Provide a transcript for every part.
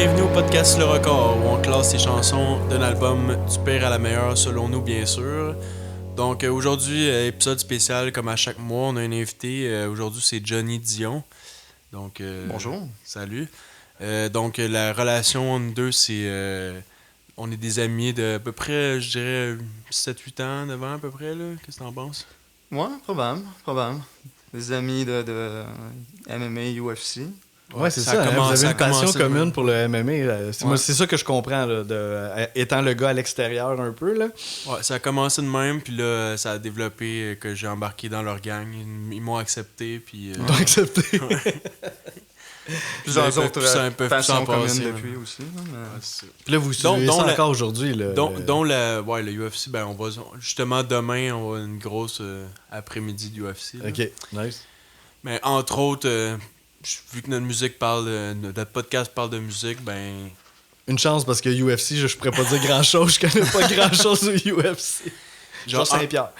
bienvenue au podcast Le Record, où on classe les chansons d'un album du pire à la meilleure, selon nous, bien sûr. Donc aujourd'hui, épisode spécial, comme à chaque mois, on a un invité. Aujourd'hui, c'est Johnny Dion. Donc, Bonjour. Salut. Donc, la relation entre nous deux, c'est... on est des amis de à peu près, je dirais, 7-8 ans devant à peu près, là. Qu'est-ce que t'en penses? Ouais, probable. Des amis de MMA, UFC. Ouais, c'est ça. Vous avez une passion commune pour le MMA. Là. Moi, c'est ça que je comprends, là, étant le gars à l'extérieur un peu. Là. Ouais, ça a commencé de même, puis là, ça a développé que j'ai embarqué dans leur gang. Ils m'ont accepté, puis... Ils t'ont accepté. Plusieurs autres passions communes depuis aussi. Puis là, vous suivez ça encore aujourd'hui. Dont le UFC, ben on va... Justement, demain, on va une grosse après-midi de UFC. Là. OK, nice. Mais entre autres... vu que notre podcast parle de musique, ben... Une chance parce que UFC, je pourrais pas dire grand-chose. Je connais pas grand-chose au UFC. Genre Saint-Pierre.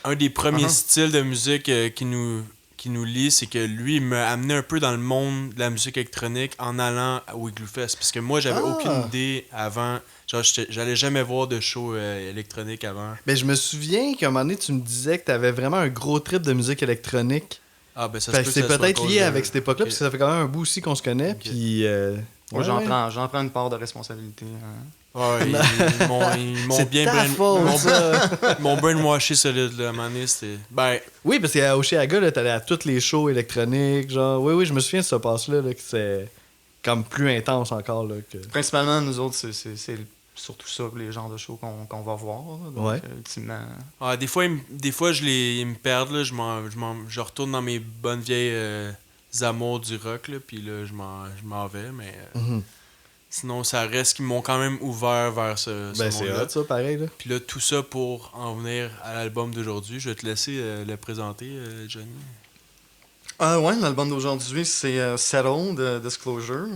Un des premiers styles de musique qui nous lie, c'est que lui, il m'a amené un peu dans le monde de la musique électronique en allant au Igloo Fest. Parce que moi, j'avais aucune idée avant... Genre, j'allais jamais voir de show électronique avant. Ben, je me souviens qu'à un moment donné, tu me disais que t'avais vraiment un gros trip de musique électronique. Ah, ben ça c'est peut-être lié avec cette époque-là, parce que ça fait quand même un bout aussi qu'on se connaît. Okay. Puis, j'en prends une part de responsabilité. Hein. Ouais, ils m'ont bien brainwashé solide là, à un moment donné, c'était... Ben... Oui, parce qu'à Oshéaga, t'allais à tous les shows électroniques, genre... Oui, je me souviens de ce passe-là, là, que c'est comme plus intense encore. Là, que... Principalement, nous autres, c'est surtout ça, les genres de shows qu'on va voir. Là, donc, ultimement... des fois, ils me perdent, là, je retourne dans mes bonnes vieilles amours du rock, là, puis là, je m'en vais, mais... Sinon, ça reste qu'ils m'ont quand même ouvert vers ce monde-là. C'est hot, ça, pareil. Là. Puis là, tout ça pour en venir à l'album d'aujourd'hui. Je vais te laisser le présenter, Johnny. Ouais, l'album d'aujourd'hui, c'est Settle de Disclosure.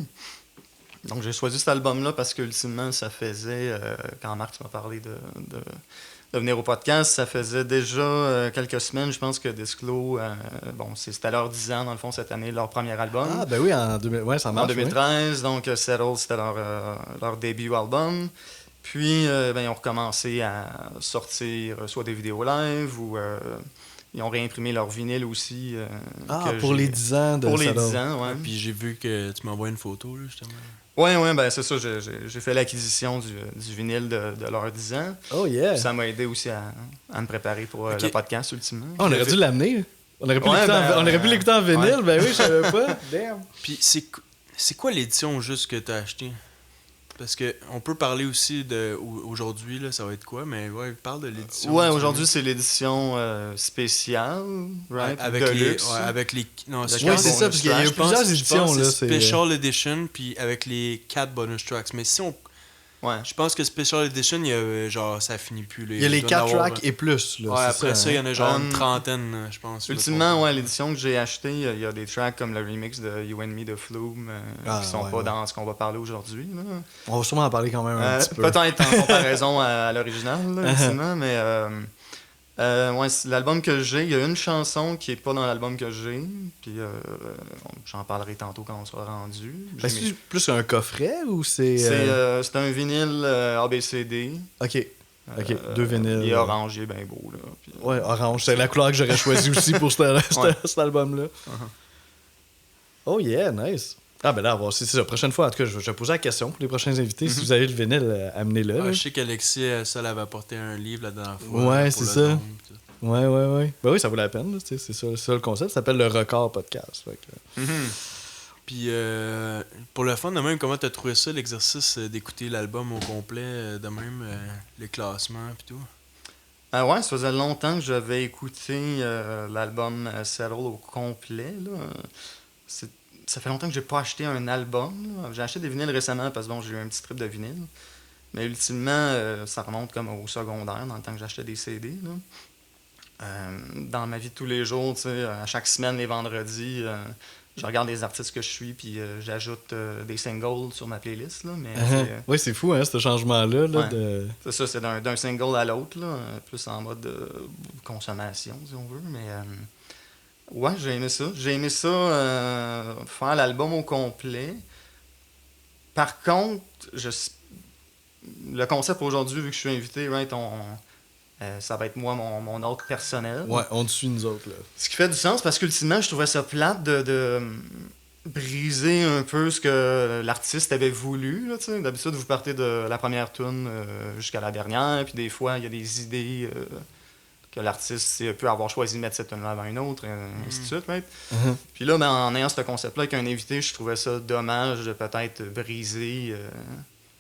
Donc, j'ai choisi cet album-là parce qu'ultimement, ça faisait, quand Marc m'a parlé de venir au podcast, ça faisait déjà quelques semaines, je pense que Disclo, c'était leur 10 ans, dans le fond, cette année, leur premier album. Ah, ben oui, ça marche. En 2013, donc Settle, c'était leur début album. Puis, ils ont recommencé à sortir soit des vidéos live ou... ils ont réimprimé leur vinyle aussi. Pour les 10 ans de Pour Settle. Les 10 ans, ouais. Puis j'ai vu que tu m'envoies une photo, là, justement. Oui, ben c'est ça. J'ai fait l'acquisition du vinyle de leurs 10 ans. Oh yeah! Puis ça m'a aidé aussi à me préparer pour le podcast, ultimement. On aurait dû l'amener. On aurait pu l'écouter en vinyle. Ouais. Ben oui, je savais pas. Damn! Puis c'est quoi l'édition juste que t'as acheté? Parce que on peut parler aussi de aujourd'hui, là, ça va être quoi, mais ouais, parle de l'édition. Ouais, aujourd'hui, c'est l'édition spéciale, right? Avec les... Non, c'est ça, parce qu'il y a eu plusieurs éditions. Là, c'est Special Edition, puis avec les 4 bonus tracks. Mais si on... Ouais. Je pense que Special Edition, il y a, genre, ça finit plus. Là, il y a les 4 tracks et plus. Là, ouais, après ça, il y en a genre une trentaine, je pense. Ultimement, ouais, l'édition que j'ai achetée, il y a des tracks comme le remix de You and Me de Flume qui sont pas dans ce qu'on va parler aujourd'hui. Là. On va sûrement en parler quand même un petit peu. Peut-être en comparaison à l'original, ultimement, mais l'album que j'ai, il y a une chanson qui est pas dans l'album que j'ai, puis j'en parlerai tantôt quand on sera rendu. C'est plus un coffret ou c'est... C'est un vinyle ABCD. OK, 2 vinyles. Il est orange, il est bien beau. Là, puis, ouais, orange, c'est la couleur que j'aurais choisie aussi pour cet album-là. Oh yeah, nice. Ah ben là, c'est ça. La prochaine fois, en tout cas, je vais poser la question pour les prochains invités. Si vous avez le vinyle, amenez-le. Ouais, je sais qu'Alexis, elle avait apporté un livre la dernière fois. Ouais, c'est ça. Ouais. Ben oui, ça vaut la peine. C'est ça le concept. Ça s'appelle le Record Podcast. Puis, pour le fun, de même, comment t'as trouvé ça, l'exercice d'écouter l'album au complet, de même, les classements et tout? Ouais, ça faisait longtemps que j'avais écouté l'album Settle au complet. Là. Ça fait longtemps que j'ai pas acheté un album. Là. J'ai acheté des vinyles récemment parce que j'ai eu un petit trip de vinyle. Mais ultimement, ça remonte comme au secondaire, dans le temps que j'achetais des CD. Là. Dans ma vie de tous les jours, à chaque semaine, les vendredis, je regarde les artistes que je suis puis j'ajoute des singles sur ma playlist. Là, mais oui, c'est fou, hein, ce changement-là. Là, ouais. C'est ça, c'est d'un single à l'autre, là, plus en mode consommation, si on veut. Mais ouais, j'ai aimé ça. J'ai aimé ça faire l'album au complet. Par contre, le concept aujourd'hui, vu que je suis invité, right, ça va être moi, mon ordre personnel. Ouais, on te suit nous autres, là. Ce qui fait du sens, parce qu'ultimement, je trouvais ça plate de briser un peu ce que l'artiste avait voulu. Là, d'habitude, vous partez de la première tune jusqu'à la dernière, puis des fois, il y a des idées que l'artiste peut avoir choisi de mettre cette tune-là avant une autre, et ainsi de suite. Right? Puis là, en ayant ce concept-là avec un invité, je trouvais ça dommage de peut-être briser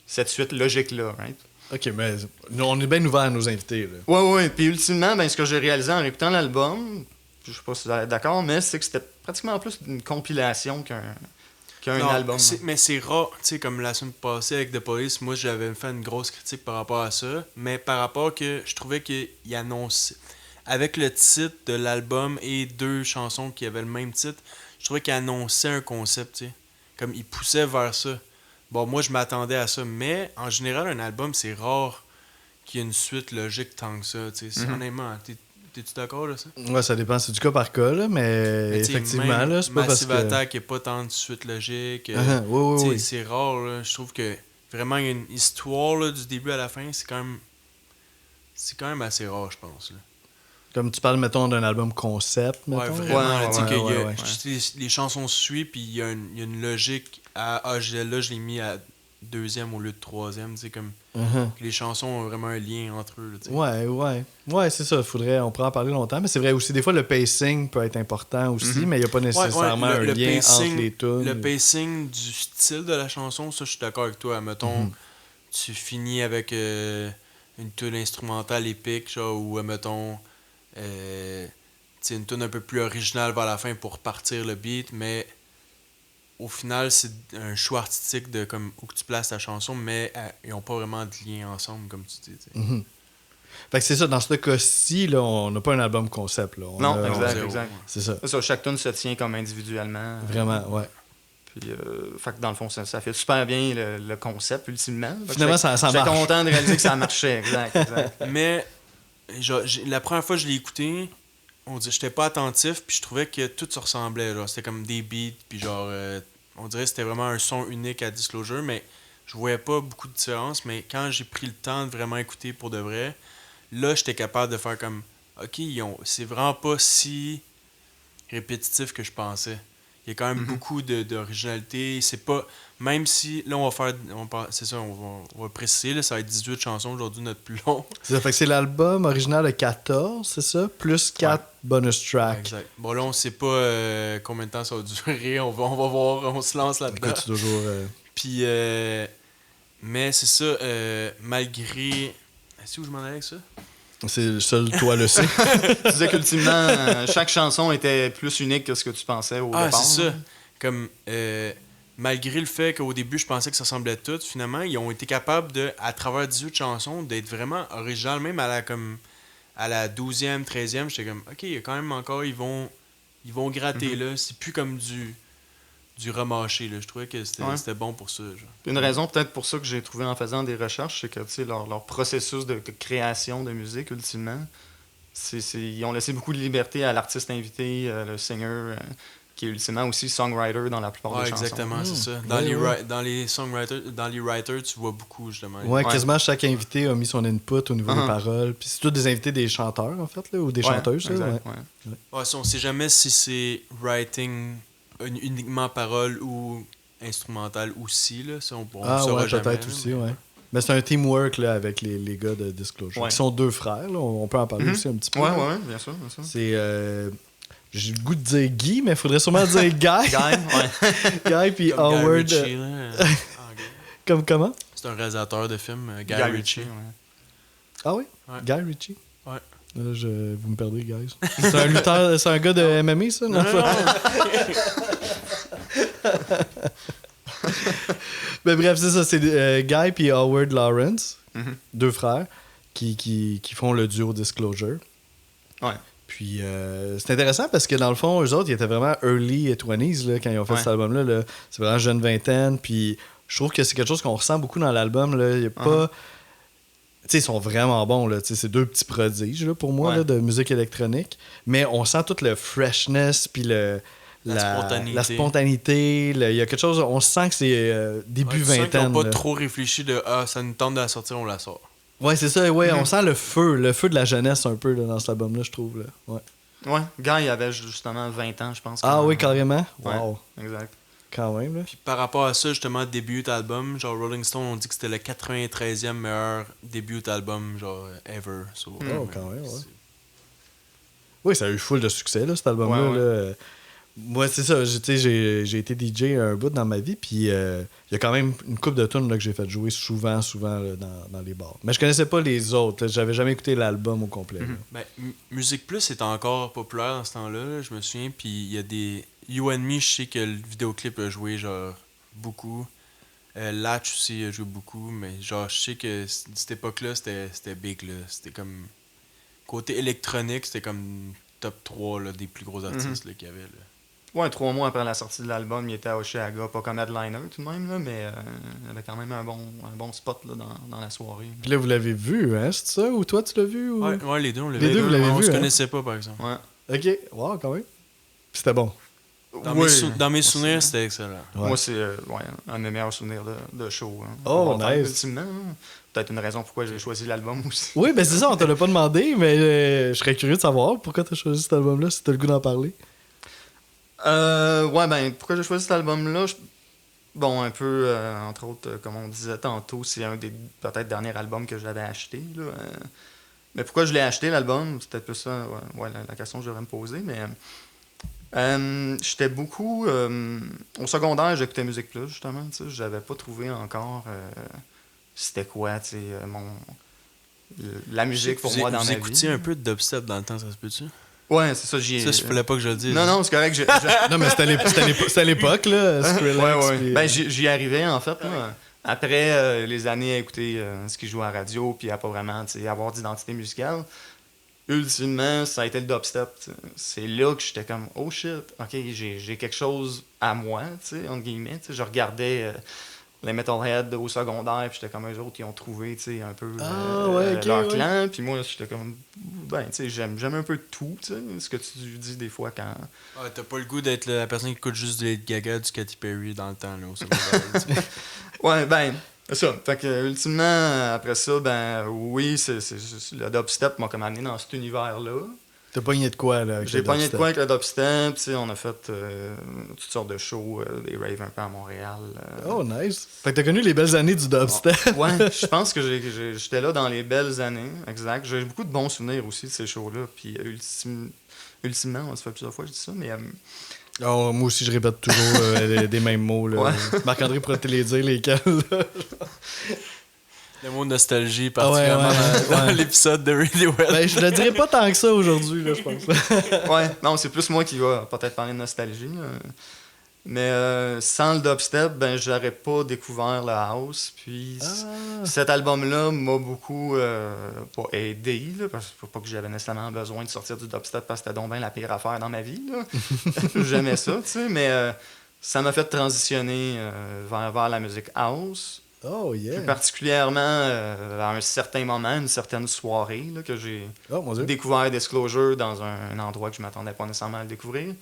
cette suite logique-là. Right? OK, mais on est bien ouvert à nos invités, là. Ouais. Puis ultimement, ce que j'ai réalisé en écoutant l'album, je sais pas si vous êtes d'accord, mais c'est que c'était pratiquement plus une compilation qu'un album. Mais c'est rare, tu sais, comme la semaine passée avec The Police, moi j'avais fait une grosse critique par rapport à ça, mais par rapport que je trouvais qu'il annonçait, avec le titre de l'album et 2 chansons qui avaient le même titre, je trouvais qu'il annonçait un concept, tu sais, comme il poussait vers ça. Bon, moi je m'attendais à ça, mais en général, un album, c'est rare qu'il y ait une suite logique tant que ça, tu sais. Honnêtement, t'es-tu d'accord là ça? Ouais, ça dépend, c'est du cas par cas, là, mais effectivement, là, c'est pas parce que... Massive Attack n'est pas tant de suite logique. Oui. C'est rare, là. Je trouve que vraiment, il y a une histoire là, du début à la fin, c'est quand même assez rare, je pense. Là. Comme tu parles, mettons, d'un album concept, mettons. Ouais, vraiment. Ouais. Les chansons se suivent, puis il y a une logique à... Ah, là, je l'ai mis à 2e au lieu de 3e, tu sais, comme... Les chansons ont vraiment un lien entre eux. Là, ouais, c'est ça. On pourrait en parler longtemps, mais c'est vrai aussi, des fois, le pacing peut être important aussi, mais il n'y a pas nécessairement un lien entre les tunes. Le pacing du style de la chanson, ça, je suis d'accord avec toi. Mettons, tu finis avec une tune instrumentale épique, genre, ou, mettons, une tune un peu plus originale vers la fin pour partir le beat, mais... Au final, c'est un choix artistique de comme où que tu places ta chanson, mais ils n'ont pas vraiment de lien ensemble, comme tu dis. Fait que c'est ça, dans ce cas-ci, là, on n'a pas un album concept. Là. Exact. C'est ça. Chaque tune se tient comme individuellement. Vraiment, ouais. Puis, fait que dans le fond, ça fait super bien le concept, ultimement. Finalement, ça marche. J'étais content de réaliser que ça marchait, exact. Mais, la première fois que je l'ai écouté, j'étais pas attentif, puis je trouvais que tout se ressemblait. Genre, c'était comme des beats, puis genre, on dirait que c'était vraiment un son unique à Disclosure, mais je voyais pas beaucoup de différence. Mais quand j'ai pris le temps de vraiment écouter pour de vrai, là, j'étais capable de faire comme, OK, c'est vraiment pas si répétitif que je pensais. Il y a quand même beaucoup d'originalité. C'est pas... Même si... Là, on va faire... c'est ça, on va préciser. Là, ça va être 18 chansons aujourd'hui, notre plus long. C'est ça, fait que c'est l'album original de 14, c'est ça? Plus 4 bonus tracks. Exact. Bon, là, on sait pas combien de temps ça va durer. On va voir. On se lance là-dedans. Écoute, toujours... Puis... mais c'est ça, malgré... Est-ce que je m'en allais avec ça? C'est seul toi le sais. Tu disais qu'ultimement, chaque chanson était plus unique que ce que tu pensais au départ. Ah, c'est ça. Comme, malgré le fait qu'au début, je pensais que ça ressemblait toutes, finalement, ils ont été capables de, à travers 18 chansons, d'être vraiment original, même à la 12e, 13e. J'étais comme, OK, il y a quand même encore, ils vont gratter là. C'est plus comme du remâché, là. Je trouvais que c'était bon pour ça. Genre. Une raison peut-être pour ça que j'ai trouvé en faisant des recherches, c'est que leur processus de création de musique, ultimement, ils ont laissé beaucoup de liberté à l'artiste invité, le singer, qui est ultimement aussi songwriter dans la plupart des chansons. Exactement, c'est ça. Dans les songwriters, dans les writers, tu vois beaucoup, justement. Ouais, quasiment chaque invité a mis son input au niveau des paroles. Puis c'est tous des invités des chanteurs, en fait, là, ou des chanteuses. Exact, on sait jamais si c'est writing... uniquement parole ou instrumentale aussi, là. Ça, on saura jamais, peut-être aussi, ouais. Mais c'est un teamwork là, avec les gars de Disclosure. Ils sont 2 frères, là. On peut en parler aussi un petit peu. Ouais, bien sûr. C'est... j'ai le goût de dire Guy, mais il faudrait sûrement dire Guy. Guy puis Howard. Guy Ritchie, là. Comme comment? C'est un réalisateur de films, Guy Ritchie. Ah oui? Ouais. Guy Ritchie? Ouais. Là, vous me perdez, guys. C'est un lutteur, c'est un gars de MMA, ça? Non. Mais bref, c'est ça. C'est Guy et Howard Lawrence, 2 frères, qui font le duo Disclosure. Ouais. Puis c'est intéressant parce que dans le fond, eux autres, ils étaient vraiment early 20s là, quand ils ont fait cet album-là. Là. C'est vraiment jeune vingtaine. Puis je trouve que c'est quelque chose qu'on ressent beaucoup dans l'album. Là. Il y a pas... Tu sais, ils sont vraiment bons, là. C'est 2 petits prodiges, là, pour moi, là, de musique électronique. Mais on sent tout le freshness, puis la spontanéité. Il y a quelque chose, on sent que c'est début vingtaine. On n'a pas trop réfléchi de ça nous tente de la sortir, on la sort. Ouais, c'est ça, ouais, on sent le feu de la jeunesse un peu là, dans cet album-là, je trouve. Là. Ouais, Guy avait justement 20 ans, je pense. Ah oui, carrément? Ouais, wow. Exact. Quand même, là. Puis par rapport à ça, justement, début d'album, genre Rolling Stone, on dit que c'était le 93e meilleur début d'album, genre, ever. So, quand même, ouais. Oui, ça a eu full de succès, là, cet album-là. Ouais. Là. Moi, c'est ça, j'ai été DJ un bout dans ma vie, puis il y a quand même une couple de tunes là, que j'ai fait jouer souvent là, dans les bars. Mais je connaissais pas les autres, là, j'avais jamais écouté l'album au complet. Ben, Musique Plus est encore populaire dans ce temps-là, là, je me souviens, puis il y a des... You and Me, je sais que le vidéoclip a joué, genre, beaucoup. Latch aussi a joué beaucoup, mais genre, je sais que cette époque-là, c'était big, là. C'était comme... Côté électronique, c'était comme top 3 là, des plus gros artistes là, qu'il y avait, là. Ouais, 3 mois après la sortie de l'album, il était à Oshéaga, pas comme headliner tout de même, là, mais il avait quand même un bon spot là, dans la soirée. Là. Puis là, vous l'avez vu, hein, c'est ça? Ou toi, tu l'as vu? Ou... Ouais, les deux, on l'avait les deux, vous l'avez vu, on se hein? connaissait pas, par exemple. Ouais. OK, wow, quand même. Puis c'était bon. Dans mes souvenirs, c'était excellent. Ouais. Moi, c'est un de mes meilleurs souvenirs de show. Hein. Oh, nice. Ultimement, hein. Peut-être une raison pourquoi j'ai choisi l'album aussi. Oui, ben c'est ça, on te l'a pas demandé, mais je serais curieux de savoir pourquoi tu as choisi cet album-là, si tu as le goût d'en parler. Ouais, ben, pourquoi j'ai choisi cet album-là? Bon, un peu, entre autres, comme on disait tantôt, c'est un des peut-être derniers albums que j'avais acheté. Là. Mais pourquoi je l'ai acheté, l'album? C'était plus ça, la question que je devrais me poser. Mais j'étais beaucoup... au secondaire, j'écoutais Musique Plus, justement. J'avais pas trouvé encore c'était quoi, tu sais, la musique pour moi dans ma vie. Vous écoutiez un peu de dubstep dans le temps, ça se peut-tu? Ouais, c'est ça, j'y ai... Ça, je voulais pas que je le dise. Non, c'est correct. Non, mais c'était à l'époque, là. Skrillex, ouais. Puis... Ben, j'y arrivais, en fait. Là. Après les années à écouter ce qui joue à la radio, puis à pas vraiment avoir d'identité musicale, ultimement, ça a été le dubstep. T'sais. C'est là que j'étais comme, oh shit, ok, j'ai quelque chose à moi, entre guillemets. Je regardais les Metalheads au secondaire, puis j'étais comme eux autres, ils ont trouvé un peu leur clan, puis moi, j'étais comme, ben, tu sais, j'aime un peu tout, ce que tu dis des fois quand... Ouais, t'as pas le goût d'être la personne qui écoute juste des Gaga, du Katy Perry dans le temps, là, au secondaire. Ouais, ben, c'est ça. Fait que, ultimement, après ça, ben, oui, c'est le dubstep m'a comme amené dans cet univers-là. T'as pogné de quoi, là? J'ai pogné de quoi avec le dubstep, tu sais, on a fait toutes sortes de shows, des raves un peu à Montréal. Oh, nice. Fait que t'as connu les belles années du dubstep. Ouais, je pense que j'étais là dans les belles années, exact. J'ai beaucoup de bons souvenirs aussi de ces shows-là, puis ultimement, on se fait plusieurs fois, je dis ça, mais... Oh, moi aussi, je répète toujours des mêmes mots. Là. Ouais. Marc-André pourrait te les dire, lesquels. Le mot nostalgie, particulièrement dans l'épisode de Radiohead. Ben, je le dirais pas tant que ça aujourd'hui, là, je pense. Ouais, non, c'est plus moi qui va peut-être parler de nostalgie. Là. Mais sans le dubstep, ben j'aurais pas découvert le house. Puis cet album-là m'a beaucoup pas aidé, là, parce que pas que j'avais nécessairement besoin de sortir du dubstep parce que c'était donc bien la pire affaire dans ma vie. J'aimais ça, tu sais, mais ça m'a fait transitionner vers la musique house. Oh, yeah. Plus particulièrement à un certain moment, une certaine soirée, là, que j'ai découvert Disclosure dans un endroit que je m'attendais pas nécessairement à le découvrir.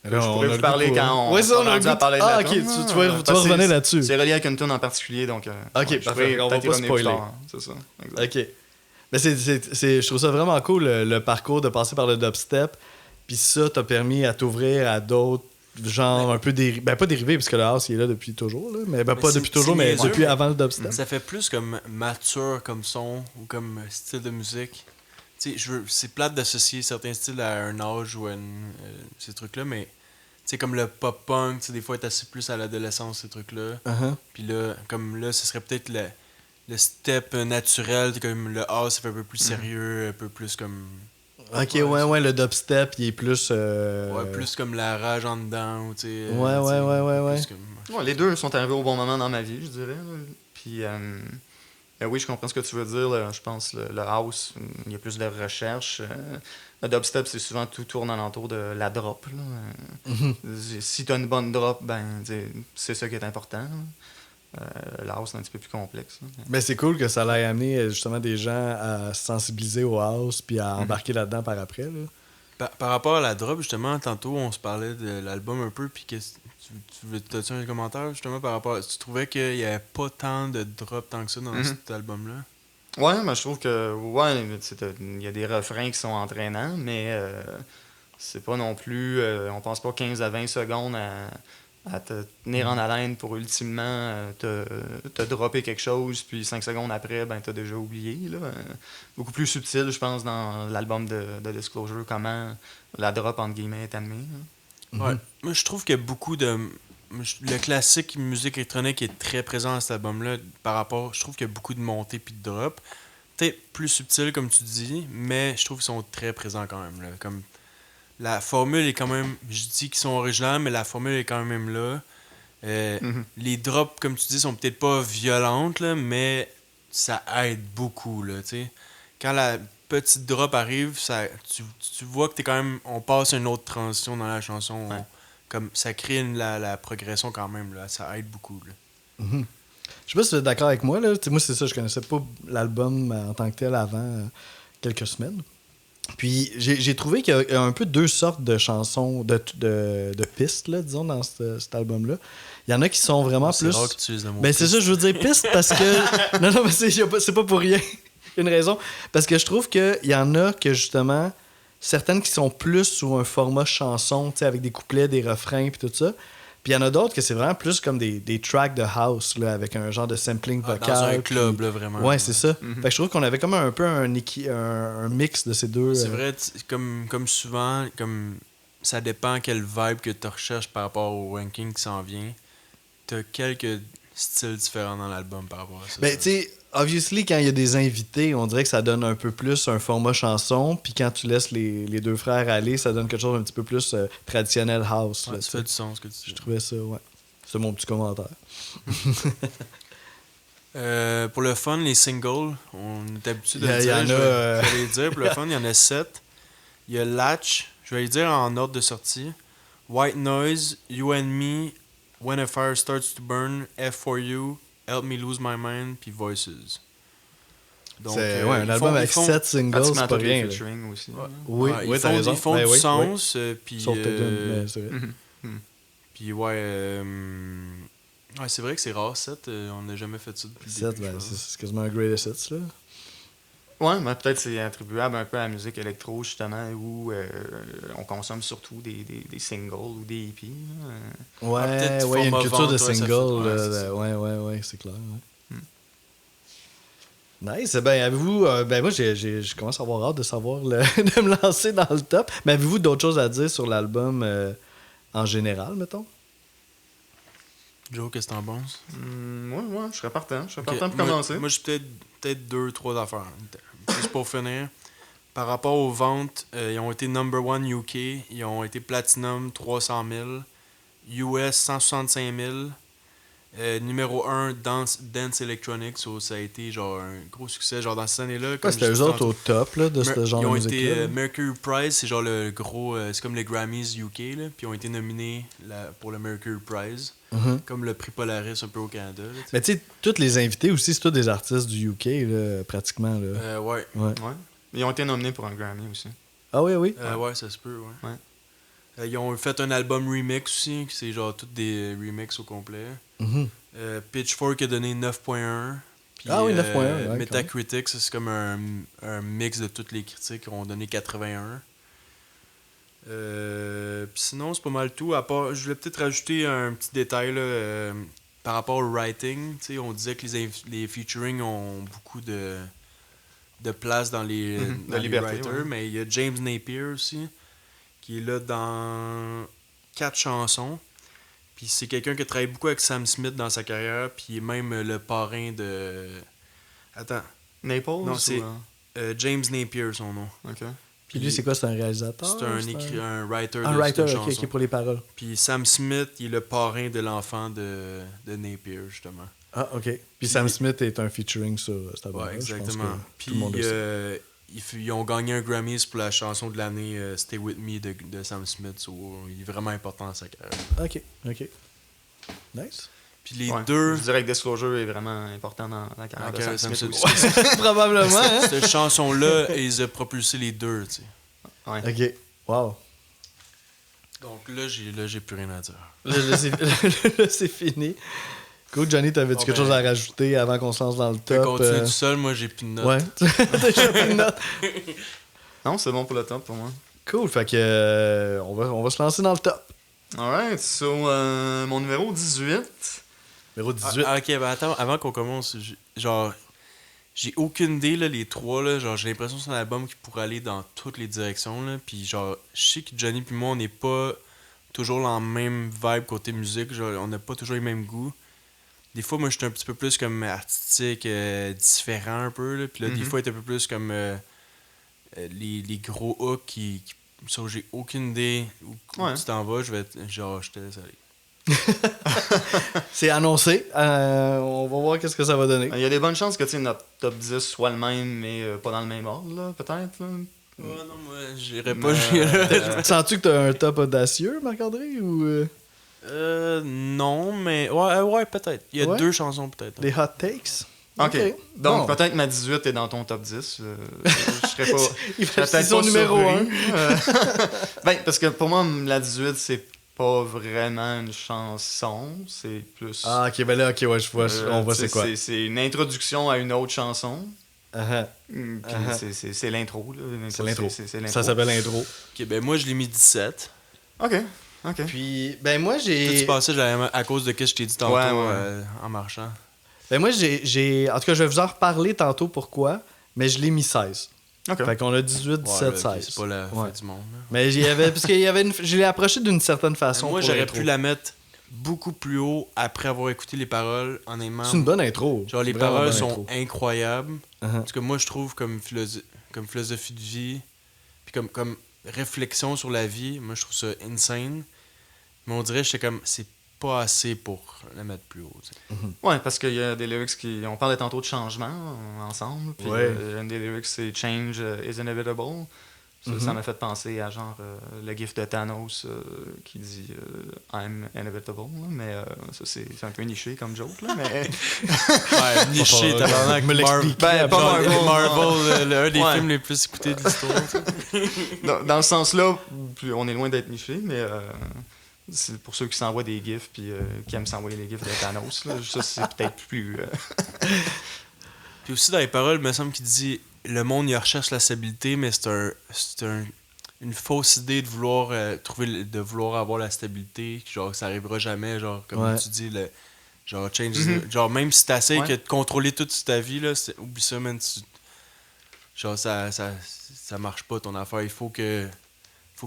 Là, je pourrais vous parler quand on a à parler de la ok, tune, tu vas revenir là-dessus. C'est relié avec une tune en particulier, donc ok, parfait, on va pas spoiler. C'est ça. Exact. Ok. Mais je trouve ça vraiment cool, le parcours de passer par le dubstep. Puis ça t'a permis à t'ouvrir à d'autres genre un peu dérivé. Ben, pas dérivé, parce que le house, il est là depuis toujours, là. Mais pas depuis toujours, mais depuis avant le dubstep. Ça fait plus comme mature comme son ou comme style de musique. Tu sais, c'est plate d'associer certains styles à un âge ou à ces trucs-là, mais tu sais, comme le pop-punk, tu sais, des fois, est assez plus à l'adolescence, ces trucs-là. Puis là, comme là, ce serait peut-être le step naturel, comme le house, ça fait un peu plus sérieux, un peu plus comme... Ok, ouais, le dubstep, il est plus... Ouais, plus comme la rage en dedans, tu sais. Ouais. Ouais, les deux sont arrivés au bon moment dans ma vie, je dirais. Puis, oui, je comprends ce que tu veux dire. Là. Je pense le house, il y a plus de recherche. Le dubstep, c'est souvent tout tourne alentour de la drop. Là. Si tu as une bonne drop, ben, c'est ça qui est important. Le house, c'est un petit peu plus complexe. Mais c'est cool que ça l'ait amené justement des gens à se sensibiliser au house puis à embarquer là-dedans par après. Là. Par rapport à la drop, justement, tantôt, on se parlait de l'album un peu, puis t'as-tu un commentaire, justement, par rapport tu trouvais qu'il n'y avait pas tant de drop tant que ça dans cet album-là? Ouais, mais je trouve que, ouais, il y a des refrains qui sont entraînants, mais c'est pas non plus, on passe pas 15 à 20 secondes à te tenir en haleine pour ultimement te dropper quelque chose, puis 5 secondes après, ben t'as déjà oublié. Là. Beaucoup plus subtil, je pense, dans l'album de Disclosure, comment la drop, entre guillemets, est amenée. Ouais. Moi, je trouve qu'il y a beaucoup de... Le classique musique électronique est très présent dans cet album-là par rapport... Je trouve qu'il y a beaucoup de montées puis de drops. Peut-être plus subtil, comme tu dis, mais je trouve qu'ils sont très présents quand même. Là. Comme la formule est quand même... Je dis qu'ils sont originaux, mais la formule est quand même là. Les drops, comme tu dis, sont peut-être pas violentes, là, mais ça aide beaucoup. Là, t'sais. Quand la petite drop arrive, tu vois que t'es quand même... On passe à une autre transition dans la chanson. Ouais. Comme ça crée la progression quand même. Là. Ça aide beaucoup. Là. Je sais pas si tu es d'accord avec moi. Là. Moi, c'est ça. Je connaissais pas l'album en tant que tel avant quelques semaines. Puis j'ai trouvé qu'il y a un peu deux sortes de chansons, de pistes, là, disons, dans cet album-là. Il y en a qui sont vraiment c'est plus... rare que tu utilises le mot Ben, c'est ça, je veux dire piste parce que... Non, mais c'est pas pour rien. Il y a une raison. Parce que je trouve qu'il y en a que, justement, certaines qui sont plus sous un format chanson, tu sais, avec des couplets, des refrains, puis tout ça. Puis il y en a d'autres que c'est vraiment plus comme des tracks de house, là, avec un genre de sampling vocal. Dans un club, là, vraiment. Ouais, c'est ça. Fait que je trouve qu'on avait comme un peu un mix de ces deux. C'est vrai, comme souvent, comme ça dépend quel vibe que tu recherches par rapport au ranking qui s'en vient. T'as quelques styles différents dans l'album par rapport à ça. Ben, tu sais, obviously, quand il y a des invités, on dirait que ça donne un peu plus un format chanson. Puis quand tu laisses les deux frères aller, ça donne quelque chose un petit peu plus traditionnel house. Ouais, Là, ça fait du sens ce que tu dis. Je trouvais ça, ouais. C'est mon petit commentaire. Pour le fun, les singles, on est habitué de Il le y dire. en a, Je vais les dire. Pour le fun, il y en a 7. Il y a Latch, je vais les dire en ordre de sortie. White Noise, You and Me, When a Fire Starts to Burn, F4U, Help Me Lose My Mind, puis Voices. Donc, C'est un album avec 7 singles, c'est pas rien. Là. Featuring aussi. Ouais. Oui, Ouais, oui, t'as raison. Ils font Ben du oui, sens, oui. puis... Sauf peut-être une, mais c'est vrai. Puis ouais, c'est vrai que c'est rare, 7. On n'a jamais fait ça depuis le 7, début. ben, c'est quasiment un greatest hits, là. Ouais, mais peut-être c'est attribuable un peu à la musique électro, justement, où on consomme surtout des singles ou des EP. Ouais, peut-être ouais, il y a une format culture de vente, ouais, ça single. fait- là, ouais, c'est ça. ouais, c'est clair. Ouais. Nice. Ben, avez-vous. Ben, moi, je commence à avoir hâte de savoir de me lancer dans le top. Mais avez-vous d'autres choses à dire sur l'album en général, mettons? Joe, qu'est-ce que t'en penses? Ouais, je serais partant. Je serais Ok, partant pour moi- commencer. Moi, j'ai peut-être 2-3 affaires. Juste pour finir. Par rapport aux ventes, ils ont été number 1 UK, ils ont été platinum 300 000, US 165 000, numéro 1 Dance Electronics, so, ça a été genre un gros succès. Genre dans cette année-là, comme Ouais, c'était je eux disais autres tantôt, au top là, de ce genre ils de ont musique. été Mercury Prize, c'est genre le gros, c'est comme les Grammys UK, là, puis ils ont été nominés pour le Mercury Prize, comme le prix Polaris un peu au Canada. Là, Mais tu sais, tous les invités aussi, c'est tous des artistes du UK, là, pratiquement. Là. ouais. Ouais. Ouais. Ils ont été nominés pour un Grammy aussi. Ah oui, oui. Ouais, ça se peut, ouais. Ouais. Ils ont fait un album remix aussi, qui c'est genre tous des remixes au complet. Mhm. Pitchfork a donné 9.1. Puis, Ah oui, 9.1, ouais, Metacritic, c'est comme un mix de toutes les critiques qui ont donné 81. Puis sinon, c'est pas mal tout. À part, je voulais peut-être rajouter un petit détail là, par rapport au writing. Tu sais, on disait que les featuring ont beaucoup de place dans les, dans les liberté, writers. ouais. Mais il y a James Napier aussi, qui est là dans 4 chansons. Puis c'est quelqu'un qui a travaillé beaucoup avec Sam Smith dans sa carrière, puis il est même le parrain de... Attends, Naples? Non, ou, c'est- James Napier, son nom. OK. Puis lui, c'est quoi? C'est un réalisateur? C'est un writer Un de writer, cette ok, chanson. pour les paroles. Puis Sam Smith, il est le parrain de l'enfant de Napier, justement. Ah, ok. Puis Sam Smith est un featuring sur cet album. Ouais, exactement. Puis ils ont gagné un Grammy pour la chanson de l'année Stay With Me de Sam Smith. So, il est vraiment important dans sa carrière. Ok. Nice. Puis les Ouais. deux... Je dirais que Disclosure est vraiment important dans la carrière La de carrière Sam de Smith Sam aussi. Probablement, hein? Cette chanson-là, ils ont propulsé les deux, tu sais. Ouais. Ok. Wow. Donc là, j'ai plus rien à dire. Là, c'est fini. Cool, Johnny, t'avais-tu quelque chose à rajouter avant qu'on se lance dans le Tu peux top? continuer tout seul, moi j'ai plus de notes. Ouais, t'as déjà plus de notes. Non, c'est bon pour le top pour moi. Cool, fait que on va se lancer dans le top. Alright, so mon numéro 18. Numéro 18. Ok, ben attends, avant qu'on commence, j'ai aucune idée, là, les trois, là, genre, j'ai l'impression que c'est un album qui pourrait aller dans toutes les directions, là, puis genre, je sais que Johnny puis moi, on n'est pas toujours dans la même vibe côté musique, genre, on n'a pas toujours les mêmes goûts. Des fois, moi, je suis un petit peu plus comme artistique, différent un peu, là, puis là, des fois, il est un peu plus comme les gros hooks qui so, j'ai aucune idée où tu t'en vas, je te laisse aller. C'est annoncé. On va voir qu'est-ce que ça va donner. Il y a des bonnes chances que notre top 10 soit le même, mais pas dans le même ordre, là, peut-être. Là. Ouais, non, moi, j'irais pas jusqu'à Sens-tu que t'as un top audacieux, Marc-André, ou non, mais ouais, peut-être. Il y a 2 chansons, peut-être. des hot takes? Ok. Donc, bon. peut-être ma 18 est dans ton top 10. Je serais pas. Il je serais c'est son pas numéro 1. Ben, parce que pour moi, la 18, c'est pas vraiment une chanson. C'est plus. Ah, ok, ben là, ok, ouais, je vois, on voit c'est quoi. C'est une introduction à une autre chanson. Uh-huh. Puis c'est l'intro. Là. C'est l'intro. C'est l'intro. Ça s'appelle l'intro. Ok, ben moi, je l'ai mis 17. Ok. Puis, ben moi, Toi, j'ai... tu pensais que j'allais à cause de ce que je t'ai dit tantôt Ouais. en marchant. Ben moi, j'ai... En tout cas, je vais vous en reparler tantôt pourquoi, mais je l'ai mis 16. Ok. Fait qu'on a 18, 17, Ouais, 16. c'est pas la fin du monde. Là. Mais j'y avais... Parce qu'il y avait je l'ai approché d'une certaine façon. Moi, pour j'aurais l'intro. pu la mettre beaucoup plus haut après avoir écouté les paroles, honnêtement. C'est une bonne intro. Genre, les Vraiment paroles bonne sont intro. incroyables. Uh-huh. Parce que moi, je trouve comme philosophie de vie, puis comme réflexion sur la vie, moi, je trouve ça insane. Mais on dirait que j'étais comme, c'est pas assez pour la mettre plus haut. Tu sais. Ouais, parce qu'il y a des lyrics qui. On parlait tantôt de changement ensemble. Puis Ouais. une des lyrics, c'est Change is inevitable. Ça m'a fait penser à genre le gif de Thanos qui dit I'm inevitable. Là, mais ça, c'est un peu niché comme joke. Là, mais... Ouais, niché, Pas t'as me l'expliquer. Ben, pas Genre, Marvel, un des Ouais. films les plus écoutés de l'histoire. tu sais. dans ce sens-là, on est loin d'être niché, mais c'est pour ceux qui s'envoient des gifs puis qui aiment s'envoyer des gifs de Thanos. Là, ça, c'est peut-être plus. Puis aussi, dans les paroles, il me semble qu'il dit le monde, il recherche la stabilité, mais une fausse idée de vouloir de vouloir avoir la stabilité. Genre, ça arrivera jamais. Genre, comme Ouais. tu dis, genre, genre, même si t'essayes Ouais. que de contrôler toute ta vie, là, oublie ça, man. Genre, ça marche pas ton affaire. Il faut que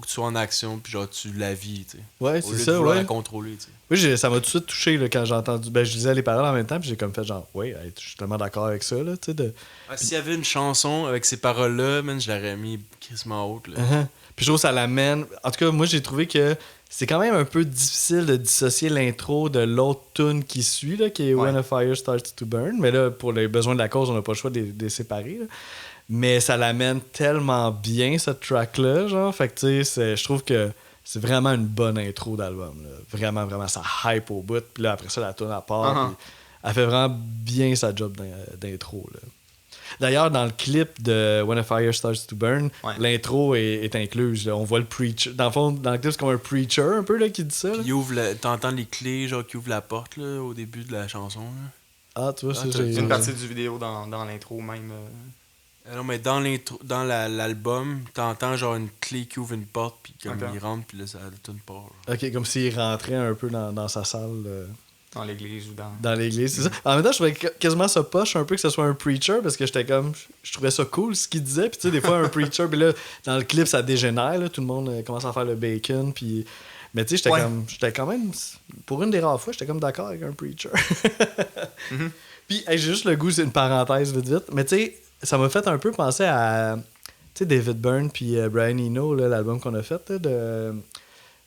tu sois en action, puis genre, tu la vis, tu sais. Ouais, Au c'est lieu de ça, vouloir ouais. la contrôler, tu sais. Oui, ça m'a tout de suite touché là, quand j'ai entendu. Ben, je lisais les paroles en même temps, puis j'ai comme fait genre, ouais, hey, je suis tellement d'accord avec ça, là, tu sais. S'il y avait une chanson avec ces paroles-là, man, je l'aurais mis quasiment haute, là. Uh-huh. Puis je trouve que ça l'amène. En tout cas, moi, j'ai trouvé que c'est quand même un peu difficile de dissocier l'intro de l'autre tune qui suit, là, qui est Ouais. When a Fire Starts to Burn. Mais là, pour les besoins de la cause, on n'a pas le choix de les séparer. Là. Mais ça l'amène tellement bien, cette track-là, genre. Fait que, tu sais, je trouve que c'est vraiment une bonne intro d'album. Là. Vraiment, vraiment, ça hype au bout. Puis là, après ça, la tune à part. Uh-huh. Puis elle fait vraiment bien sa job d'intro, là. D'ailleurs, dans le clip de When a Fire Starts to Burn, Ouais. l'intro est incluse. Là. On voit le preacher. Dans le fond, dans le clip, c'est comme un preacher un peu là, qui dit ça. Là. Puis t'entends les clés, genre, qui ouvrent la porte, là, au début de la chanson, là. Ah, tu vois, ça, Ah, j'ai... C'est une partie du vidéo dans l'intro même. Non, mais dans l'album, t'entends genre une clé qui ouvre une porte, puis comme Ok. il rentre, puis là, ça tourne pas. Ok, comme s'il rentrait un peu dans sa salle. Dans l'église ou Dans l'église, c'est ça. En même temps, je trouvais quasiment ça poche un peu que ce soit un preacher parce que j'étais comme. Je trouvais ça cool ce qu'il disait. Puis tu sais, des fois, un preacher, puis là, dans le clip, ça dégénère. Là, tout le monde commence à faire le bacon. Puis. Mais tu sais, Ouais. j'étais quand même. Pour une des rares fois, j'étais comme d'accord avec un preacher. Puis, hey, j'ai juste le goût, c'est une parenthèse vite. Mais tu sais, ça m'a fait un peu penser à. Tu sais, David Byrne puis Brian Eno, là, l'album qu'on a fait, là, de.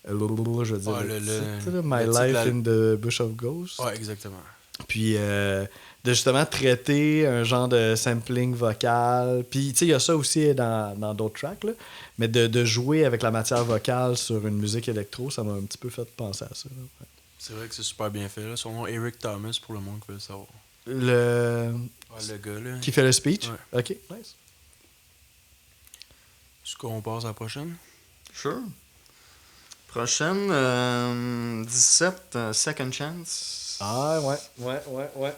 Je veux dire, Ouais, le le titre, là, My titre de Life la- in the Bush of Ghosts. Ouais, exactement. Puis de justement traiter un genre de sampling vocal. Puis tu sais, il y a ça aussi dans d'autres tracks, là. Mais de jouer avec la matière vocale sur une musique électro, ça m'a un petit peu fait penser à ça. Là. Ouais. C'est vrai que c'est super bien fait, là. Son nom, Eric Thomas, pour le monde qui veut le savoir. Ouais, Le gars, là. qui fait le speech? Ouais. Ok, nice. Est-ce qu'on passe à la prochaine? Sure. Prochaine, 17, Second Chance. Ah, ouais.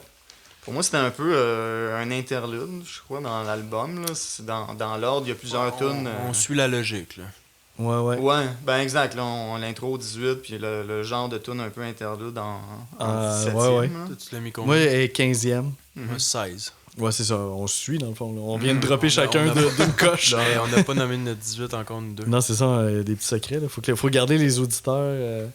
Pour moi, c'était un peu un interlude, je crois, dans l'album. Là. Dans l'ordre, il y a plusieurs tunes. On suit la logique, là. Ouais. Ouais, ben exact. Là, on l'intro 18, puis le genre de tune un peu interlude en 17e. ouais. là. Toi, tu l'as mis combien? Moi, elle est 15e. Moi, 16. Ouais, c'est ça. On se suit, dans le fond. Là. On vient de dropper chacun d'une coche. Mais on n'a pas nommé notre 18 encore, nous deux. Non, c'est ça, des petits secrets. Là. Faut garder les auditeurs.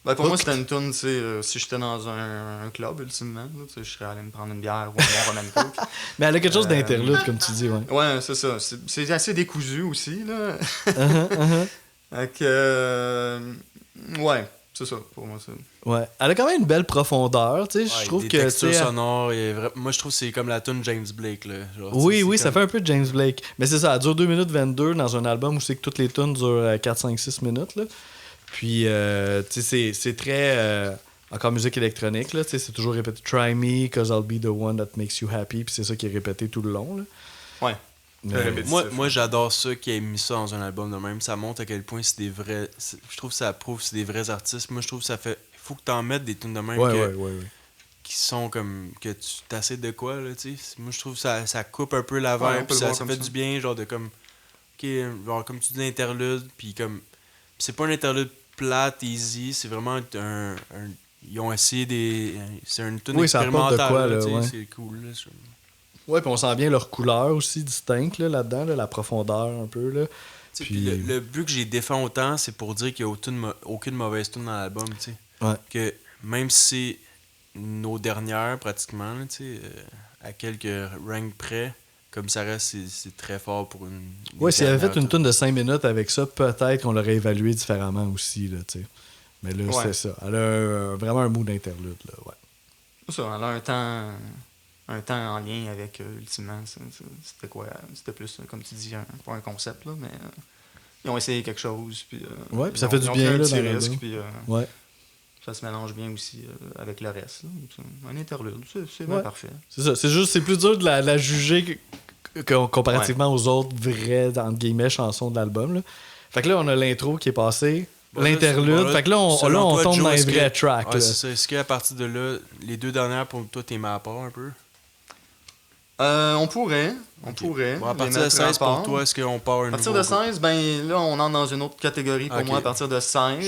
Ben, pour moi, c'était une tune, tu sais, si j'étais dans un club, ultimement, là, tu sais, je serais allé me prendre une bière ou un bon rum and coke. Mais elle a quelque chose d'interlude, comme tu dis, ouais. Ouais, c'est ça. C'est assez décousu aussi, là. Fait que, ouais, c'est ça, pour moi, ça. Ouais. Elle a quand même une belle profondeur, tu sais. Ouais, Je trouve des que. textures tu sais, sonores. Moi, je trouve que c'est comme la tune James Blake, là. Genre, Oui, c'est ça comme- fait un peu de James Blake. Mais c'est ça, elle dure 2 minutes 22 dans un album où c'est que toutes les tunes durent 4, 5, 6 minutes. Là. Puis, tu sais, c'est très. Encore musique électronique, là. Tu sais, c'est toujours répété Try me, cause I'll be the one that makes you happy. Puis c'est ça qui est répété tout le long. Là. Ouais. Moi, j'adore ça qui ait mis ça dans un album de même. Ça montre à quel point c'est des vrais. Je trouve que ça prouve que c'est des vrais artistes. Moi, je trouve que ça fait. Il faut que t'en mettes des tunes de même Ouais. qui sont comme. Que tu t'assais de quoi, là, tu sais. Moi, je trouve que ça coupe un peu la Ouais, on vibe. peut Puis le ça voir fait comme du ça. bien, genre de comme. Ok, genre, comme tu dis, l'interlude. Puis comme. C'est pas un interlude plate, easy. C'est vraiment ils ont essayé des. C'est une tune Oui, ça apporte de expérimentale. quoi, là, là, tu sais, ouais. C'est cool, là. Ouais, puis on sent bien leur couleur aussi distincte là, là-dedans, là, la profondeur un peu. Là. Puis Puis- le but que j'ai défend autant, c'est pour dire qu'il n'y a aucune mauvaise tune dans l'album, tu sais. Ouais. Que même si c'est nos dernières, pratiquement, là, tu sais, à quelques ranks près, comme ça reste, c'est très fort pour une... Ouais, s'il avait fait une tune. tune de 5 minutes avec ça, peut-être qu'on l'aurait évalué différemment aussi, là, tu sais. Mais là, Ouais. c'est ça. Elle a vraiment un mood d'interlude, là, ouais. C'est ça, elle a un temps en lien avec ultimement. C'était quoi? C'était plus, comme tu dis, pas un concept, là, mais ils ont essayé quelque chose. Puis, Ouais, puis ils ça ont- fait du ils ont bien, pris un là, petit dans risque, l'album. puis Ouais, ça se mélange bien aussi avec le reste. Là. C'est un interlude, c'est bien Ouais. parfait. c'est ça. C'est plus dur de la juger comparativement aux autres vraies, entre guillemets, chansons de l'album, là. Fait que là, on a l'intro qui est passée, Bon, là, l'interlude. Fait que là, on selon toi, tombe Joe, dans les est-ce que- vrais tracks, Ouais, là. c'est ça. Est-ce qu'à partir de là, les deux dernières, pour toi, t'es mis à part un peu? On pourrait. Bon, à les partir de mettre 16, part. pour toi, est-ce qu'on part un À partir nouveau de 16, ben là, on entre dans une autre catégorie pour Ok. moi à partir de 16.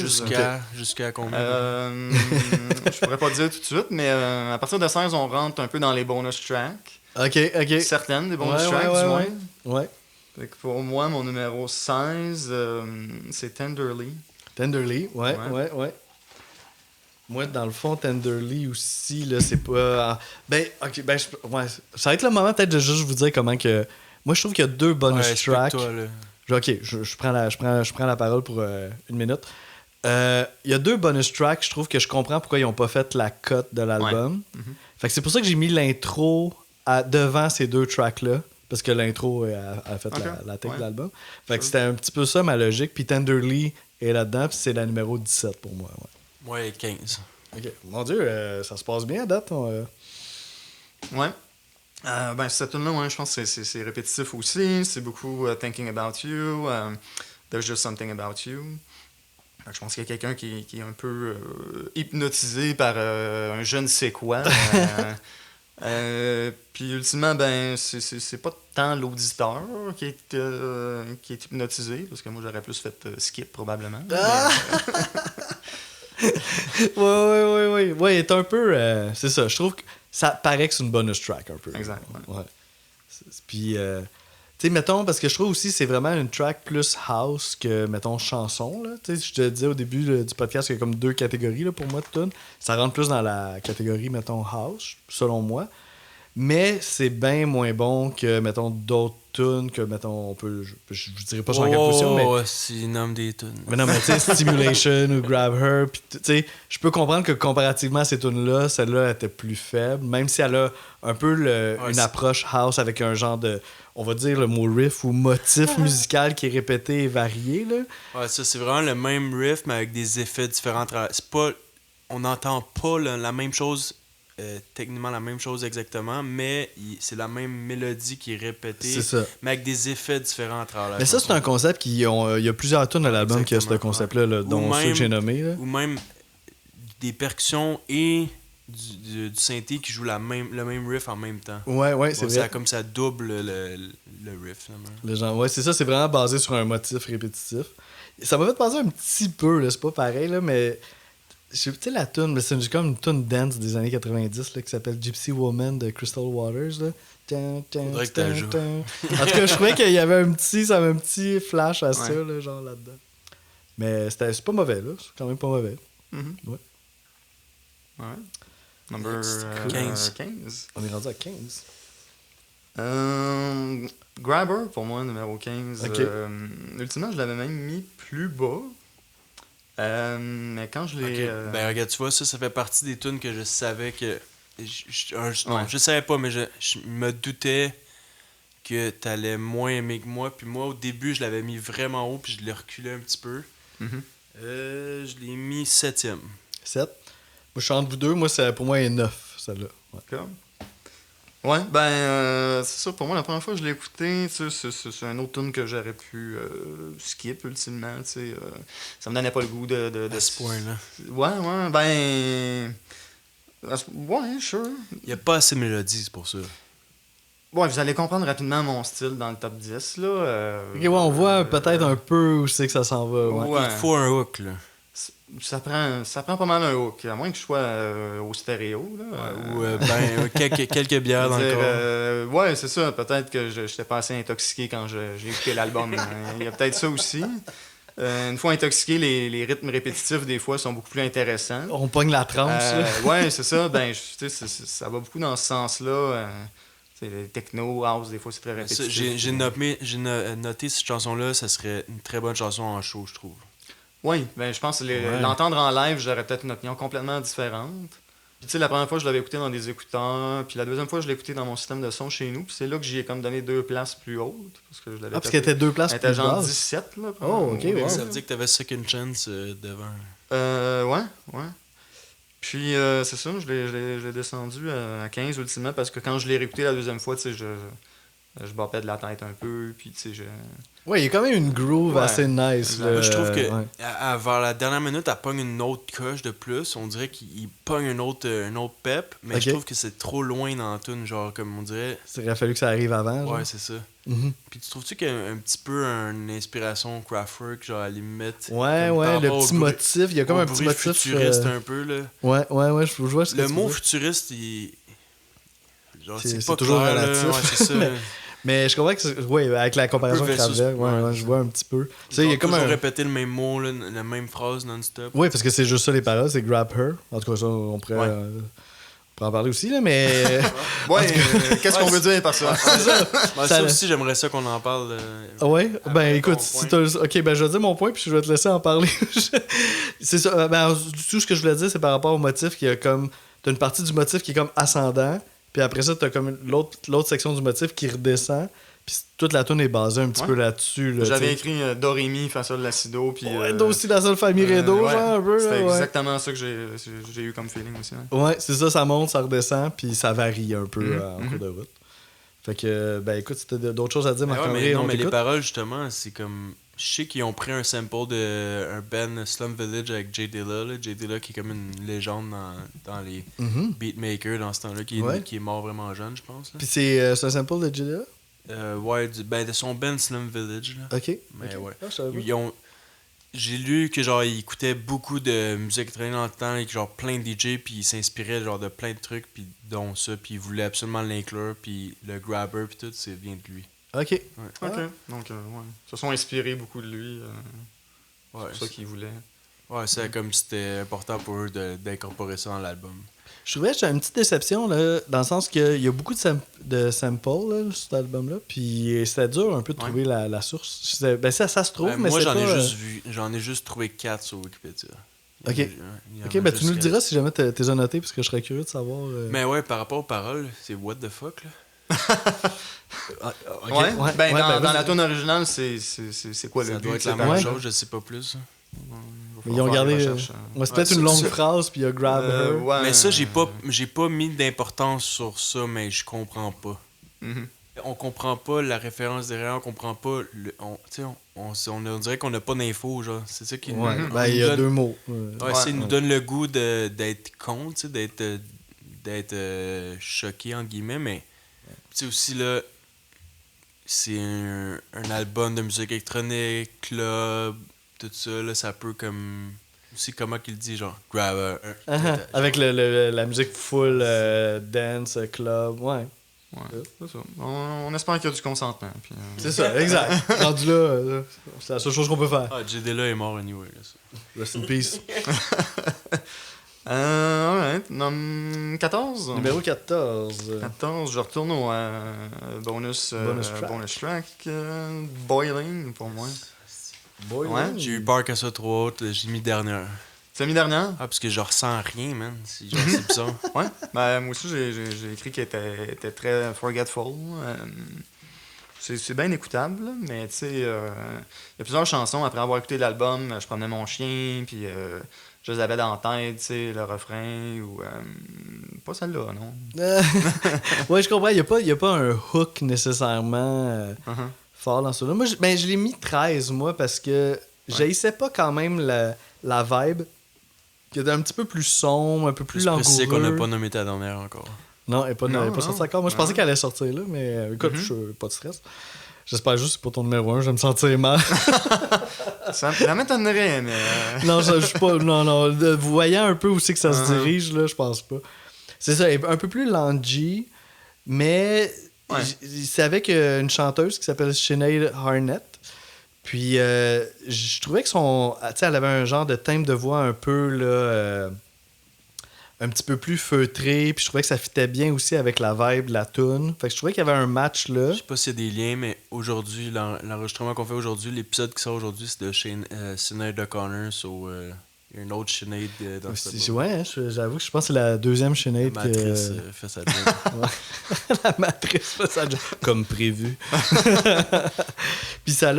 Jusqu'à combien? Je pourrais pas dire tout de suite, mais à partir de 16, on rentre un peu dans les bonus tracks. OK. Certaines des bonus Ouais, tracks, ouais, du moins. Ouais. Fait que pour moi, mon numéro 16, c'est Tenderly. Tenderly, ouais. Moi, dans le fond, Tenderly aussi, là, c'est pas... Ben, OK, ben, ouais, ça va être le moment peut-être de juste vous dire comment que... Moi, je trouve qu'il y a 2 bonus Ouais, tracks. explique-toi, là. OK, je prends la parole pour une minute. Il y a 2 bonus tracks, je trouve que je comprends pourquoi ils n'ont pas fait la cut de l'album. Fait que c'est pour ça que j'ai mis l'intro devant ces 2 tracks-là, parce que l'intro a fait Ok, la tête ouais. de l'album. Fait que c'était un petit peu ça ma logique. Puis Tenderly est là-dedans, puis c'est la numéro 17 pour moi. Ouais. Ouais, 15. OK. Mon Dieu, ça se passe bien à date. Ouais. Ben, cette tune-là, ouais, je pense que c'est répétitif aussi. C'est beaucoup Thinking About You. There's Just Something About You. Fait que je pense qu'il y a quelqu'un qui est un peu hypnotisé par un je ne sais quoi. Puis ultimement, ben, c'est pas tant l'auditeur qui est hypnotisé, parce que moi j'aurais plus fait skip probablement. Ouais, il est un peu... c'est ça, je trouve que ça paraît que c'est une bonus track un peu. Exact, Ouais. Puis, tu sais, mettons, parce que je trouve aussi c'est vraiment une track plus house que, mettons, chanson. Là. Tu sais, je te disais au début du podcast qu'il y a comme 2 catégories là, pour moi de tunes. Ça rentre plus dans la catégorie, mettons, house, selon moi. Mais c'est bien moins bon que, mettons, d'autres tunes que, mettons, on peut... Je dirais pas sur la position, mais... Oh, s'il nomme des tunes. Mais non, mais tu sais, Stimulation ou Grab Her, pis tu sais, je peux comprendre que comparativement à ces tunes-là, celle-là était plus faible, même si elle a un peu une c'est- approche house avec un genre de, on va dire le mot riff ou motif musical qui est répété et varié, là. Ouais, ça, c'est vraiment le même riff, mais avec des effets différents. C'est pas... On n'entend pas la même chose techniquement la même chose exactement, mais c'est la même mélodie qui est répétée, C'est ça. mais avec des effets différents à travers la Mais ça, chanson. c'est un concept il y a plusieurs tunes de l'album qui a ce Exactement, concept-là, là, Ou dont ceux même- que j'ai nommés. Là. Ou même des percussions et du synthé qui jouent le même riff en même temps. Ouais, c'est vrai. Comme ça double le riff. Finalement. Le genre, ouais, c'est ça, c'est vraiment basé sur un motif répétitif. Ça m'a fait penser un petit peu, là, c'est pas pareil, là, mais. Tu sais, la tune, mais c'est comme une tune dance des années 90 là, qui s'appelle Gypsy Woman de Crystal Waters. Là. Faudrait que t'en joues. En tout cas, je trouvais qu'il y avait un petit flash à ça, là, genre là-dedans. Mais c'est pas mauvais, là. C'est quand même pas mauvais. Mhm. Ouais. Ouais. Number 15. 15. On est rendu à 15. Grabber, pour moi, numéro 15. Ok. Ultimement, je l'avais même mis plus bas. Mais quand je l'ai... Ben regarde, tu vois, ça fait partie des tunes que je savais que... Non, Ouais. je savais pas, mais je me doutais que t'allais moins aimer que moi. Puis moi, au début, je l'avais mis vraiment haut, puis je l'ai reculé un petit peu. Mhm. Je l'ai mis 7e. 7. Moi, je suis entre vous deux. Moi, pour moi, elle est 9, celle-là. Ouais. Comme. Ouais, ben, c'est ça. Pour moi, la première fois que je l'ai écouté, tu sais, c'est un autre tune que j'aurais pu skip, ultimement, tu sais. Ça me donnait pas le goût de À ce point-là. Ouais, ben... Ouais, sure. Il n'y a pas assez de mélodie, c'est pour ça. Ouais, vous allez comprendre rapidement mon style dans le top 10, là. Ok, ouais, on voit peut-être un peu où c'est que ça s'en va. Ouais. Ouais. Il faut un hook, là. Ça prend pas mal un hook, à moins que je sois au stéréo, là. Ou quelques bières dans le corps. Ouais, c'est ça. Peut-être que je n'étais pas assez intoxiqué quand j'ai écouté l'album. Il y a peut-être ça aussi. Une fois intoxiqué, les rythmes répétitifs, des fois, sont beaucoup plus intéressants. On pogne la tranche. là. Ouais, c'est ça. Ben, tu sais, ça va beaucoup dans ce sens-là. Les techno, house, des fois, c'est très répétitif. J'ai noté cette chanson-là, ça serait une très bonne chanson en show, je trouve. Oui, ben, je pense que l'entendre en live, j'aurais peut-être une opinion complètement différente. Puis, tu sais, la première fois, je l'avais écouté dans des écouteurs. Puis la deuxième fois, je l'ai écouté dans mon système de son chez nous. Puis c'est là que j'y ai comme donné 2 places plus hautes. Parce que je l'avais Parce qu'elle était 2 places Elle plus était genre basses. 17, là. Oh, ok, ouais. Ça veut dire que t'avais Second Chance devant. Ouais. Puis c'est ça, je l'ai descendu à 15 ultimement parce que quand je l'ai réécouté la deuxième fois, tu sais, je bapais de la tête un peu. Puis tu sais, Ouais, il y a quand même une groove Ouais. assez nice. Là. Moi, je trouve que Ouais. vers la dernière minute, elle pogne une autre coche de plus. On dirait qu'il pogne un autre pep, mais Ok. je trouve que c'est trop loin dans la tune, genre comme on dirait. Il aurait fallu que ça arrive avant. genre. Ouais, c'est ça. Mhm. Puis tu trouves-tu qu'il y a un petit peu une inspiration Kraftwerk, genre à la limite? Ouais, comme par le rapport au petit bruit- motif. Il y a comme au un petit bruit motif. futuriste un peu, là. Ouais, je vois ce que Le tu mot veux. futuriste, il... Genre, C'est c'est pas toujours clair, là. relatif. Ouais, c'est ça. Mais je comprends que ouais, avec la comparaison Un peu avec versus- Kraftwerk, ouais, je vois un petit peu. Tu sais, il y a comme toujours un. répéter le même mot, là, la même phrase non-stop. Oui, parce que c'est juste ça les paroles, c'est grab her. En tout cas, ça, on pourrait en parler aussi, là, mais. ouais, qu'est-ce qu'on veut dire par ça? Ouais, ça aussi, j'aimerais ça qu'on en parle. Ouais, ben Après écoute, ton si point. ok, ben je vais dire mon point puis je vais te laisser en parler. C'est ça, ben tout ce que je voulais dire, c'est par rapport au motif qui a comme. T'as une partie du motif qui est comme ascendant, puis après ça, t'as comme l'autre section du motif qui redescend, puis toute la tune est basée un petit Ouais. peu là-dessus. Là, J'avais t'sais. écrit Do, Ré, Mi, Fa, Sol, La, Si, Do. Puis, Ouais, aussi la seule famille Redo, ouais, genre un peu. C'était là, ouais. exactement ça que j'ai eu comme feeling aussi. Ouais. Ouais, c'est ça, ça monte, ça redescend, puis ça varie un peu Mhm, en cours de route. Fait que, ben écoute, si t'as d'autres choses à dire, Ouais, Marc-André, on mais les t'écoute. paroles, justement, c'est comme. Je sais qu'ils ont pris un sample de un band Slum Village avec Jay Dilla. Là. Jay Dilla qui est comme une légende dans les Mhm. beatmakers dans ce temps-là, qui est mort vraiment jeune, je pense. Là. Puis c'est un sample de Julia? Ouais, de son band Slum Village. Là. Ok. Mais ok. ouais. Ah, je savais pas. Ils ont... J'ai lu que genre ils écoutaient beaucoup de musique électronique dans le temps et que genre plein de DJ puis ils s'inspiraient genre de plein de trucs puis dont ça puis ils voulaient absolument l'inclure puis le grabber puis tout c'est vient de lui. Ok. Ouais. Ok. Donc, ouais. Ils se sont inspirés beaucoup de lui. Ouais, C'est ça qu'ils voulaient. ouais, c'est comme si c'était important pour eux d'incorporer ça dans l'album. Je trouvais que j'ai une petite déception, là, dans le sens qu'il y a beaucoup de samples là, sur cet album-là, puis c'était dur un peu de trouver la source. Ben ça se trouve, mais moi c'est pas... j'en ai juste trouvé 4 sur Wikipédia. Ok. Il y en Ok, a ben juste tu nous le 4. diras si jamais t'es annoté, parce que je serais curieux de savoir... Mais ouais, par rapport aux paroles, c'est what the fuck là. Ah, ok, Ouais. Ben, dans vas-y. la tune originale, c'est quoi le Ça but doit de être la ces même paroles? chose, je sais pas plus. On Ils ont gardé. C'est peut-être une longue phrase, puis il y a grab her. Ouais, Mais ça, j'ai pas mis d'importance sur ça, mais je comprends pas. Mhm. On comprend pas la référence derrière, on comprend pas. On dirait qu'on n'a pas d'infos, genre. C'est ça qui Ouais, nous. ben, il y a 2 mots. Ouais, ça, il nous donne le goût d'être con, tu sais, d'être choqué, entre guillemets, mais. Tu sais, aussi, là. C'est un album de musique électronique, club, tout ça, là, ça peut comme. Aussi, comment qu'il dit, genre, grab Avec la musique full dance, club, ouais. Ouais, c'est ça. On espère qu'il y a du consentement. Puis, C'est ça, exact. Rendu là, c'est la seule chose qu'on peut faire. Ah, J. Dilla est mort anyway, là, ça. Rest in peace. Alright. 14. Numéro 14. 14, je retourne au bonus track. Boiling, pour moi. Boiling. Ouais. J'ai eu peur que ça soit trop haute, j'ai mis dernière. Tu l'as mis dernière? Ah, parce que je ressens rien, man. C'est bizarre. Ouais. Ben, moi aussi, j'ai écrit qu'elle était très forgetful. C'est bien écoutable, là, mais tu sais, il y a plusieurs chansons. Après avoir écouté l'album, je promenais mon chien, puis je les avais dans la tête, tu sais, le refrain, ou... pas celle-là, non? Ouais, je comprends. Il n'y a pas un hook nécessairement fort dans ça. Moi, je l'ai mis 13, moi, parce que j'haïssais pas quand même la vibe, qui était un petit peu plus sombre, un peu plus langoureux. C'est qu'on n'a pas nommé ta dernière encore. Non, elle n'est pas sortie encore. Moi, je pensais qu'elle allait sortir là, mais écoute, je pas de stress. J'espère juste que c'est pour ton numéro 1, je vais me sentir mal. Ça m'étonnerait, mais... Non, je suis pas... Non. Voyant un peu où c'est que ça se dirige, là, je pense pas. C'est ça, un peu plus Langy, mais c'est avec une chanteuse qui s'appelle Sinead Harnett. Puis, je trouvais que elle avait un genre de thème de voix un peu, là... un petit peu plus feutré, puis je trouvais que ça fitait bien aussi avec la vibe de la tune. Fait que je trouvais qu'il y avait un match là. Je sais pas s'il y a des liens, mais aujourd'hui, l'enregistrement qu'on fait aujourd'hui, l'épisode qui sort aujourd'hui, c'est de Sinead O'Connor, il y a une autre Sinead dans ce Ouais, j'avoue que je pense que c'est la deuxième Sinead. La matrice fait sa job. La matrice fait sa job. Comme prévu. Puis ça a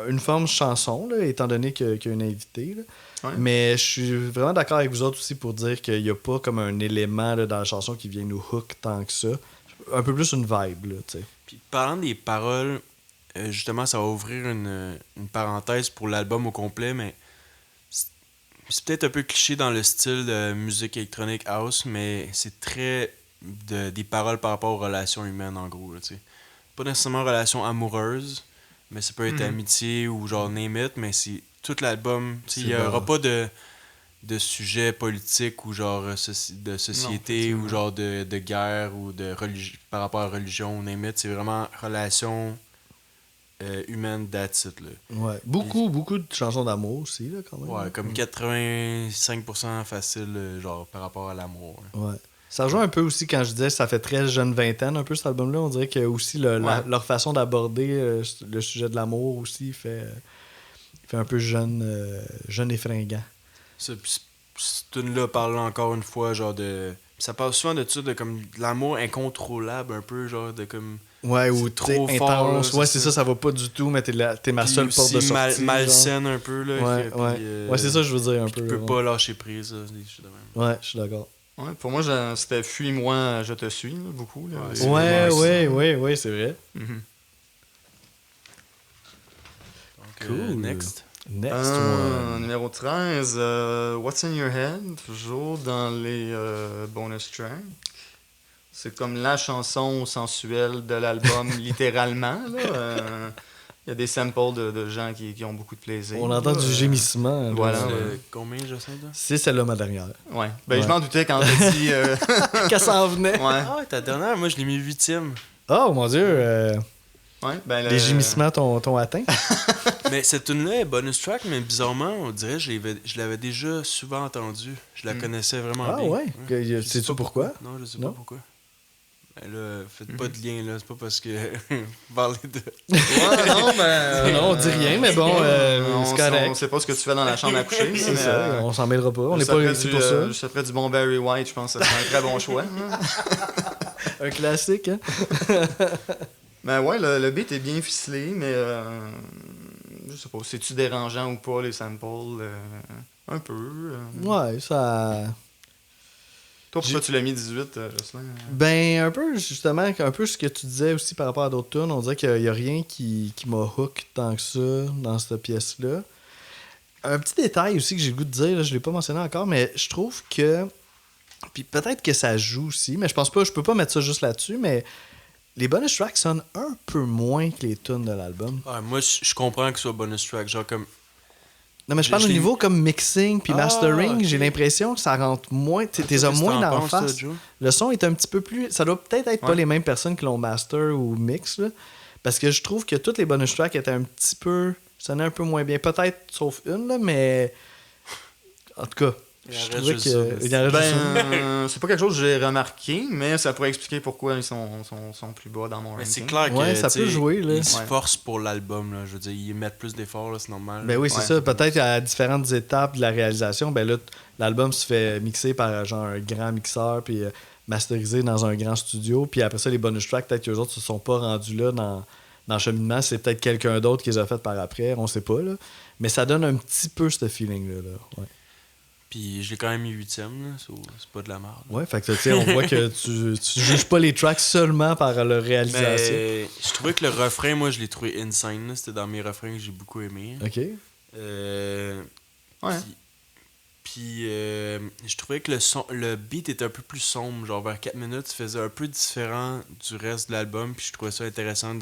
une forme chanson, là, étant donné qu'il y a une invitée, là. Ouais. Mais je suis vraiment d'accord avec vous autres aussi pour dire qu'il n'y a pas comme un élément là, dans la chanson qui vient nous hook tant que ça. Un peu plus une vibe, là, tu sais. Puis parlant des paroles, justement, ça va ouvrir une parenthèse pour l'album au complet, mais c'est peut-être un peu cliché dans le style de musique électronique house, mais c'est très des paroles par rapport aux relations humaines, en gros, tu sais. Pas nécessairement relations amoureuses, mais ça peut être amitié ou genre name it, mais c'est tout l'album, il n'y aura pas de sujet politique ou genre de société ou genre de guerre ou de par rapport à la religion ou name it. C'est vraiment relation humaine, that's it, là. Ouais. Beaucoup de chansons d'amour aussi, là, quand même. Ouais, comme 85% facile, genre par rapport à l'amour. Hein. Ouais. Ça rejoint un peu aussi quand je disais ça fait très jeune vingtaine, un peu cet album-là. On dirait que aussi leur façon d'aborder le sujet de l'amour aussi fait un peu jeune et fringant. Cette tune-là parle encore une fois, genre de. Ça parle souvent de ça, de comme de l'amour incontrôlable, un peu, genre de comme. Ouais, ou trop intense. fort. Là, ouais, c'est ça va pas du tout, mais t'es ma seule porte de sortie. Malsaine un peu, là. Ouais, c'est ça que je veux dire un peu. Tu peux pas lâcher prise, là, ouais, je suis d'accord. Ouais, pour moi, c'était Fuis-moi, je te suis, là, beaucoup. Là. Ouais, c'est vrai. Mm-hmm. Donc, cool. Next one. Numéro 13, What's in Your Head, toujours dans les bonus tracks. C'est comme la chanson sensuelle de l'album, littéralement. Il y a des samples de gens qui ont beaucoup de plaisir. On entend du gémissement. Voilà. Combien, Jacinthe? C'est celle-là, ma dernière. Ouais. Ben, je m'en doutais quand t'as dit... Qu'elle s'en venait. Ouais. Ah ouais, ta dernière, moi, je l'ai mis 8e. Oh, mon Dieu. Ouais, ben, les gémissements t'ont atteint. Mais cette tune-là est bonus track, mais bizarrement, on dirait que je l'avais déjà souvent entendue. Je la connaissais vraiment bien. Ah ouais? Sais-tu pourquoi? Non, je sais pas pourquoi. Ben là, faites pas de lien, là. C'est pas parce que vous parlez de... Ouais, non, mais... non, on dit rien, mais bon, c'est correct. On sait pas ce que tu fais dans la chambre à coucher. C'est ça, on s'en mêlera pas. On n'est pas ici pour ça. Juste après du bon Barry White, je pense que c'est un très bon choix. Un classique, hein? Mais ouais, le beat est bien ficelé, mais je sais pas, c'est-tu dérangeant ou pas, les samples? Un peu. Ouais, ça... Toi, pourquoi tu l'as mis 18, Jocelyn? Ben, un peu, justement, un peu ce que tu disais aussi par rapport à d'autres tunes. On dirait qu'il y a rien qui m'a hook tant que ça dans cette pièce-là. Un petit détail aussi que j'ai le goût de dire, là, je l'ai pas mentionné encore, mais je trouve que... Puis peut-être que ça joue aussi, mais je pense pas, je peux pas mettre ça juste là-dessus, mais les bonus tracks sonnent un peu moins que les tunes de l'album. Ouais, moi, je comprends que ce soit bonus track. Genre, comme. Non, mais je parle au niveau comme mixing puis mastering, ok. j'ai l'impression que ça rentre moins. T'es as moins d'en face. Le son est un petit peu plus. Ça doit peut-être être pas les mêmes personnes qui l'ont master ou mix, là. Parce que je trouve que toutes les bonus tracks étaient un petit peu. Sonnaient un peu moins bien. Peut-être sauf une, là, mais. En tout cas. Je trouvais que. C'est pas quelque chose que j'ai remarqué, mais ça pourrait expliquer pourquoi ils sont plus bas dans mon ranking. Mais c'est clair que ça peut jouer, là. Ils se forcent pour l'album, là. Je veux dire, ils mettent plus d'efforts, là, c'est normal. Ben oui, c'est ça. Peut-être à différentes étapes de la réalisation, ben là, l'album se fait mixer par genre un grand mixeur, puis masterisé dans un grand studio, puis après ça, les bonus tracks, peut-être qu'eux autres se sont pas rendus là dans le cheminement. C'est peut-être quelqu'un d'autre qui les a fait par après, on sait pas, là. Mais ça donne un petit peu ce feeling-là, là. Ouais. Puis je l'ai quand même mis 8e, là, c'est pas de la merde. Ouais, fait que tu sais, on voit que tu juges pas les tracks seulement par leur réalisation. Mais je trouvais que le refrain, moi, je l'ai trouvé insane, là. C'était dans mes refrains que j'ai beaucoup aimé. OK. Ouais. Puis je trouvais que le beat était un peu plus sombre, genre vers 4 minutes, ça faisait un peu différent du reste de l'album, puis je trouvais ça intéressant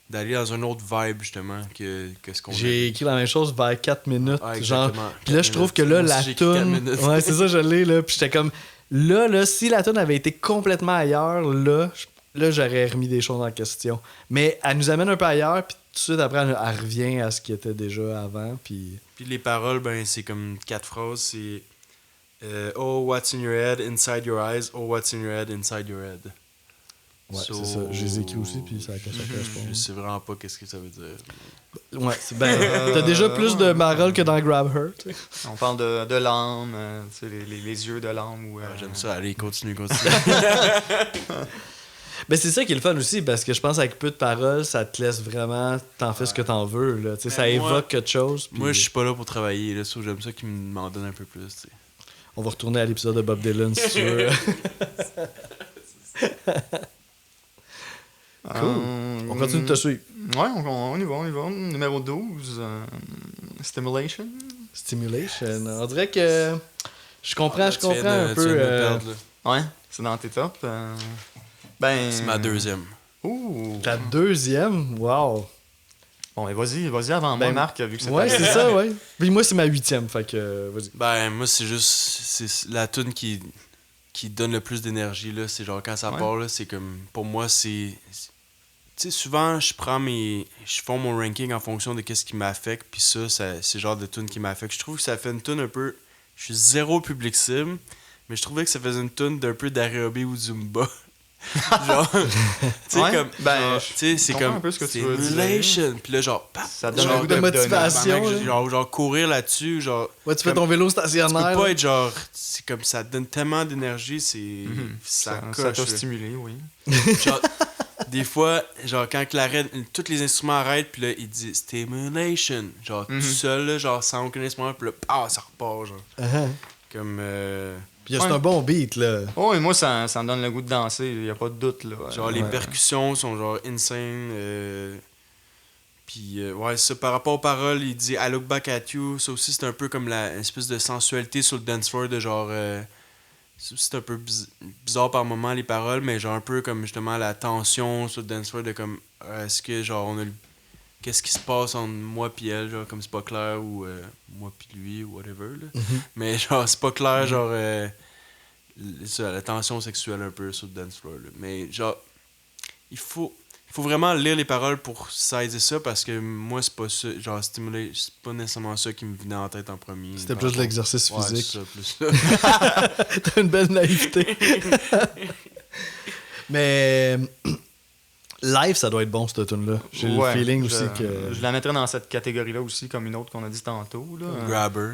d'aller dans un autre vibe, justement, que ce qu'on J'ai écrit la même chose vers 4 minutes. Ah, genre. Puis là, je trouve que là, la toune. Ouais, c'est ça, je l'ai, là. Puis j'étais comme. Là, si la toune avait été complètement ailleurs, là, j'aurais remis des choses en question. Mais elle nous amène un peu ailleurs, puis tout de suite après, elle revient à ce qui était déjà avant. Puis les paroles, ben, c'est comme 4 phrases. C'est Oh, what's in your head, inside your eyes. Oh, what's in your head, inside your head. Ouais, c'est ça. Je les ai écrits aussi, puis ça correspond. Je sais vraiment pas qu'est-ce que ça veut dire. Ouais, t'as déjà plus de paroles que dans Grab Her. T'sais. On parle de l'âme, les yeux de l'âme. J'aime ça. Allez, continue. Ben c'est ça qui est le fun aussi, parce que je pense qu'avec peu de paroles, ça te laisse vraiment, t'en fais ce que t'en veux. Là. Ça évoque quelque chose. Pis... Moi, je suis pas là pour travailler. Là, so j'aime ça qu'ils m'en donnent un peu plus. T'sais. On va retourner à l'épisode de Bob Dylan, si tu veux. Cool. On continue de te suivre. Ouais, on y va. Numéro 12, Stimulation. Stimulation. On dirait que je comprends un peu. Ouais, c'est dans tes tops. C'est ma deuxième. Ouh. Ta deuxième? Wow. Bon, mais vas-y avant moi, Marc, vu que c'est ouais, c'est ça, ouais. Puis moi, c'est ma 8e, fait que vas-y. Ben, moi, c'est la tune qui donne le plus d'énergie, là. C'est genre, quand ça part, là, c'est comme... Pour moi, c'est... Tu sais, souvent, je fais mon ranking en fonction de qu'est-ce qui m'affecte, puis ça, c'est le genre de tune qui m'affecte. Je trouve que ça fait une tune un peu... Je suis zéro public cible, mais je trouvais que ça faisait une tune d'un peu d'aérobie ou Zumba. Genre, tu sais, comme... tu sais, c'est comme... un peu ce que tu veux dire. Puis là, genre... Ça donne un goût de motivation. Genre, courir là-dessus, genre... Ouais, tu fais ton vélo stationnaire. Tu peux pas être genre... C'est comme ça donne tellement d'énergie, c'est... Ça coche. Ça t'a stimulé, oui. Genre, des fois, genre, quand tous les instruments arrêtent, puis là, il dit stimulation. Genre, tout seul, là, genre, sans aucun instrument, puis là, ça repart, genre. Comme... Puis c'est un bon beat, là. Oh, et moi, ça me donne le goût de danser, il n'y a pas de doute, là. Genre, les percussions sont, genre, insane. Puis, ouais, ça, par rapport aux paroles, il dit I look back at you. Ça aussi, c'est un peu comme une espèce de sensualité sur le dance floor, de genre... c'est un peu bizarre par moment, les paroles, mais genre un peu comme, justement, la tension sur le dance floor, de comme... Est-ce que, genre, qu'est-ce qui se passe entre moi pis elle, genre, comme c'est pas clair, ou moi pis lui, ou whatever, là. Mais genre, c'est pas clair, genre, la tension sexuelle un peu sur le dance floor, là. Mais genre, il faut vraiment lire les paroles pour saisir ça, parce que moi, c'est pas ça, genre, stimuler, c'est pas nécessairement ça qui me venait en tête en premier. C'était plus de l'exercice physique. Ouais, c'est ça, plus ça. T'as une belle naïveté. Mais... Live, ça doit être bon, cette tune-là. J'ai le feeling aussi que... Je la mettrais dans cette catégorie-là aussi, comme une autre qu'on a dit tantôt. Là. Grabber.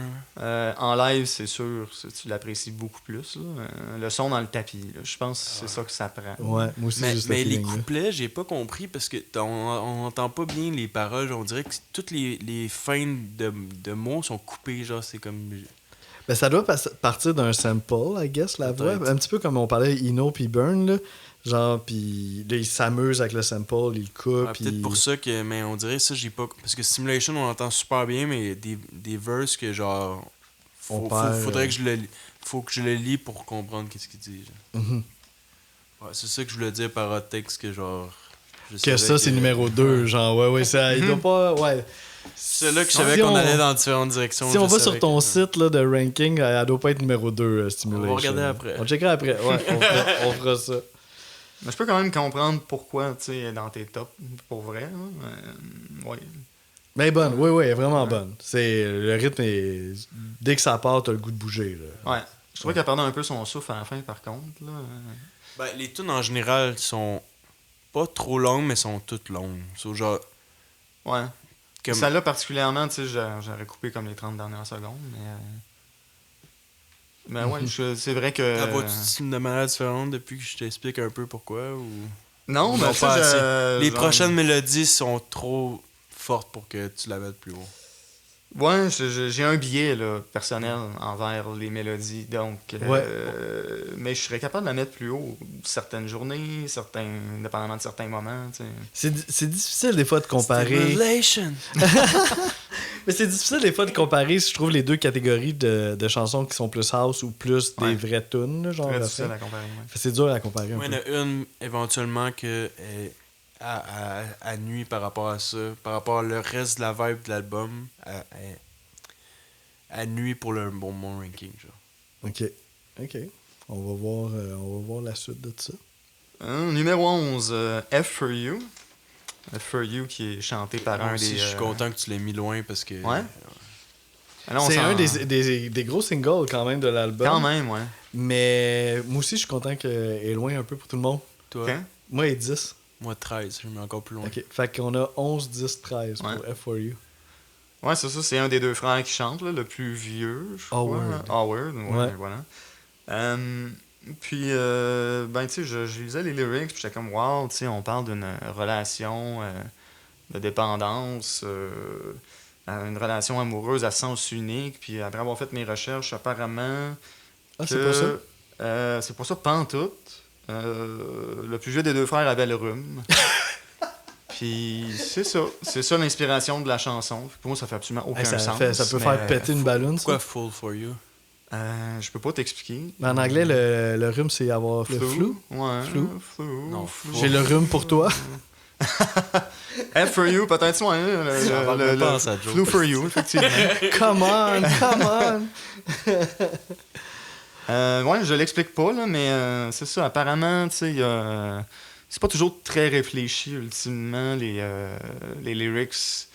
En live, c'est sûr, tu l'apprécies beaucoup plus. Là. Le son dans le tapis, là. Je pense que c'est ça que ça prend. Ouais, moi aussi, juste mais le les feeling, là. couplets, j'ai pas compris parce que on entend pas bien les paroles. On dirait que toutes les fins de mots sont coupées. Genre, c'est comme... Ben, ça doit partir d'un sample, I guess, la voix. Un petit peu comme on parlait Eno puis Burn, là. Genre, puis là, il s'amuse avec le sample, il le coupe. Peut-être pour ça que... Mais on dirait ça, j'ai pas... Parce que Stimulation, on entend super bien, mais des verses que genre... Faudrait que je le... Faut que je le lis pour comprendre qu'est-ce qu'il dit. Mm-hmm. Ouais, c'est ça que je voulais dire par hot text, que genre... Que ça, c'est numéro 2, genre, ouais, ça... Il doit pas... Ouais... C'est là que je savais qu'on allait dans différentes directions. Si on va sur ton site là, de ranking, elle doit pas être numéro 2, Stimulation. On va regarder après. On checkera après. Ouais, on fera ça. Mais je peux quand même comprendre pourquoi tu es dans tes tops, pour vrai. Ouais. Mais bonne, oui, elle est vraiment bonne. Le rythme est... Dès que ça part, t'as le goût de bouger. Là. Ouais. Je trouvais qu'elle perdait un peu son souffle à la fin, par contre. Là. Ben, les tunes en général sont pas trop longues, mais sont toutes longues. C'est genre... Ouais. Comme... Celle-là, particulièrement, tu sais, j'aurais coupé comme les 30 dernières secondes, mais ouais, c'est vrai que... Avoir-tu de manière différente depuis que je t'explique un peu pourquoi, ou... Non, mais ça, les prochaines mélodies sont trop fortes pour que tu la mettes plus haut. Ouais, j'ai un biais là, personnel envers les mélodies, donc mais je serais capable de la mettre plus haut certaines journées, dépendamment de certains moments. Tu sais. C'est difficile des fois de comparer. Stimulation. Mais c'est difficile des fois de comparer, je trouve, les deux catégories de chansons qui sont plus house ou plus des vraies tunes. Genre très difficile à comparer. C'est dur à comparer. Il y en a une éventuellement que à nuit par rapport à ça, par rapport au reste de la vibe de l'album, à nuit pour mon ranking. Genre. Ok. On va voir la suite de ça. Numéro 11, F for You. F for You qui est chanté par un des... Je suis content que tu l'aies mis loin parce que... Ouais? C'est un des gros singles quand même de l'album. Quand même, ouais. Mais moi aussi, je suis content qu'elle est loin un peu pour tout le monde. Toi? Okay. Moi, elle est 10. Moi, 13. Je mets encore plus loin. Ok. Fait qu'on a 11, 10, 13 pour F for You. Ouais, c'est ça. C'est un des deux frères qui chante, là, le plus vieux, je crois. Howard, ouais. Voilà. Puis, ben, tu sais, je lisais les lyrics, puis j'étais comme, wow, tu sais, on parle d'une relation de dépendance, une relation amoureuse à sens unique, puis après avoir fait mes recherches, apparemment... c'est pas ça? C'est pas ça, pantoute. Le plus vieux des deux frères avait le rhume. Puis c'est ça l'inspiration de la chanson. Pour moi, ça fait absolument aucun sens. Ça peut faire péter une ballonne, ça. Pourquoi Full for You? Je peux pas t'expliquer. Mais en anglais, le rhume, c'est avoir le flou. Ouais. Flou. Non, j'ai le rhume pour toi. F for you, peut-être, ouais. Le flu for you, effectivement. Come on. Ouais, je l'explique pas, là, mais c'est ça. Apparemment, tu sais, c'est pas toujours très réfléchi, ultimement, les lyrics.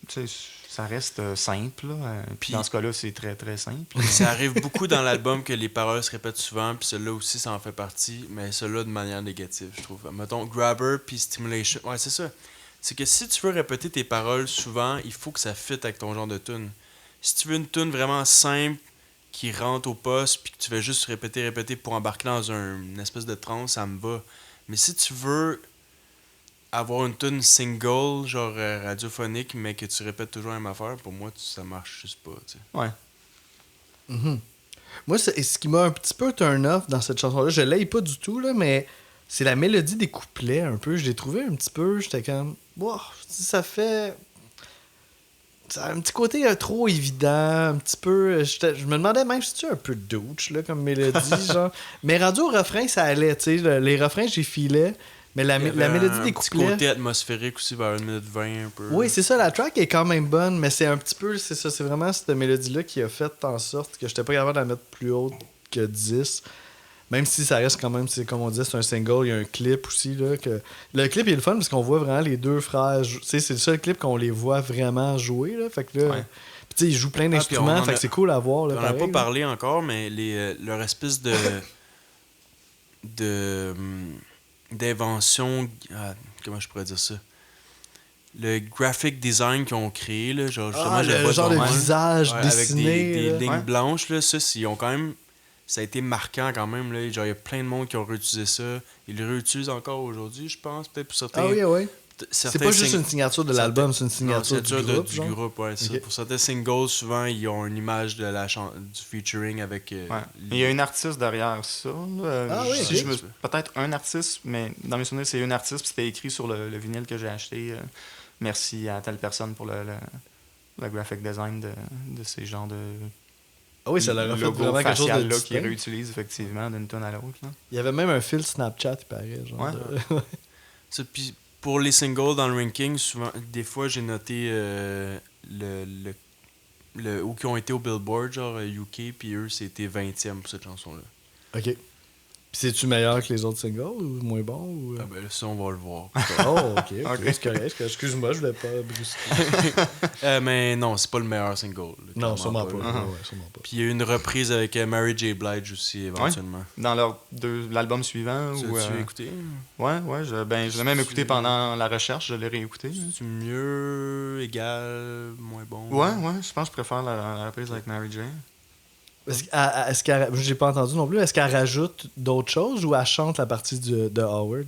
Tu sais, ça reste simple. Puis dans ce cas-là, c'est très, très simple. Ça arrive beaucoup dans l'album que les paroles se répètent souvent, puis celle-là aussi, ça en fait partie, mais celle-là de manière négative, je trouve. Mettons, Grabber puis Stimulation. Ouais, c'est ça. C'est que si tu veux répéter tes paroles souvent, il faut que ça fitte avec ton genre de tune. Si tu veux une tune vraiment simple, qui rentre au poste, puis que tu vas juste répéter pour embarquer dans une espèce de transe, ça me va. Mais si tu veux avoir une tune single, genre radiophonique, mais que tu répètes toujours la même affaire, pour moi, ça marche juste pas. Tu sais. Ouais. Mm-hmm. Moi, ce qui m'a un petit peu turn off dans cette chanson-là, je l'aime pas du tout, là, mais c'est la mélodie des couplets un peu. Je l'ai trouvé un petit peu, j'étais comme... Wow, ça fait... Ça a un petit côté trop évident, un petit peu... Je me demandais même si tu un peu douche, là, comme mélodie, genre. Mais rendu au refrain, ça allait, tu sais. Les refrains, j'ai filé. Mais la mélodie des couplets... Un petit côté atmosphérique aussi, vers 1 minute 20, un peu. Oui, c'est ça, la track est quand même bonne, mais c'est un petit peu... C'est ça, c'est vraiment cette mélodie-là qui a fait en sorte que j'étais pas capable de la mettre plus haute que 10. Même si ça reste quand même, c'est comme on dit, c'est un single, il y a un clip aussi. Là, le clip il est le fun parce qu'on voit vraiment les deux frères. C'est le seul clip qu'on les voit vraiment jouer. Là, fait que là, ils jouent plein d'instruments, fait que c'est cool à voir. Là, on n'a pas parlé encore, mais leur espèce de d'invention. Comment je pourrais dire ça? Le graphic design qu'ils ont créé, là, genre, justement, je le vois genre de devant moi, visage dessiné. avec des là. lignes blanches, là, ça, ils ont quand même. Ça a été marquant quand même. Là. Genre, il y a plein de monde qui ont réutilisé ça. Ils le réutilisent encore aujourd'hui, je pense, peut-être pour certains. Ah oui, oui. Certains C'est pas juste une signature de l'album, c'est une signature du groupe. du groupe, ouais, ça. Ok. Pour certains singles, souvent, ils ont une image de du featuring avec. Il y a une artiste derrière ça. Là. Ah oui, Si ok. peut-être un artiste, mais dans mes souvenirs, c'est une artiste. Puis c'était écrit sur le vinyle que j'ai acheté. Merci à telle personne pour le graphic design de ces genres de. Ah oui, ça leur a fait logo vraiment quelque chose de facial là, distinct. qu'ils réutilisent effectivement d'une tonne à l'autre. Là. Il y avait même un fil Snapchat, il paraît. Genre Ouais. Ça, puis pour les singles dans le ranking, souvent, des fois, j'ai noté où qui ont été au Billboard, genre UK, puis eux, c'était 20e pour cette chanson-là. OK. Puis c'est-tu meilleur que les autres singles ou moins bon? Ou... Ah ben là, ça, on va le voir. Oh, OK. Ok. C'est correct. Excuse-moi, je voulais pas brusquer. Mais non, c'est pas le meilleur single. là, Non, clairement sûrement pas. là. Ouais, sûrement pas. Puis il y a eu une reprise avec Mary J. Blige aussi, éventuellement. Dans l'album suivant. Tu Ou, l'as écouté? Ouais, je l'ai même écouté pendant la recherche, je l'ai réécouté. C'est mieux, égal, moins bon? Ouais, je pense que je préfère la reprise avec Mary J. Est-ce qu'elle... J'ai pas entendu non plus. Est-ce qu'elle rajoute d'autres choses ou elle chante la partie de Howard?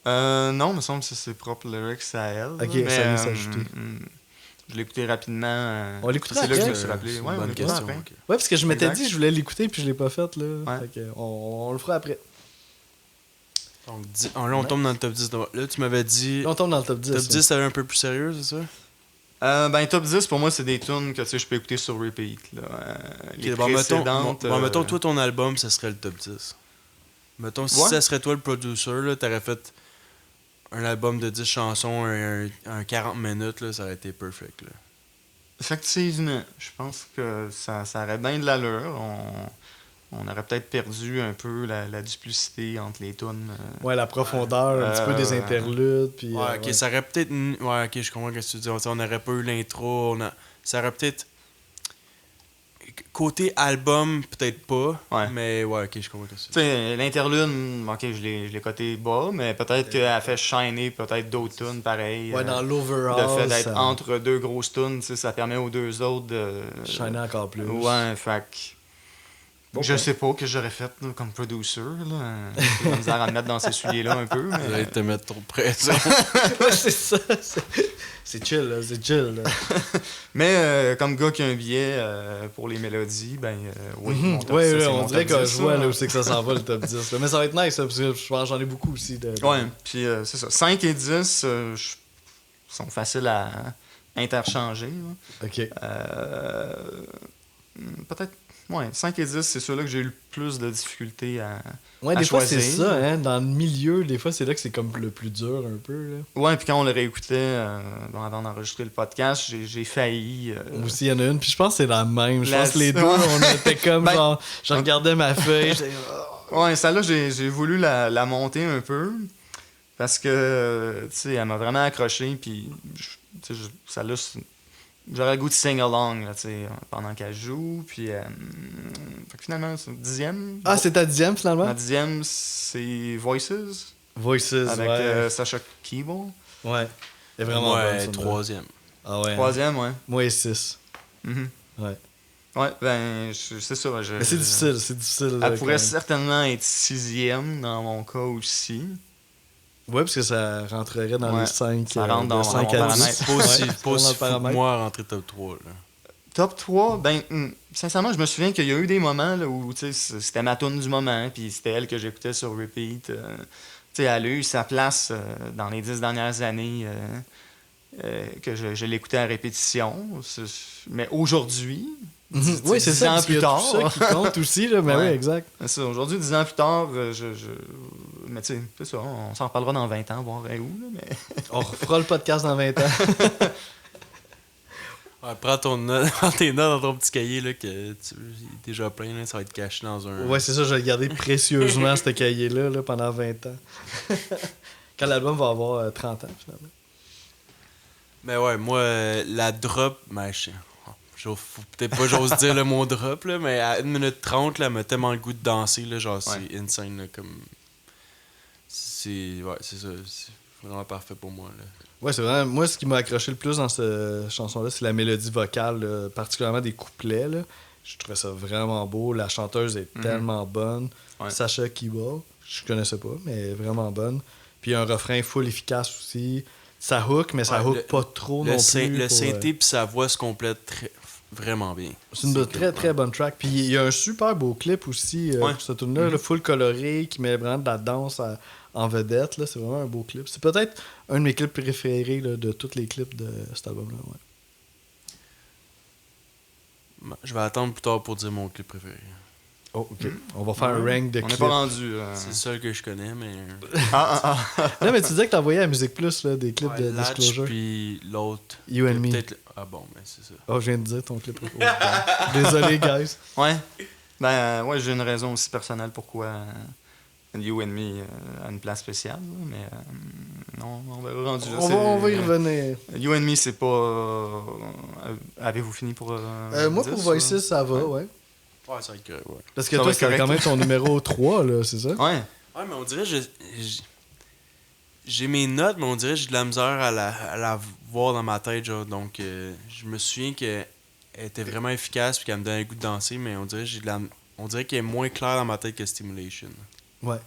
Non, il me semble que c'est ses propres lyrics à elle. Ok, mais, ça vient s'ajouter. Je l'ai écouté rapidement. On l'écoutera C'est là que je après? me suis rappelé. C'est Ouais, une on bonne l'écoutera question. après. ok. Ouais, parce que je m'étais Exact. dit je voulais l'écouter puis je l'ai pas fait. Là. Ouais. Fait que on le fera après. Donc, là, on tombe dans le top 10. Là, tu m'avais dit... Là, on tombe dans le top 10. Top là. 10, ça allait un peu plus sérieux, c'est ça? Top 10, pour moi, c'est des tunes que je peux écouter sur repeat. Là. Les Ok, bon, précédentes... mettons, toi, ton album, ça serait le top 10. Mettons, si Ouais. ça serait toi le producer, là, t'aurais fait un album de 10 chansons, un 40 minutes, là, ça aurait été perfect. Là. Effectivement, je pense que ça aurait bien de l'allure. On aurait peut-être perdu un peu la duplicité entre les tunes. Ouais, la profondeur, un petit peu des interludes. Puis, Ouais, ok, ouais. ça aurait peut-être. Ouais, ok, je comprends ce que tu dis. On n'aurait pas eu l'intro. Ça aurait peut-être. Côté album, peut-être pas. Ouais. Mais ouais, ok, je comprends ce que tu Tu dis. sais, l'interlude, ok, je l'ai coté bas, mais peut-être qu'elle fait shiner peut-être d'autres tunes pareilles. Ouais, dans Le l'overall, fait d'être ça entre deux grosses tunes, tu sais, ça permet aux deux autres de. shine encore plus. Ouais, fait que. Bon Je point. sais pas que j'aurais fait là, comme producer. Là. J'ai de la misère à me mettre dans ces souliers-là un peu. Ça Mais... allait te mettre trop de pression. Ouais, c'est ça. C'est chill, là. C'est chill. Là. Mais comme gars qui a un billet pour les mélodies, ben oui. mon top Ouais, 10, ouais, c'est on mon dirait top que 10, je vois là. là où c'est que ça s'en va le top 10. Là. Mais ça va être nice, ça, parce que je pense que j'en ai beaucoup aussi. Ouais, puis c'est ça. 5 et 10 sont faciles à interchanger. Là. Ok. Peut-être, ouais, 5 et 10, c'est ceux-là que j'ai eu le plus de difficultés à. Ouais, à des fois, c'est choisir. ça, hein. Dans le milieu, des fois, c'est là que c'est comme le plus dur, un peu. Là. Ouais, puis quand on le réécoutait avant d'enregistrer le podcast, j'ai failli. Moi aussi, il y en a une, puis je pense que c'est la même. Je La- pense que les deux, Ouais. on était comme Ben- genre. Je regardais ma feuille, j'étais. Ouais, celle-là, j'ai voulu la monter un peu. Parce que, tu sais, elle m'a vraiment accroché. Puis, tu sais, celle-là, j'aurais le goût de sing along, là, tu sais, pendant qu'elle joue. Puis, fait que finalement, c'est 10e. Ah, c'est ta 10e finalement? Ma 10e, c'est Voices. Voices, Avec ouais. Sasha Keeble. Ouais. Elle est vraiment bonne, Ouais, celle-là. troisième. Ah ouais. 3e, ouais. Moi, 6. Mhm. Ouais. Ouais, ben, c'est ça. Mais c'est difficile, c'est difficile. Elle là, pourrait quand même. certainement être 6e dans mon cas aussi. Ouais, parce que ça rentrerait dans Ouais, les 5. ça rentre dans 5 mon à paramètre. 10. C'est pas aussi, Ouais, pas ça rentre dans aussi le fou que paramètre. moi à rentrer top 3. Là. Top 3, ben, sincèrement, je me souviens qu'il y a eu des moments là, où tu sais, c'était ma tune du moment, puis c'était elle que j'écoutais sur repeat. Tu sais, elle a eu sa place dans les 10 dernières années que je l'écoutais à répétition. Mais aujourd'hui, Mhm. Oui, c'est 10 ça. ans parce qu'il y plus a tard, tout ça qui compte aussi, là. Mais Ouais. oui, exact. c'est ça, aujourd'hui, 10 ans plus tard, mais tu sais, c'est ça, on s'en reparlera dans 20 ans, voir où, là, mais... On refera le podcast dans 20 ans. Ouais, prends tes notes dans ton petit cahier là, que il est déjà plein, là, ça va être caché dans un. Ouais, c'est ça, je vais le garder précieusement, ce cahier-là, là, pendant 20 ans. Quand l'album va avoir 30 ans, finalement. Mais ouais, moi, la drop, ben, peut-être pas j'ose dire le mot drop, là, mais à 1 minute 30, là, elle m'a tellement le goût de danser, là, genre, c'est insane, là, comme... c'est ça. C'est vraiment parfait pour moi. Là. Ouais, c'est vraiment. Moi, ce qui m'a accroché le plus dans cette chanson-là, c'est la mélodie vocale, là, particulièrement des couplets. Là. Je trouvais ça vraiment beau. La chanteuse est tellement bonne. Ouais. Sacha Kiba, je connaissais pas, mais vraiment bonne. Puis un refrain full efficace aussi. Ça hook, mais ça hook pas trop non plus. Le synthé puis sa voix se complètent vraiment bien. C'est une très très bonne track. Puis il y a un super beau clip aussi pour ce tune-là, full coloré, qui met vraiment de la danse en vedette. Là. C'est vraiment un beau clip. C'est peut-être un de mes clips préférés là, de tous les clips de cet album-là. Ouais. Je vais attendre plus tard pour dire mon clip préféré. Oh, ok. On va faire un rank de On clips. n'est pas rendu. C'est le seul que je connais, mais... Non, mais tu disais que t'envoyais à Musique Plus là, des clips de Latch, Disclosure. puis l'autre... You and Me. Ah bon, mais c'est ça. Oh, je viens de dire ton clip préféré. Désolé, guys. Ouais. Ouais, j'ai une raison aussi personnelle pourquoi You and Me a une place spéciale. Mais non, on va rendu là. On va y revenir. You and Me, c'est pas... avez-vous fini pour... Moi, pour Voices, ça va, ouais. Ouais, ça va être correct, ouais. Parce que Ça va toi, être c'est correct. quand même ton numéro 3, là, c'est ça? Ouais. Ouais, mais on dirait j'ai mes notes, mais on dirait que j'ai de la misère à la voir dans ma tête, genre. Donc, je me souviens qu'elle était vraiment efficace puis qu'elle me donnait le goût de danser, mais on dirait on dirait qu'elle est moins claire dans ma tête que Stimulation. Ouais.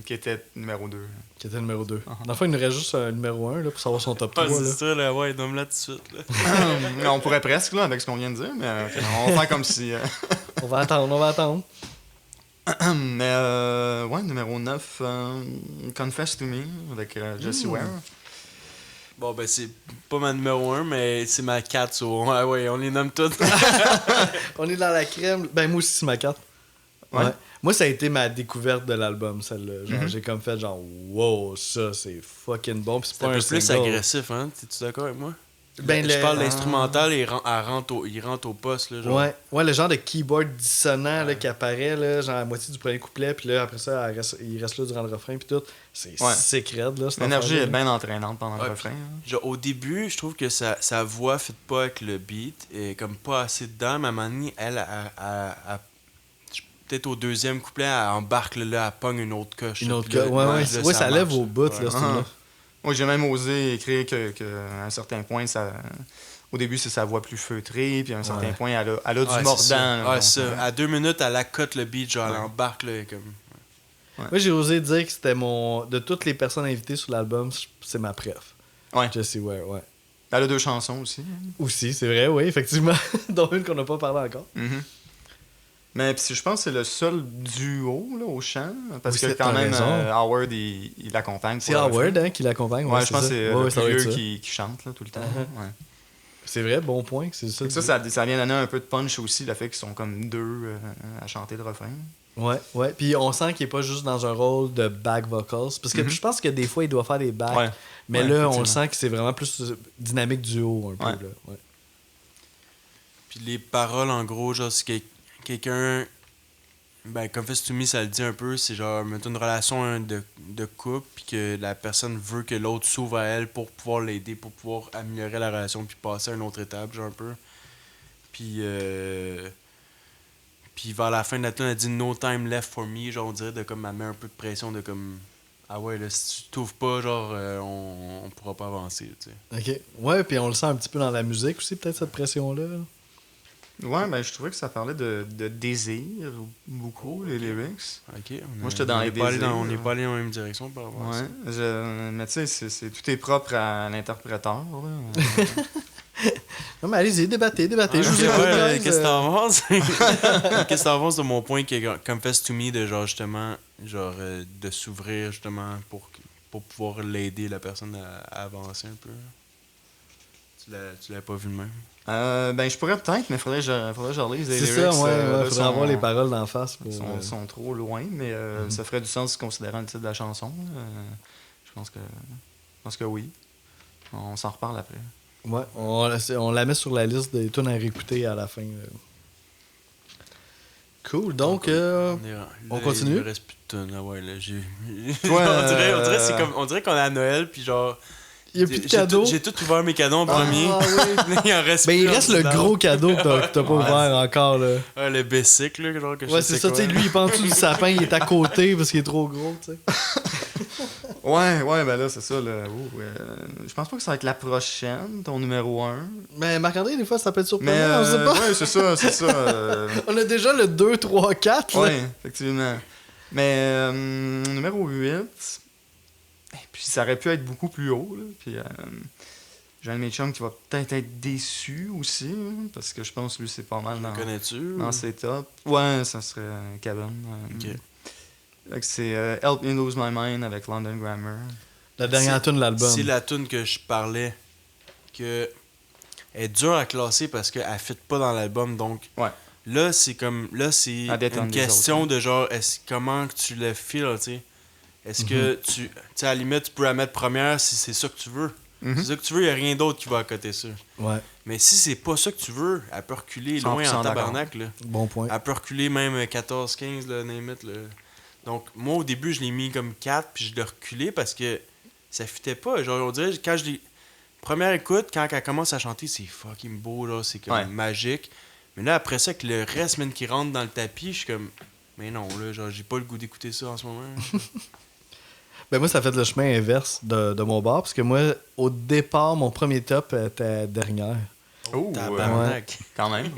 Qui était numéro 2. Qui était le numéro 2. Dans le fond, il nous reste juste un numéro 1 là, pour savoir son top 3. Ah, c'est Là. ça, là, ouais, donne-moi là tout de suite, là. On pourrait presque, là, avec ce qu'on vient de dire, mais on va faire comme si... On va attendre. Mais, ouais, numéro 9, Confess to Me, avec Jessie Ware. Bon, ben, c'est pas ma numéro 1, mais c'est ma 4, so... ouais, on les nomme toutes. On est dans la crème. Ben, moi aussi, c'est ma 4. Ouais. Moi, ça a été ma découverte de l'album, celle-là. Genre, j'ai comme fait genre, wow, ça, c'est fucking bon. Puis c'est C'est pas un peu plus single. agressif, hein? T'es-tu d'accord avec moi? Ben, Je parle d'instrumental et il rentre au poste, là, genre. Ouais, le genre de keyboard dissonant là, qui apparaît, là, genre à la moitié du premier couplet, puis là, après ça, il reste là durant le refrain, puis tout. C'est secret, là. L'énergie est bien entraînante pendant le Ouais, refrain. Genre, au début, je trouve que sa voix fit pas avec le beat, et comme pas assez dedans, mais à un moment donné, elle peut-être au deuxième couplet, elle embarque là, elle pogne une autre coche. Une autre Puis là, coche, ouais, là, ça lève marche. au bout, là, ce truc-là. Moi, j'ai même osé écrire qu'à un certain point, au début, c'est sa voix plus feutrée, puis à un certain point, elle a du mordant. C'est ça. là, Ouais, donc, ça. À 2 minutes, elle accote le beat, genre, elle embarque, là, comme... Moi, j'ai osé dire que c'était mon. De toutes les personnes invitées sur l'album, c'est ma préf. Ouais. Jessie Ware, ouais. Elle a 2 chansons aussi. Aussi, c'est vrai, oui, effectivement. Dont une qu'on n'a pas parlé encore. Mais puis je pense que c'est le seul duo là, au chant, parce Oui, que c'est- quand t'as même, raison. Howard, il l'accompagne. C'est pour le Howard refrain. hein, qui l'accompagne. Ouais, je pense que c'est le ça doit plus être vieux ça. qui chante là, tout le temps. Ouais. C'est vrai, bon point. C'est ça. Fait que ça vient donner un peu de punch aussi, le fait qu'ils sont comme 2 à chanter le refrain. Ouais. Puis on sent qu'il est pas juste dans un rôle de back vocals. Parce que je pense que des fois, il doit faire des backs. Ouais. Mais Ouais, là, on le effectivement. sent que c'est vraiment plus dynamique duo un peu. Ouais. Là. Ouais. Puis les paroles, en gros, genre, si quelqu'un... Ben, Confess to Me, ça le dit un peu, c'est genre, mettons une relation de couple, puis que la personne veut que l'autre s'ouvre à elle pour pouvoir l'aider, pour pouvoir améliorer la relation, puis passer à une autre étape, genre un peu. Puis, puis vers la fin de la tune, elle dit No time left for me, genre, on dirait de comme, elle met un peu de pression, de comme, ah ouais, là, si tu t'ouvres pas, genre, on pourra pas avancer, tu sais. OK. Ouais, puis on le sent un petit peu dans la musique aussi, peut-être, cette pression-là. Ouais, ben je trouvais que ça parlait de désir beaucoup, les lyrics. Ok, Moi, j'étais dans les désirs. On n'est pas allé dans la même direction par rapport à ça. Ouais, mais tu sais, tout est propre à l'interpréteur. là. Non, mais allez-y, débattez. Je vous Ouais, écoute, guys. qu'est-ce que t'en penses? Qu'est-ce que t'en penses de mon point qui est Confess to Me, de genre justement, genre de s'ouvrir justement pour pouvoir l'aider la personne à avancer un peu? Tu l'avais pas vu de même? Ben, je pourrais peut-être, mais faudrait que je relise les C'est lyrics. ça, ouais. là, Faudrait avoir les paroles d'en face. Pour, sont trop loin, mais ça ferait du sens considérant le titre de la chanson. Je pense que oui. On s'en reparle après. Ouais, on la met sur la liste des tunes à réécouter à la fin. Cool, donc on continue? Il me reste plus de tonnes, ouais, là, j'ai... Toi, on dirait c'est comme, on dirait qu'on est à Noël, puis genre, Il y a plus de cadeaux. J'ai tout ouvert mes cadeaux en premier. Oui. Il en reste Ben, il plus reste en le dedans. gros cadeau que t'as pas ouvert encore, là. Ah, le basic, là, genre que je Ouais, sais c'est ça, quoi. tu sais, lui, il est pas en dessous du sapin, il est à côté parce qu'il est trop gros, tu sais. Ouais, ben là, c'est ça. Là. Je pense pas que ça va être la prochaine, ton numéro 1. Mais Marc-André, des fois, ça peut être surprenant, Mais, on sait pas. ouais, c'est ça, c'est ça. On a déjà le 2, 3, 4, là. Ouais, effectivement. Mais, numéro 8, et puis ça aurait pu être beaucoup plus haut, là. Puis, j'ai un de mes chums qui va peut-être être déçu aussi, hein, parce que je pense que lui, c'est pas mal dans, Connais-tu? dans ses tops. Ouais, ça serait Kevin. Ok. Fait que c'est Help Me Lose My Mind avec London Grammar. La dernière tune de l'album. C'est la tune que je parlais, que elle est dure à classer parce qu'elle fit pas dans l'album, donc Ouais. là c'est À détendre une les question autres, de genre comment que tu le files, tu sais. Est-ce que tu sais, à la limite tu peux la mettre première si c'est ça que tu veux. C'est ça que tu veux, il n'y a rien d'autre qui va à côté ça. Ouais, Mais si c'est pas ça que tu veux, elle peut reculer loin 100% en tabarnak là. bon point. Elle peut reculer même 14-15 là, name it, là. Donc moi au début je l'ai mis comme 4 puis je l'ai reculé parce que ça fitait pas. Genre on dirait quand je l'ai première écoute, quand elle commence à chanter, c'est fucking beau, là, c'est comme magique. Mais là, après ça, avec le reste, même qui rentre dans le tapis, je suis comme, mais non, là, genre, j'ai pas le goût d'écouter ça en ce moment. Ben moi, ça fait le chemin inverse de mon bar, parce que moi, au départ, mon premier top était dernière. Oh, Tabarnak. quand même.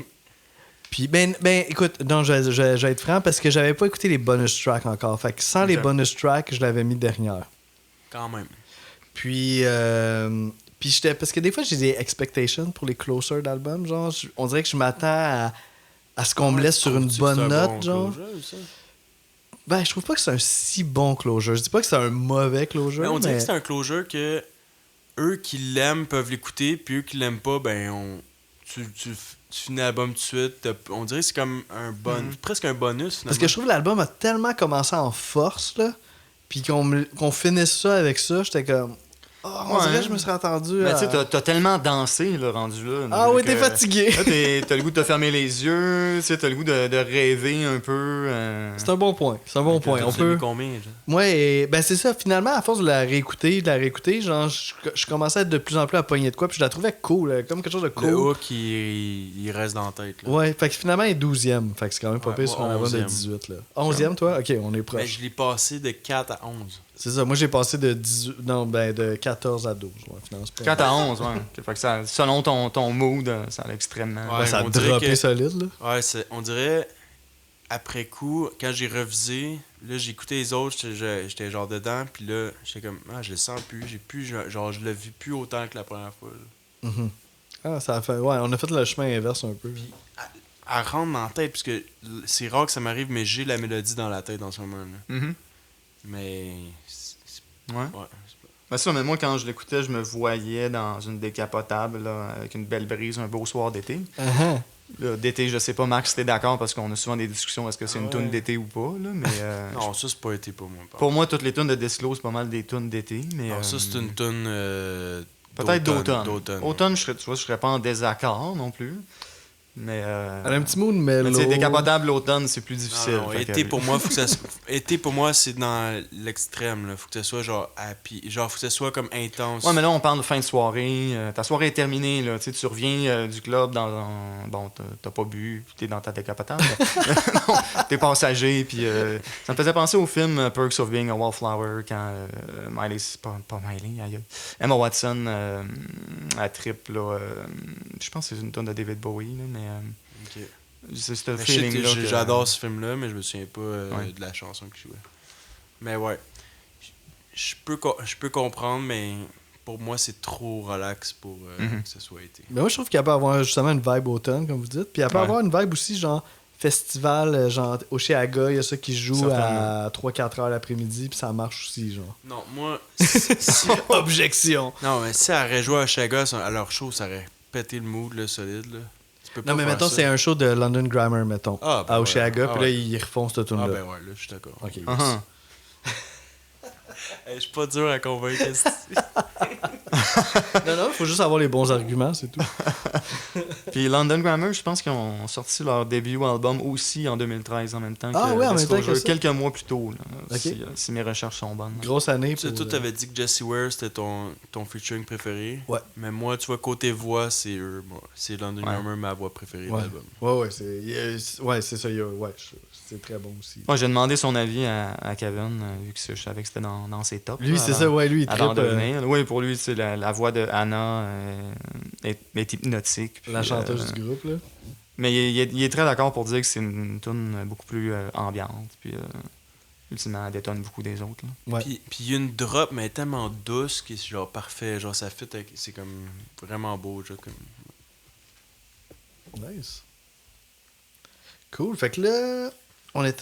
Puis, ben écoute, non, je vais être franc, parce que j'avais pas écouté les bonus tracks encore. Fait que sans les bonus tracks, je l'avais mis dernière. Quand même. Puis j'étais... Parce que des fois, j'ai des expectations pour les closers d'albums, genre, on dirait que je m'attends à ce qu'on me laisse sur une bonne note, genre. Ben, je trouve pas que c'est un si bon closure. Je dis pas que c'est un mauvais closure, Mais on dirait que c'est un closure que eux qui l'aiment peuvent l'écouter, puis eux qui l'aiment pas, ben, tu finis l'album tout de suite. On dirait que c'est comme presque un bonus, finalement. Parce que je trouve que l'album a tellement commencé en force, là, puis qu'on finisse ça avec ça, j'étais comme... Oh, on dirait que je me serais attendu Mais à... tu sais, t'as tellement dansé, là, rendu là. Ah oui, t'es fatigué. Là, t'as le goût de te fermer les yeux, tu sais, t'as le goût de rêver un peu. C'est un bon point. C'est un bon point. On peut... combien, genre? Ouais, ben c'est ça. Finalement, à force de la réécouter, genre, je commençais à être de plus en plus à pogner de quoi, puis je la trouvais cool, comme quelque chose de cool. Le hook, il reste dans la tête, là. Ouais, fait que finalement, il est 12e. Fait que c'est quand même pas pire sur un album de 11e. 18, là. 11e, toi? Ok, on est Ben, proche. je l'ai passé de 4 à 11. C'est ça. Moi, j'ai passé de 18... Non, ben, de 14 à 12. Ouais, finalement, c'est pas... 4 à 11, ouais. Fait que ça, selon ton mood, ça allait extrêmement. Ouais. Ben, ça a on dirait droppé que- solide, là. Ouais, on dirait, après coup, quand j'ai revisé, là, j'ai écouté les autres, j'étais genre dedans, puis là, j'étais comme, je le sens plus, genre, je le vis plus autant que la première fois. Là. Mhm. Ah, ça a fait... Ouais, on a fait le chemin inverse un peu. Elle rentre dans la tête, parce que c'est rare que ça m'arrive, mais j'ai la mélodie dans la tête en ce moment. Là. Mhm. Mais. Ouais. Ouais. Ben ça, mais moi, quand je l'écoutais, je me voyais dans une décapotable, là, avec une belle brise, un beau soir d'été. Uh-huh. Là, d'été, je sais pas, Max, si t'es d'accord, parce qu'on a souvent des discussions, est-ce que c'est une Ouais. toune d'été ou pas, là, mais... Non, ça, c'est pas été pour moi. pour moi, toutes les tounes de Disclose, c'est pas mal des tounes d'été, mais... Non, ça, c'est une tune. peut-être d'automne. D'automne. Automne, tu vois, je serais pas en désaccord non plus, mais... Elle a un petit mood mais mellow. tu sais, décapotable, l'automne, c'est plus difficile. Non, fait été que- pour moi, faut que ça été pour moi, c'est dans l'extrême. Là. Faut que ça soit genre happy. Genre, faut que ça soit comme intense. Ouais, mais là, on parle de fin de soirée. Ta soirée est terminée, là. Tu sais, tu reviens du club bon, t'as pas bu, puis t'es dans ta décapotable. Non, t'es passager, puis ça me faisait penser au film Perks of Being a Wallflower, quand Miley... Pas Miley, aïe. Emma Watson, à trip, là. Je pense que c'est une tonne de David Bowie, là, mais... Ok. c'est ce Mais feeling-là. que- j'adore ce film-là, mais je me souviens pas Ouais. de la chanson qui jouait. Mais ouais. Je peux comprendre, mais pour moi, c'est trop relax pour que ce soit été. Mais moi, je trouve qu'elle peut avoir justement une vibe automne, comme vous dites. Puis elle peut Ouais. avoir une vibe aussi, genre festival, genre Oshéaga, il y a ça qui joue à Certainement. 3-4 heures l'après-midi, puis ça marche aussi, genre. Non, moi. si- Objection! non, mais si elle aurait joué à Chaga à leur show, ça aurait pété le mood, là, solide. Là. Tu peux pas Non, mais faire mettons, ça. c'est un show de London Grammar, mettons, Ah, ben à ouais. Oshéaga, Ah puis là, ouais. ils refont cette tune Ah, là ben ouais, là, je suis d'accord. Ok. Uh-huh. Je suis pas dur à convaincre. Non, faut juste avoir les bons arguments, c'est tout. Puis London Grammar, je pense qu'ils ont sorti leur début album aussi en 2013 en même temps Ah que ouais, en même temps que Disclosure, ça. quelques mois plus tôt, là, Ok. si mes recherches sont bonnes. Grosse année Tu sais, pour... toi, t'avais dit que Jesse Ware, c'était ton featuring préféré. Ouais. Mais moi, tu vois, côté voix, c'est eux. Moi. C'est London Grammar, ma voix préférée de Ouais. l'album. Ouais, c'est ça. C'est très bon aussi. Moi, j'ai demandé son avis à Kevin, vu que je savais que c'était dans ses tops. Lui, là, c'est avant- ça, ouais, lui, il Avant trippe, de venir. Oui, pour lui, c'est la voix de Anna est hypnotique. la puis, chanteuse du groupe, là. Mais il est très d'accord pour dire que c'est une tune beaucoup plus ambiante. Puis, ultimement, elle détonne beaucoup des autres. Là. Ouais. Puis il y a une drop, mais elle est tellement douce que c'est genre parfait. Genre, ça fit avec... C'est comme vraiment beau. Genre, comme... Nice. Cool. Fait que là,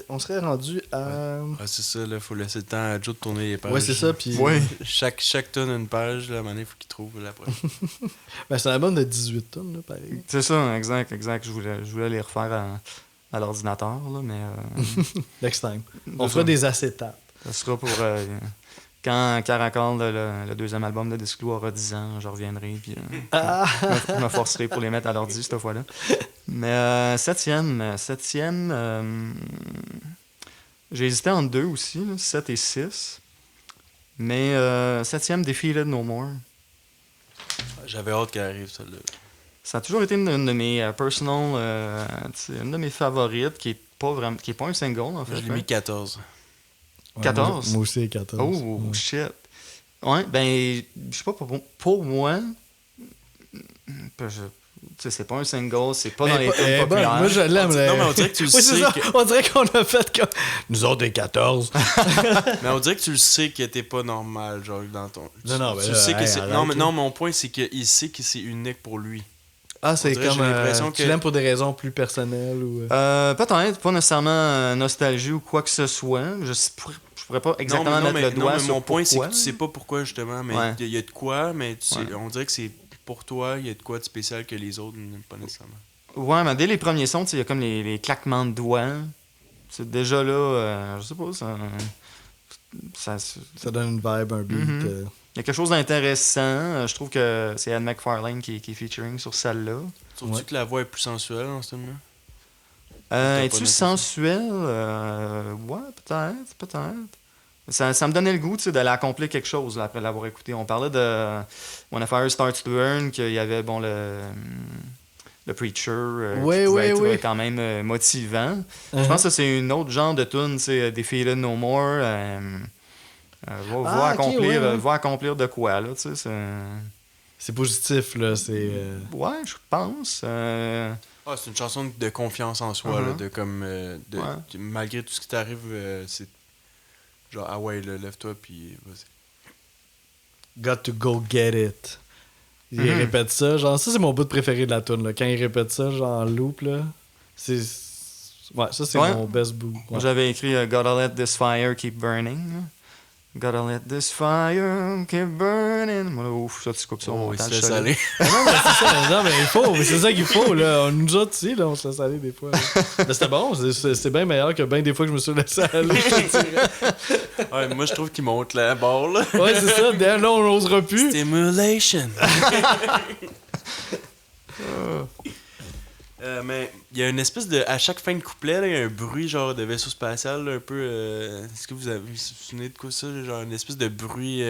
on serait rendu à... Ah, c'est ça, là. Faut laisser le temps à Joe de tourner les pages. Ouais, c'est ça, puis... Oui. Chaque tonne a une page, là. À un moment donné, il faut qu'il trouve la prochaine. Ben, c'est un album de 18 tonnes, là, pareil. C'est ça, exact. Je voulais les refaire à l'ordinateur, là, mais Next time. C'est On fera ça. des acétates. ça sera pour quand Caracal, le deuxième album de Disclou, aura 10 ans, je reviendrai puis je me forcerai pour les mettre à l'ordi cette fois-là. Mais septième, j'ai hésité entre deux aussi, là, 7 et 6. Mais septième, Defeated No More. J'avais hâte qu'elle arrive, celle-là. Ça a toujours été une de mes personal, une de mes favorites, qui est pas un single en fait. Je l'ai hein. mis 14. Ouais, 14? Moi aussi, 14. Oh, Ouais. shit. Ouais, ben, je sais pas, pour moi, tu sais, c'est pas un single, c'est pas dans les tunes populaires. Moi, je l'aime. Non, là. mais on dirait que tu le Oui, c'est sais ça. que- On dirait qu'on a fait comme... Nous autres, des 14. Mais on dirait que tu le sais qu'elle était pas normale, genre, dans ton... Non, mais tu là, sais que hey, c'est... arrête, Non, mais, là. non, mon point, c'est qu'il sait que c'est unique pour lui. Ah, c'est On dirait, comme... j'ai l'impression tu que- l'aimes pour des raisons plus personnelles ou... Peut-être, pas nécessairement nostalgie ou quoi que ce soit. Je pourrais pas exactement non, mettre le doigt mais sur mon point, c'est que pourquoi. tu sais pas pourquoi, justement, mais Ouais. il y a de quoi, mais tu sais, Ouais. on dirait que c'est pour toi, il y a de quoi de spécial que les autres n'aiment pas nécessairement. Ouais, mais dès les premiers sons, tu sais, il y a comme les claquements de doigts. C'est déjà là, je sais pas, ça Ça donne une vibe, un beat. Mhm. il y a quelque chose d'intéressant. Je trouve que c'est Ed McFarlane qui est featuring sur celle-là. Trouves-tu Ouais. que la voix est plus sensuelle en ce moment? Es-tu noté ça. sensuel? Ouais, peut-être. Ça me donnait le goût, tu sais, d'aller accomplir quelque chose là, après l'avoir écouté. On parlait de When a Fire Starts to Burn, qu'il y avait, bon, le Preacher, Oui, qui pouvait oui, être oui. quand même motivant. Je Uh-huh. pense que c'est une autre genre de tune, tu sais, Defeated No More. Va Ah, ok, ouais, ouais. va accomplir de quoi, là, tu sais. C'est positif, là. C'est... Ouais, je pense. Ah, c'est une chanson de confiance en soi, là, Uh-huh. de comme... Ouais. Malgré tout ce qui t'arrive, c'est genre, ah ouais, là, lève-toi, puis vas-y. Got to go get it. Il Mhm. répète ça, genre, ça c'est mon bout préféré de la tune là. Quand il répète ça, genre en loop, là, c'est... Ouais, ça c'est Ouais. mon best boot. Ouais. J'avais écrit Gotta let this fire keep burning. là. Gotta let this fire keep burning. Moi, là, ouf, ça, tu coupes ça. Oh, on il se entend le laisse chalet. aller. Non, mais c'est ça, non, mais il faut, mais c'est ça qu'il faut, là. Nous autres, aussi, là, on se laisse aller des fois. là. Mais c'était bon, c'est bien meilleur que bien des fois que je me suis laissé aller. je te dirais. Ouais, moi, je trouve qu'il monte la barre, là. Ouais, c'est ça, d'ailleurs, là, on n'osera plus. Stimulation. Mais il y a une espèce de... À chaque fin de couplet, là, il y a un bruit genre de vaisseau spatial, là, un peu... Est-ce que vous vous souvenez de quoi ça? Genre une espèce de bruit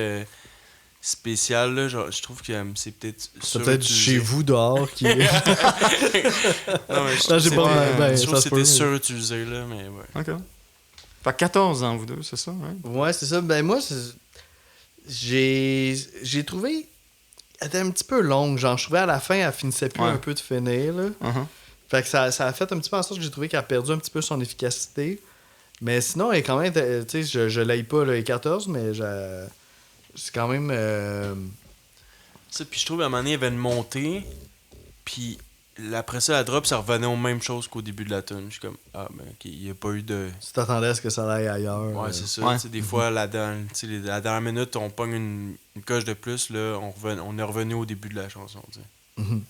spécial, là. Genre, je trouve que c'est peut-être... C'est peut-être surutilisé. chez vous dehors qui. Non, mais je trouve j'ai que pas- c'était- ben, je trouve ça que se peut, c'était mais- surutilisé, là, mais ouais. OK. Fait que 14 ans, vous deux, c'est ça? Hein? Ouais, c'est ça. Ben, moi, j'ai trouvé. Elle était un petit peu longue. Genre, je trouvais à la fin, elle finissait plus Ouais. un peu de finir, là. Uh-huh. Fait que ça a fait un petit peu en sorte que j'ai trouvé qu'elle a perdu un petit peu son efficacité. Mais sinon, elle est quand même. Tu sais, je l'aille pas, là, les 14, mais c'est quand même. Ça, puis je trouve à un moment donné, il y avait une montée, puis après ça, la drop, ça revenait aux mêmes choses qu'au début de la tune. Je suis comme, ah, ben, ok, il n'y a pas eu de. Tu t'attendais à ce que ça aille ailleurs. Ouais, c'est ça. Ouais. Tu sais, des fois, la dernière minute, on pogne une coche de plus, là, on est revenu au début de la chanson. Tu sais. Mhm.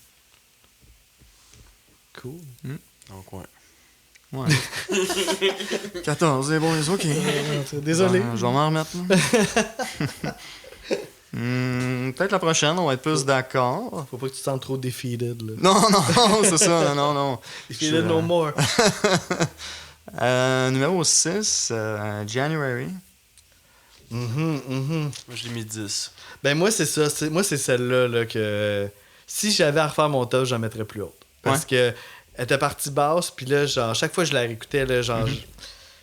Cool. Donc, ouais. Ouais. 14, les boys, ok. Désolé. Je vais m'en remettre, là. Peut-être la prochaine, on va être plus d'accord. Faut pas que tu te sentes trop defeated, là. Non, c'est ça, non. Defeated no more. Numéro 6, January. Moi, je l'ai mis 10. Ben, moi, c'est ça. Moi, c'est celle-là là, que si j'avais à refaire mon top, j'en mettrais plus haute. Parce que elle était partie basse, puis là, genre, chaque fois que je la réécoutais, là, genre.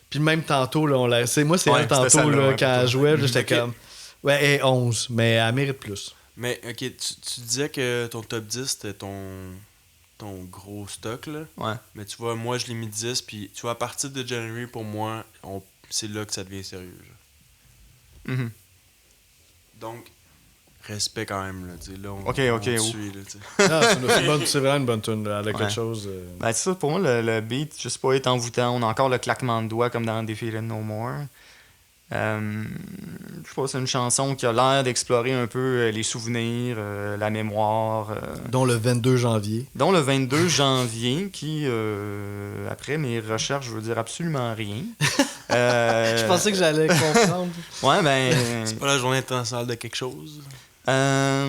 Puis même tantôt, là, moi, c'est elle tantôt, là, quand elle jouait, là, j'étais comme. Ouais, elle est 11, mais elle mérite plus. Mais, ok, tu disais que ton top 10, c'était ton gros stock, là. Ouais. Mais tu vois, moi, je l'ai mis 10, puis tu vois, à partir de January, pour moi, c'est là que ça devient sérieux, genre. Mhm. Donc, respect quand même, là, tu sais, là, on Ok, suit, là, tu sais. Non, c'est vraiment une bonne tune, là. Elle a quelque chose. Ben, c'est ça, pour moi, le beat, je sais pas, est envoûtant. On a encore le claquement de doigts comme dans Defeated No More. Je sais pas, c'est une chanson qui a l'air d'explorer un peu les souvenirs, la mémoire. Dont le 22 janvier. Dont le 22 janvier, qui, après mes recherches, je veux dire absolument rien. Je pensais que j'allais comprendre. Ouais, ben. C'est pas la journée internationale de quelque chose? Pas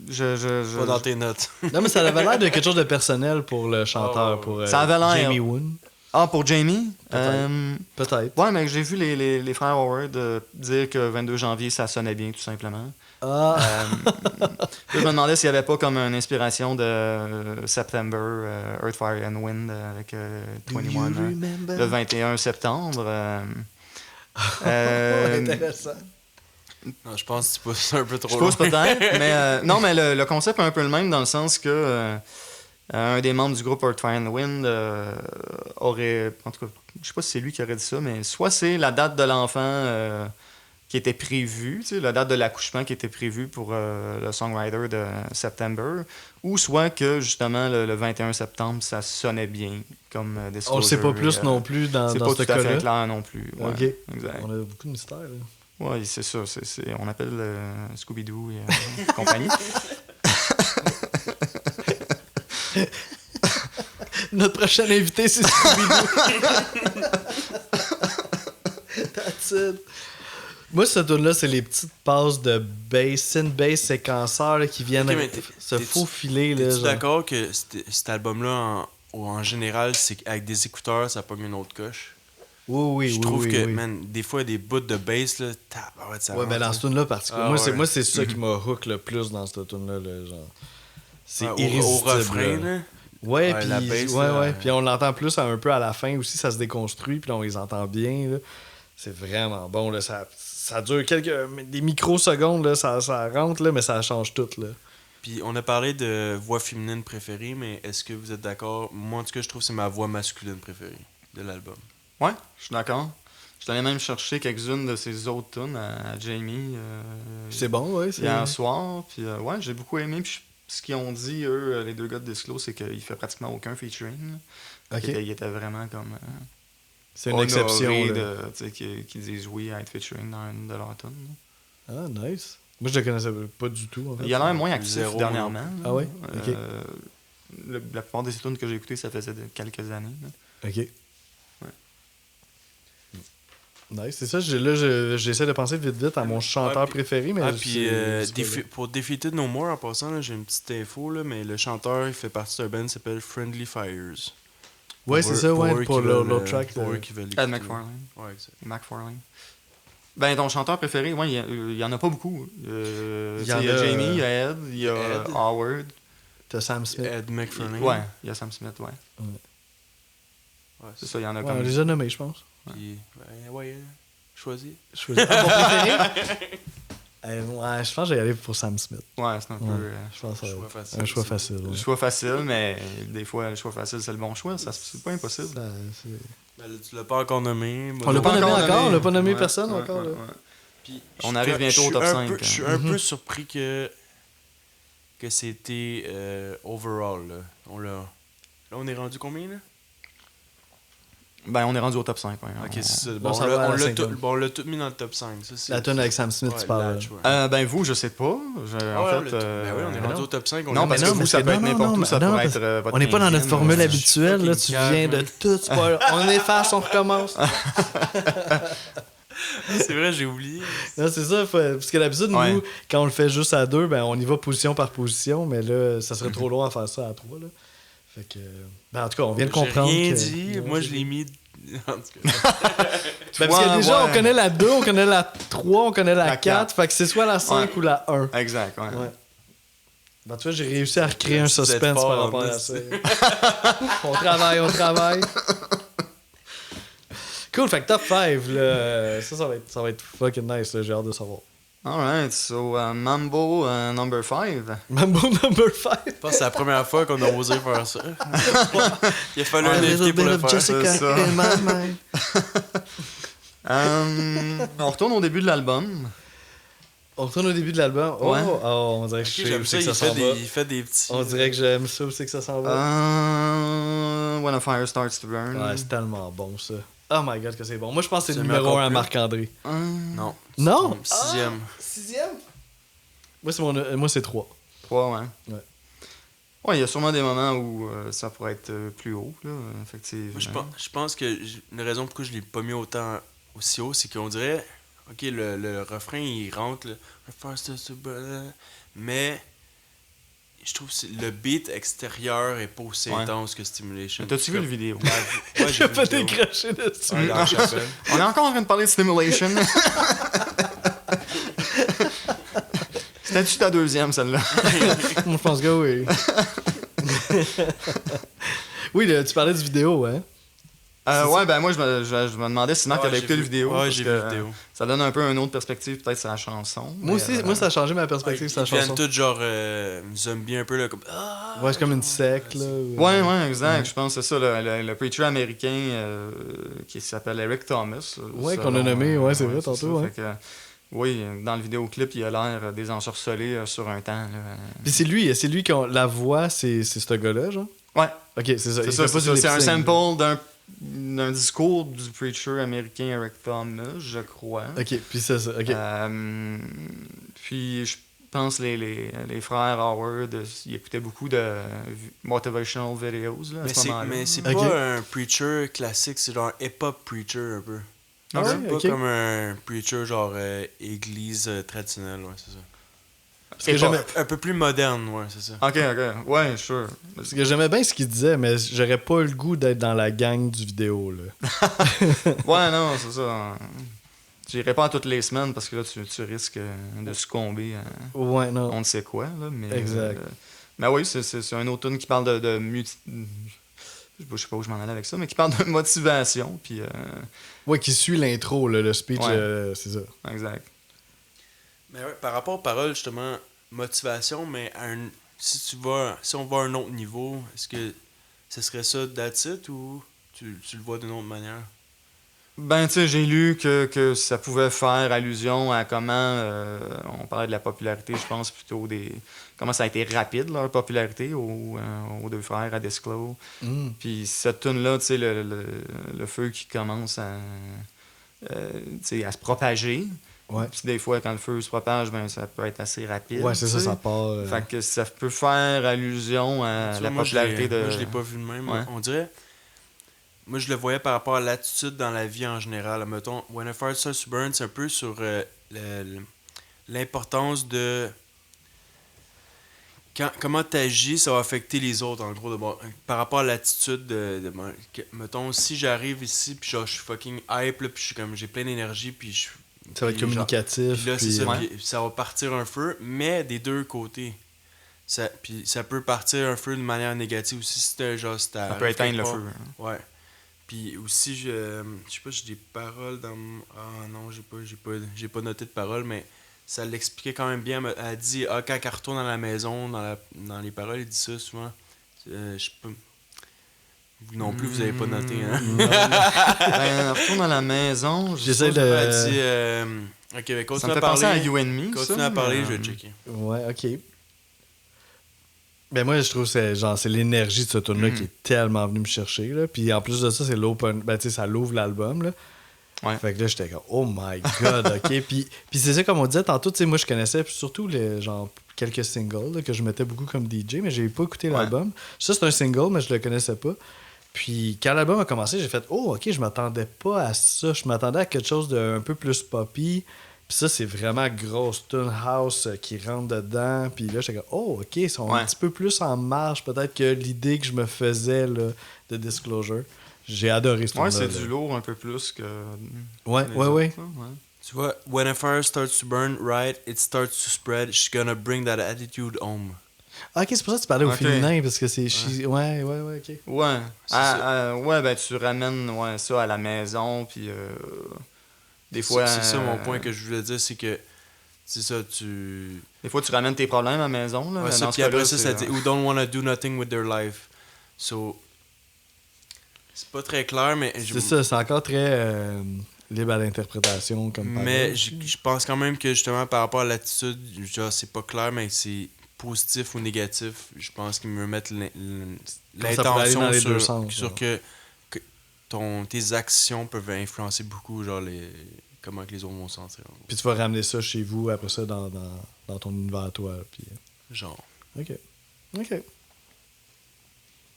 Pas dans tes notes. Non, mais ça avait l'air de quelque chose de personnel pour le chanteur, pour ça avait l'air. Jamie Woon. Ah, pour Jamie? Peut-être. Ouais, mais j'ai vu les frères Howard dire que 22 janvier, ça sonnait bien, tout simplement. Ah. Je me demandais s'il n'y avait pas comme une inspiration de September, Earth, Fire and Wind avec 21, le 21 septembre. Intéressant. Non, je pense que tu pousses un peu trop Je pousse loin. peut-être, mais non, mais le concept est un peu le même dans le sens que un des membres du groupe Earth, Fire and Wind aurait, en tout cas, je sais pas si c'est lui qui aurait dit ça, mais soit c'est la date de l'enfant qui était prévue, tu sais, la date de l'accouchement qui était prévue pour le songwriter de September, ou soit que justement le 21 septembre, ça sonnait bien comme Disclosure. On le sait pas plus non plus dans c'est ce pas tout à fait cas-là. clair non plus. Ouais, Ok. exact. On a beaucoup de mystères, là. Oui, c'est ça. On appelle Scooby-Doo et compagnie. Notre prochain invité, c'est Scooby-Doo. That's it. Moi, ce tune-là, c'est les petites passes de bass, synth bass séquenceurs là, qui viennent se faufiler. T'es-tu d'accord que cet album-là, en général, c'est avec des écouteurs, ça pogne une autre coche? Oui, Je trouve que, oui. man, des fois, des bouts de bass, là, ça Ouais, mais dans ce tune-là, particulièrement. Ah, Moi, c'est ça qui m'a hook le plus dans ce tune-là. Genre. C'est irrésistible. Au refrain, là. Ouais, Ouais, puis la bass, puis on l'entend plus un peu à la fin aussi, ça se déconstruit, puis là, on les entend bien. Là. C'est vraiment bon. Là. Ça dure des microsecondes, là, ça rentre, là, mais ça change tout. Là. Puis on a parlé de voix féminine préférée, mais est-ce que vous êtes d'accord? Moi, en tout cas, je trouve que c'est ma voix masculine préférée de l'album. Ouais, je suis d'accord. Je suis allé même chercher quelques-unes de ses autres tunes à Jamie C'est bon, ouais. hier soir. Puis ouais, j'ai beaucoup aimé. Puis ce qu'ils ont dit, eux, les deux gars de Disclose, c'est qu'il fait pratiquement aucun featuring. Ok. Il était vraiment comme. C'est une exception. Qui disent oui à être featuring dans une de leurs tunes. Ah, nice. Moi, je le connaissais pas du tout. En fait. Il a l'air moins actif Zéro, dernièrement. Ah ouais? Ok. La plupart des tunes que j'ai écoutées, ça faisait quelques années. Là. Ok. Nice, c'est ça. J'essaie de penser vite à mon chanteur préféré, mais pour Defeated No More, en passant, là, j'ai une petite info, là, mais le chanteur, il fait partie d'un band qui s'appelle Friendly Fires. Ouais, c'est ça, ouais, pour l'autre track. Pour eux qui veulent Ed l'écouter. McFarlane. Ouais, exact. McFarlane. Ben, ton chanteur préféré, ouais, il y en a pas beaucoup. Il y a Jamie, il y a Ed, il y a Howard. T'as Sam Smith. Ed McFarlane. Ouais, il y a Sam Smith, ouais. C'est ça, il y en a Ouais, comme. on les a nommés, je pense. Puis, choisis. Ah, mon préféré? Ouais, je pense que j'ai allé pour Sam Smith. Ouais, c'est un peu. Je pense que ça va Choix être facile. un choix facile. Le Ouais. choix facile, mais des fois, le choix facile, c'est le bon choix. C'est pas impossible. Ben, là, tu l'as pas encore nommé. Moi, On l'a pas nommé encore encore, nommé. on l'a pas nommé Ouais, personne ouais, encore. ouais, Là. ouais. Puis, On arrive bientôt au top 5. Je suis un peu surpris que c'était overall. Là, on est rendu combien, là? Ben, on est rendu au top 5. Ouais. Ok, c'est ça. on Bon, s'en va à la cinquième. on l'a tout mis dans le top 5. Ça, c'est... La tune avec Sam Smith, Ouais, tu parles. Latch, ouais. Ben, vous, je sais pas. En fait, Ben oui, on est rendu au top 5. Non, parce que vous, ça peut être n'importe où. Ça pourrait être votre on n'est pas dans notre 15e, formule là. habituelle. Là, tu viens de tout spoiler. On efface, on recommence. C'est vrai, j'ai oublié. Non, c'est ça. Parce que d'habitude, Ouais. nous, quand on le fait juste à 2, ben, on y va position par position. Mais là, ça serait trop long à faire ça à 3. Là. Fait que... Ben, en tout cas, on vient de comprendre. J'ai rien que... dit. Non, Moi, j'ai- je l'ai mis... En tout cas. Ben, parce que déjà, Ouais. on connaît la 2, on connaît la 3, on connaît la La 4. Fait que c'est soit la 5 Ouais. ou la 1. Exact, ouais. Ouais. Ben, tu vois, j'ai réussi à recréer un Vous êtes suspense fort, par rapport à hein, ça. On travaille. Cool, fait que top 5, là. Ça va être fucking nice, là. J'ai hâte de savoir. Alright, so Mambo number 5. Mambo number 5. Je pense que c'est la première fois qu'on a osé faire ça. Il a fallu un invité pour le faire. Jessica c'est ça. in my mind. On retourne au début de l'album. On retourne au début de l'album. Oh, Ouais. oh, on dirait que Ok, je sais j'aime où ça, c'est que ça s'en va. il fait des petits... On dirait que j'aime ça où c'est que ça s'en va. When a Fire Starts to Burn. Ouais, c'est tellement bon, ça. Oh my god, que c'est bon. Moi, je pense que c'est C'est le le numéro meilleur 1 à plus. Marc-André. Non. Non? Sixième. 6e? Moi, c'est 3. 3, ouais. Ouais. Ouais, il y a sûrement des moments où ça pourrait être plus haut, là, effectivement. Moi, je pense que une raison pourquoi je l'ai pas mis aussi haut, c'est qu'on dirait, ok, le refrain, il rentre, mais je trouve que le beat extérieur est pas aussi Ouais. intense que Stimulation. T'as-tu vu le vidéo? Ouais, J'ai vu pas la vidéo. décroché dessus. Ouais, dans la chapelle. On est encore en train de parler de Stimulation. C'était-tu ta deuxième, celle-là? Moi, je pense que oui. Oui, tu parlais du vidéo, hein? Ouais, ben moi, je me demandais si Marc Ouais, avait j'ai écouté vu- la vidéo. ouais, parce j'ai que, vu la vidéo. Ça donne un peu une autre perspective, peut-être, sur la chanson. Moi aussi, moi, ça a changé ma Ouais, perspective sur la ils viennent chanson. tous genre zombie un peu là comme Ouais, c'est comme une secte, là. Ouais, exact. Je pense que c'est ça, le preacher américain qui s'appelle Eric Thomas. Ouais, qu'on a selon, nommé, ouais, c'est vrai, ça. tantôt, ouais. Fait que, oui, dans le vidéoclip, il a l'air désensorcelé sur un temps. Là. Puis c'est lui qui a la voix, c'est ce gars-là, genre? Ouais, Ok, c'est ça. c'est Il ça. fait pas C'est du un lip-sync. sample d'un discours du preacher américain Eric Thomas, je crois. Ok, puis c'est ça. Ok. Puis je pense les frères Howard, ils écoutaient beaucoup de motivational videos là, à ce moment-là. mais c'est Ok. pas un preacher classique, c'est genre un hip-hop preacher un peu. Ah C'est ouais, pas ok. comme un preacher genre église traditionnelle, ouais, c'est ça. Parce que j'aimais- Un peu plus moderne, ouais, c'est ça. Ok. Ouais, sure. Parce que j'aimais bien ce qu'il disait, mais j'aurais pas le goût d'être dans la gang du vidéo, là. Ouais, non, c'est ça. J'irai pas toutes les semaines parce que là, tu risques de succomber à Ouais, non. on ne sait quoi. Là, mais, Exact. mais oui, c'est un automne qui parle de je sais pas où je m'en allais avec ça, mais qui parle de motivation. Puis, Ouais, qui suit l'intro, là, le speech, Ouais. c'est ça. exact. Mais ouais, par rapport aux paroles, justement, motivation, mais si on va à un autre niveau, est-ce que ce serait ça that's it ou tu le vois d'une autre manière? Ben, tu sais, j'ai lu que ça pouvait faire allusion à comment on parlait de la popularité, je pense plutôt comment ça a été rapide leur popularité aux deux frères à Disclose. Mm. Puis cette tune-là, tu sais, le feu qui commence tu sais, à se propager. Ouais. Puis des fois, quand le feu se propage, ben ça peut être assez rapide. Ouais, c'est tu ça, sais. ça part. Fait que ça peut faire allusion à Tu la vois, moi, popularité de. Moi, je l'ai pas vu de même. Ouais. On dirait... Moi, je le voyais par rapport à l'attitude dans la vie en général. Mettons, When a Fire Starts to Burn, c'est un peu sur l'importance de... Comment tu agis, ça va affecter les autres, en gros. Par rapport à l'attitude mettons, si j'arrive ici, puis genre, je suis fucking hype, là, puis je suis comme, j'ai plein d'énergie, puis je Ça va être puis genre- communicatif. Puis là, c'est puis, ça, ouais. puis ça va partir un feu, mais des deux côtés. Puis ça peut partir un feu de manière négative aussi si t'as genre... Si Ça peut éteindre le feu. Ouais. Puis aussi, je sais pas, j'ai des paroles dans... Ah non, j'ai pas noté de paroles, mais ça l'expliquait quand même bien. Elle dit, quand elle retourne dans la maison, dans les paroles, elle dit ça souvent. Je sais pas... Vous non plus, vous avez pas noté, hein? Ben, retourne à la maison. J'essaie de. Elle dit... Ok, mais Ça continue me à fait penser à parler. You and Me. Continue ça, à parler, mais, je vais checker. Ouais, ok. Ben moi, je trouve que c'est l'énergie de ce tune-là qui est tellement venu me chercher. Là. Puis en plus de ça, c'est l'open. Ben, tu sais, ça l'ouvre l'album. Là. Ouais. Fait que là, j'étais comme, oh my god, ok. Puis c'est ça, comme on disait tantôt, tu sais, moi, je connaissais surtout genre, quelques singles là, que je mettais beaucoup comme DJ, mais j'ai pas écouté l'album. Ça, c'est un single, mais je le connaissais pas. Puis quand l'album a commencé, j'ai fait, oh, ok, je m'attendais pas à ça. Je m'attendais à quelque chose d'un peu plus poppy. Puis ça, c'est vraiment grosse tune house qui rentre dedans. Puis là, j'étais comme, oh, ok, ils sont un petit peu plus en marche peut-être que l'idée que je me faisais là, de Disclosure. J'ai adoré ce tune-là. Ouais, c'est du lourd un peu plus que. Ouais. Tu vois, when a fire starts to burn right, it starts to spread. She's gonna bring that attitude home. Ah, ok, c'est pour ça que tu parlais au féminin, parce que c'est. Ouais, ok. Ouais. Ouais, ben tu ramènes ça à la maison, puis. Des fois. C'est ça mon point que je voulais dire, c'est que. C'est ça, tu. Des fois, tu ramènes tes problèmes à la maison. Là, ça, puis après ça dit Who don't wanna do nothing with their life. So. C'est pas très clair, mais. C'est ça, c'est encore très libre à l'interprétation. Comme mais je pense quand même que justement, par rapport à l'attitude, genre, c'est pas clair, mais c'est positif ou négatif. Je pense qu'ils me mettent l'intention sur que tes actions peuvent influencer beaucoup, genre, comment que les autres vont se sentir. Puis tu vas ramener ça chez vous, après ça, dans ton univers à toi. Puis... Genre. Ok.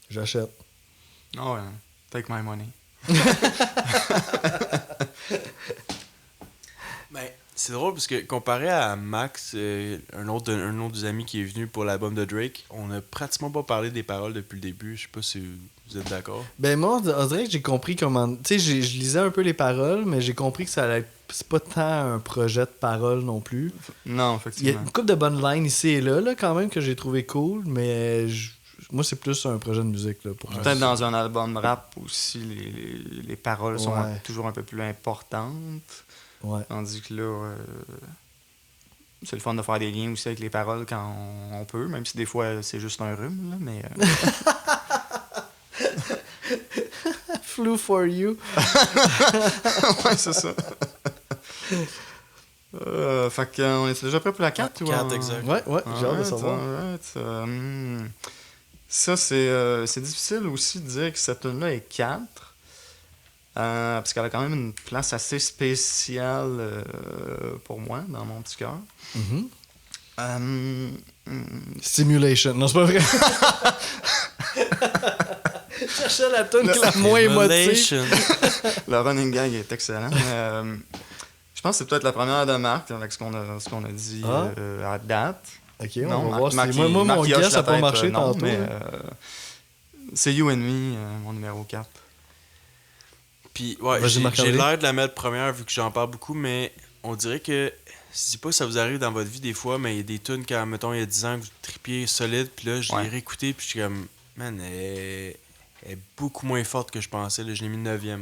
J'achète. Oh, ouais. Take my money. Ben, c'est drôle parce que comparé à Max, un autre des amis qui est venu pour l'album de Drake, on a pratiquement pas parlé des paroles depuis le début. Je sais pas si vous êtes d'accord. Ben moi, on dirait que j'ai compris comment... Tu sais, je lisais un peu les paroles, mais j'ai compris que ça allait... C'est pas tant un projet de paroles non plus. Non, effectivement. Il y a une couple de bonnes lines ici et là quand même, que j'ai trouvé cool, mais... Moi, c'est plus un projet de musique. Là, pour peut-être dans un album rap aussi, les paroles sont toujours un peu plus importantes. Ouais. Tandis que là, c'est le fun de faire des liens aussi avec les paroles quand on peut, même si des fois c'est juste un rhume. Là, mais Flew for you. ouais, c'est ça. Fait qu'on est déjà prêt pour la 4 ou 4, exact. Ouais, j'ai hâte de savoir. Ça, c'est difficile aussi de dire que cette tune-là est 4. Parce qu'elle a quand même une place assez spéciale pour moi, dans mon petit cœur. Simulation. Non, c'est pas vrai. Je cherchais la tune qui est la moins émotive. Le running gag est excellent. Je pense que c'est peut-être la première de Marc avec ce qu'on a dit à date. Ok, on va voir si... Moi, mon guess, ça n'a pas marché tantôt. Mais, c'est You and Me, mon numéro 4. Puis, ouais, j'ai l'air de la mettre première vu que j'en parle beaucoup, mais on dirait que... Je dis pas que ça vous arrive dans votre vie des fois, mais il y a des tunes quand, mettons, il y a 10 ans que vous tripiez solide, puis là, je l'ai réécouté, puis je suis comme... Man, elle est beaucoup moins forte que je pensais. Là, je l'ai mis 9e.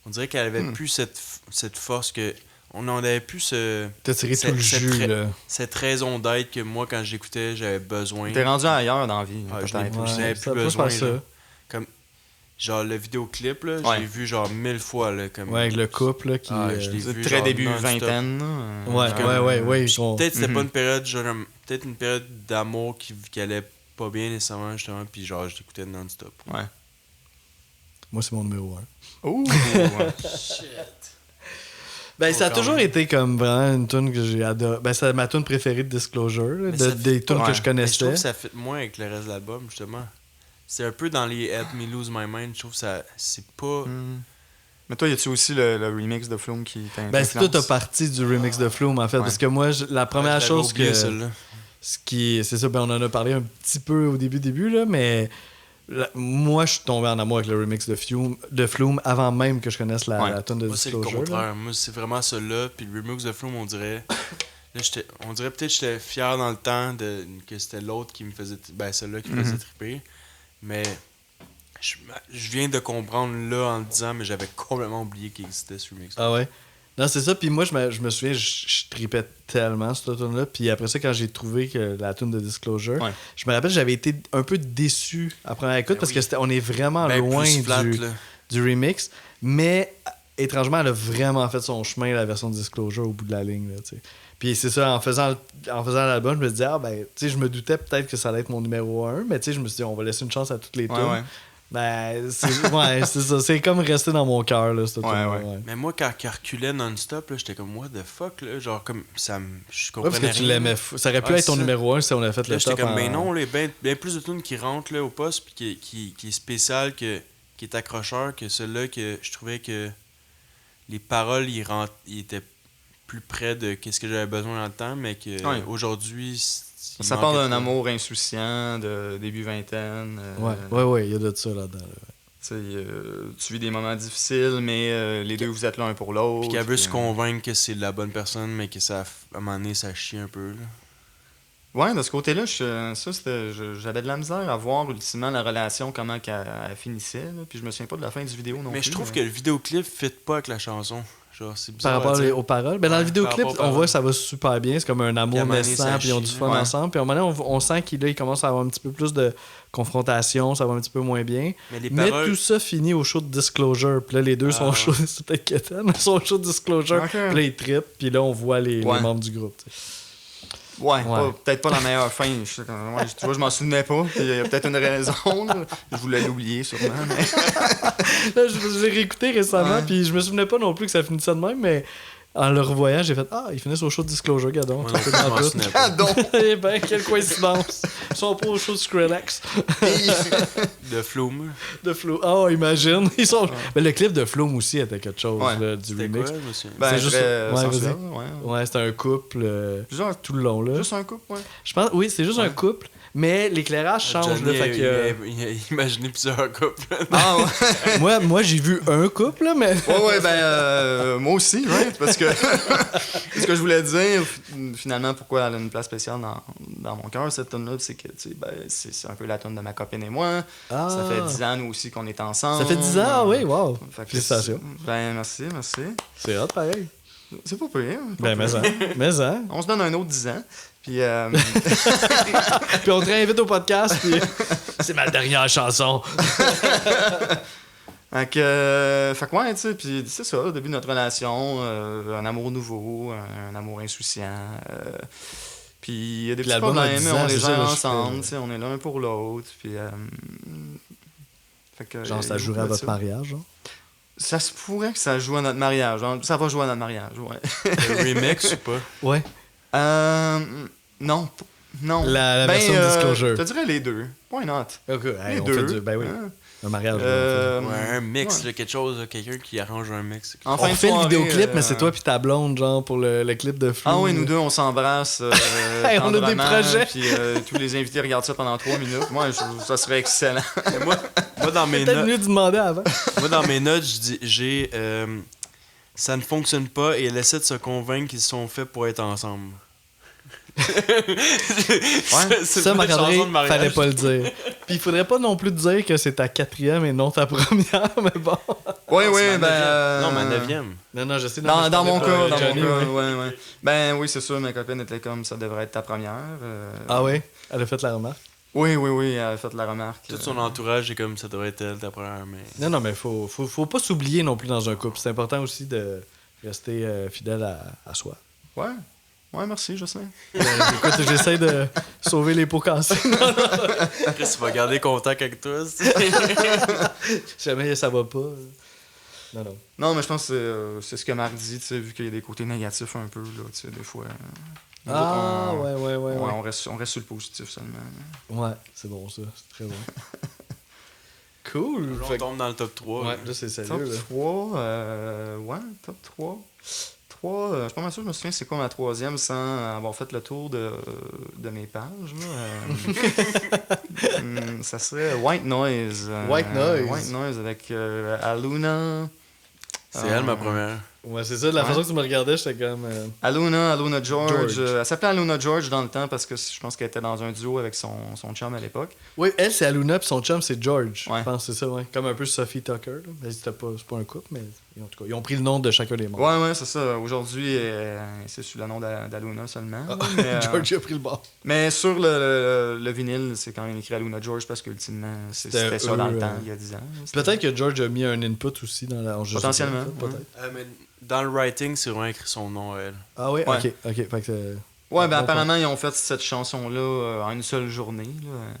On dirait qu'elle avait plus cette force que... On en avait plus t'as tiré tout le jus, là. Cette raison d'être que moi, quand j'écoutais, j'avais besoin. T'es rendu ailleurs dans la vie. J'avais plus besoin. Là. Comme, genre, le vidéoclip, là, j'ai vu genre 1000 fois. Là, comme... Ouais, avec le couple là, qui... je l'ai vu très début vingtaine. Ouais. Peut-être c'était pas une période, genre, peut-être une période d'amour qui allait pas bien nécessairement, justement, puis genre, je l'écoutais non-stop. Ouais. Moi, c'est mon numéro 1. Ouh! Shit! Ben, ça a toujours été comme vraiment une tune que j'ai adoré. Ben, c'est ma tune préférée de Disclosure, des tunes que je connaissais. Mais je trouve que ça fit moins avec le reste de l'album, justement. C'est un peu dans les Help Me Lose My Mind. Je trouve que ça, c'est pas... Mais toi, y a-tu aussi le remix de Flume qui t'influence? Ben, c'est tout à partie du remix de Flume, en fait. Parce que moi, la première chose que... C'est ça, ben, on en a parlé un petit peu au début, là, mais... Moi, je suis tombé en amour avec le remix de Flume avant même que je connaisse la tune de Disclosure. Moi, c'est le contraire. Moi, c'est vraiment ça là. Puis le remix de Flume, on dirait... Là, on dirait peut-être que j'étais fier dans le temps que c'était l'autre qui me faisait... Ben, celle-là qui me faisait triper. Mais je viens de comprendre là en le disant, mais j'avais complètement oublié qu'il existait ce remix. Ah ouais? Non, c'est ça. Puis moi, je me souviens, je tripais tellement cette tune-là. Puis après ça, quand j'ai trouvé que la tune de Disclosure, je me rappelle, j'avais été un peu déçu à première écoute parce qu'on est vraiment loin du remix. Mais étrangement, elle a vraiment fait son chemin, la version de Disclosure, au bout de la ligne. Là, puis Puis c'est ça, en faisant l'album, je me disais, tu sais, je me doutais peut-être que ça allait être mon numéro 1, mais tu sais, je me suis dit, on va laisser une chance à toutes les tunes. Ouais. Ben, c'est ça. C'est comme resté dans mon cœur, là, cette tune-là. Ouais. Mais moi, quand il reculait non-stop, là, j'étais comme, what the fuck, là? Genre, comme, je Ouais, comprenais parce que tu rien. l'aimais. Ça aurait pu être ton ça. numéro 1 si on avait fait Là, le j'étais top. comme, ben non, là, bien plus de tunes qui rentrent là, au poste, puis qui est spécial, qui est accrocheur, que celui-là que je trouvais que les paroles, ils étaient plus près de ce que j'avais besoin dans le temps, mais qu'aujourd'hui, Ça parle d'un amour insouciant, de début vingtaine. Ouais, il y a de ça là-dedans. Là. Tu vis des moments difficiles, mais les deux, vous êtes l'un pour l'autre. Puis qu'elle veut se convaincre que c'est la bonne personne, mais que ça, à un moment donné, ça chie un peu. Là. Ouais, de ce côté-là, j'avais de la misère à voir ultimement la relation, comment qu'elle finissait. Là. Puis je me souviens pas de la fin du vidéo non plus. Mais je trouve que le vidéoclip fit pas avec la chanson. Genre, c'est par bizarre. rapport aux paroles. Ben, dans le vidéoclip, par rapport aux on voit que ça va super bien. C'est comme un amour naissant, puis ils ont du fun ensemble. Puis à un moment donné, on sent qu'il commence à avoir un petit peu plus de confrontation, ça va un petit peu moins bien. Mais tout ça finit au show de Disclosure. Puis là, les deux sont au show, c'est peut-être Keten, ils sont au show de Disclosure. Okay. Puis là, ils trippent, puis là, on voit les membres du groupe. T'sais. Ouais. Peut-être pas la meilleure fin. Tu vois, je m'en souvenais pas. Il y a peut-être une raison. Là. Je voulais l'oublier, sûrement. Mais... là, je l'ai réécouté récemment, puis je me souvenais pas non plus que ça finissait de même, mais en le revoyant, j'ai fait ils finissent au show de Disclosure, gadon. Eh ben, quelle coïncidence. Ils sont pas au show de Skrillex. De Flume. De Flume. Oh, imagine. Ils sont... Mais le clip de Flume aussi était quelque chose là, du remix. Quoi, monsieur? C'est juste sensuel, ouais, c'était un couple tout le long là. Juste un couple, ouais. Je pense c'est juste un couple. Mais l'éclairage change. Johnny, là, fait que... il a imaginé plusieurs couples. Ah ouais. moi, j'ai vu un couple, là, mais... moi aussi, ouais, parce que ce que je voulais dire, finalement, pourquoi elle a une place spéciale dans mon cœur, cette tune-là, c'est que c'est un peu la tune de ma copine et moi. Ah. Ça fait 10 ans, nous aussi, qu'on est ensemble. Ça fait 10 ans, oui, wow. Félicitations. Merci. C'est hot, pareil. C'est pas pire. Mais ça. On se donne un autre 10 ans. Puis, puis on te réinvite au podcast, puis c'est ma dernière chanson. Fait que ouais, tu sais, puis c'est ça, au début de notre relation, un amour nouveau, un amour insouciant. Puis il y a des petits problèmes, mais on les gère ensemble, tu sais, on est l'un pour l'autre. Puis, fait que, genre, ça jouerait à votre mariage, genre? Ça se pourrait que ça joue à notre mariage. Genre, ça va jouer à notre mariage, ouais. Le remix ou pas? Ouais. Non. La version Disclosure. Je te dirais les deux. Why not? Ok, les on deux. fait ben oui. Un mariage. Un mix, là, quelque chose, quelqu'un qui arrange un mix. On fait le vidéoclip, mais c'est toi puis ta blonde, genre, pour le clip de Flume. Ah oui, nous deux, on s'embrasse. On a des projets. Puis tous les invités regardent ça pendant 3 minutes. Moi, ça serait excellent. moi, dans mes notes... Peut-être mieux de demander avant. Moi, dans mes notes, j'ai... ça ne fonctionne pas et elle essaie de se convaincre qu'ils sont faits pour être ensemble. Ça, Marc-André, fallait pas le dire. Puis il faudrait pas non plus dire que c'est ta 4e et non ta première, mais bon. Oui, Non, ma 9e. Non, je sais. Dans mon cas, Johnny, ouais. Ben oui, c'est sûr, ma copine était comme ça devrait être ta première. Ah oui? Elle a fait la remarque? Oui, elle a fait la remarque. Tout son entourage est comme ça devrait être elle, ta première, mais... Non, mais faut pas s'oublier non plus dans un couple. C'est important aussi de rester fidèle à soi. Ouais, merci, Jocelyn. Écoute, j'essaie de sauver les pots cassés. Chris, tu vas garder contact avec toi, si jamais ça va pas. Non. Non, mais je pense que c'est ce que Marc dit, tu sais, vu qu'il y a des côtés négatifs un peu, là, tu sais, des fois. Ouais. On reste sur le positif seulement. Ouais, c'est bon, ça. C'est très bon. Cool. On tombe dans le top 3. Ouais, là, c'est sérieux. Top 3, top 3. Je suis pas mal sûr, je me souviens c'est quoi ma 3e sans avoir fait le tour de mes pages. Ça serait White Noise. White Noise avec Aluna. C'est elle ma première. Ouais, c'est ça. De la façon que tu me regardais, j'étais comme... Aluna George. Elle s'appelait Aluna George dans le temps parce que je pense qu'elle était dans un duo avec son chum à l'époque. Oui, elle, c'est Aluna, puis son chum, c'est George. Ouais. Je pense que c'est ça, ouais. Comme un peu Sophie Tucker. Là. C'est pas un couple, mais en tout cas, ils ont pris le nom de chacun des membres. Ouais, c'est ça. Aujourd'hui, c'est sous le nom d'Aluna seulement. Mais, George a pris le bord. Mais sur le vinyle, c'est quand même écrit Aluna George parce qu'ultimement, c'était ça dans le temps, il y a 10 ans. Peut-être que George a mis un input aussi dans la... Potentiellement. Peut-être. Mais dans le writing, c'est vraiment écrit son nom à elle. Ah oui, Ouais. ok. Fait que, Ouais, ben bon apparemment, ils ont fait cette chanson-là en une seule journée. Là.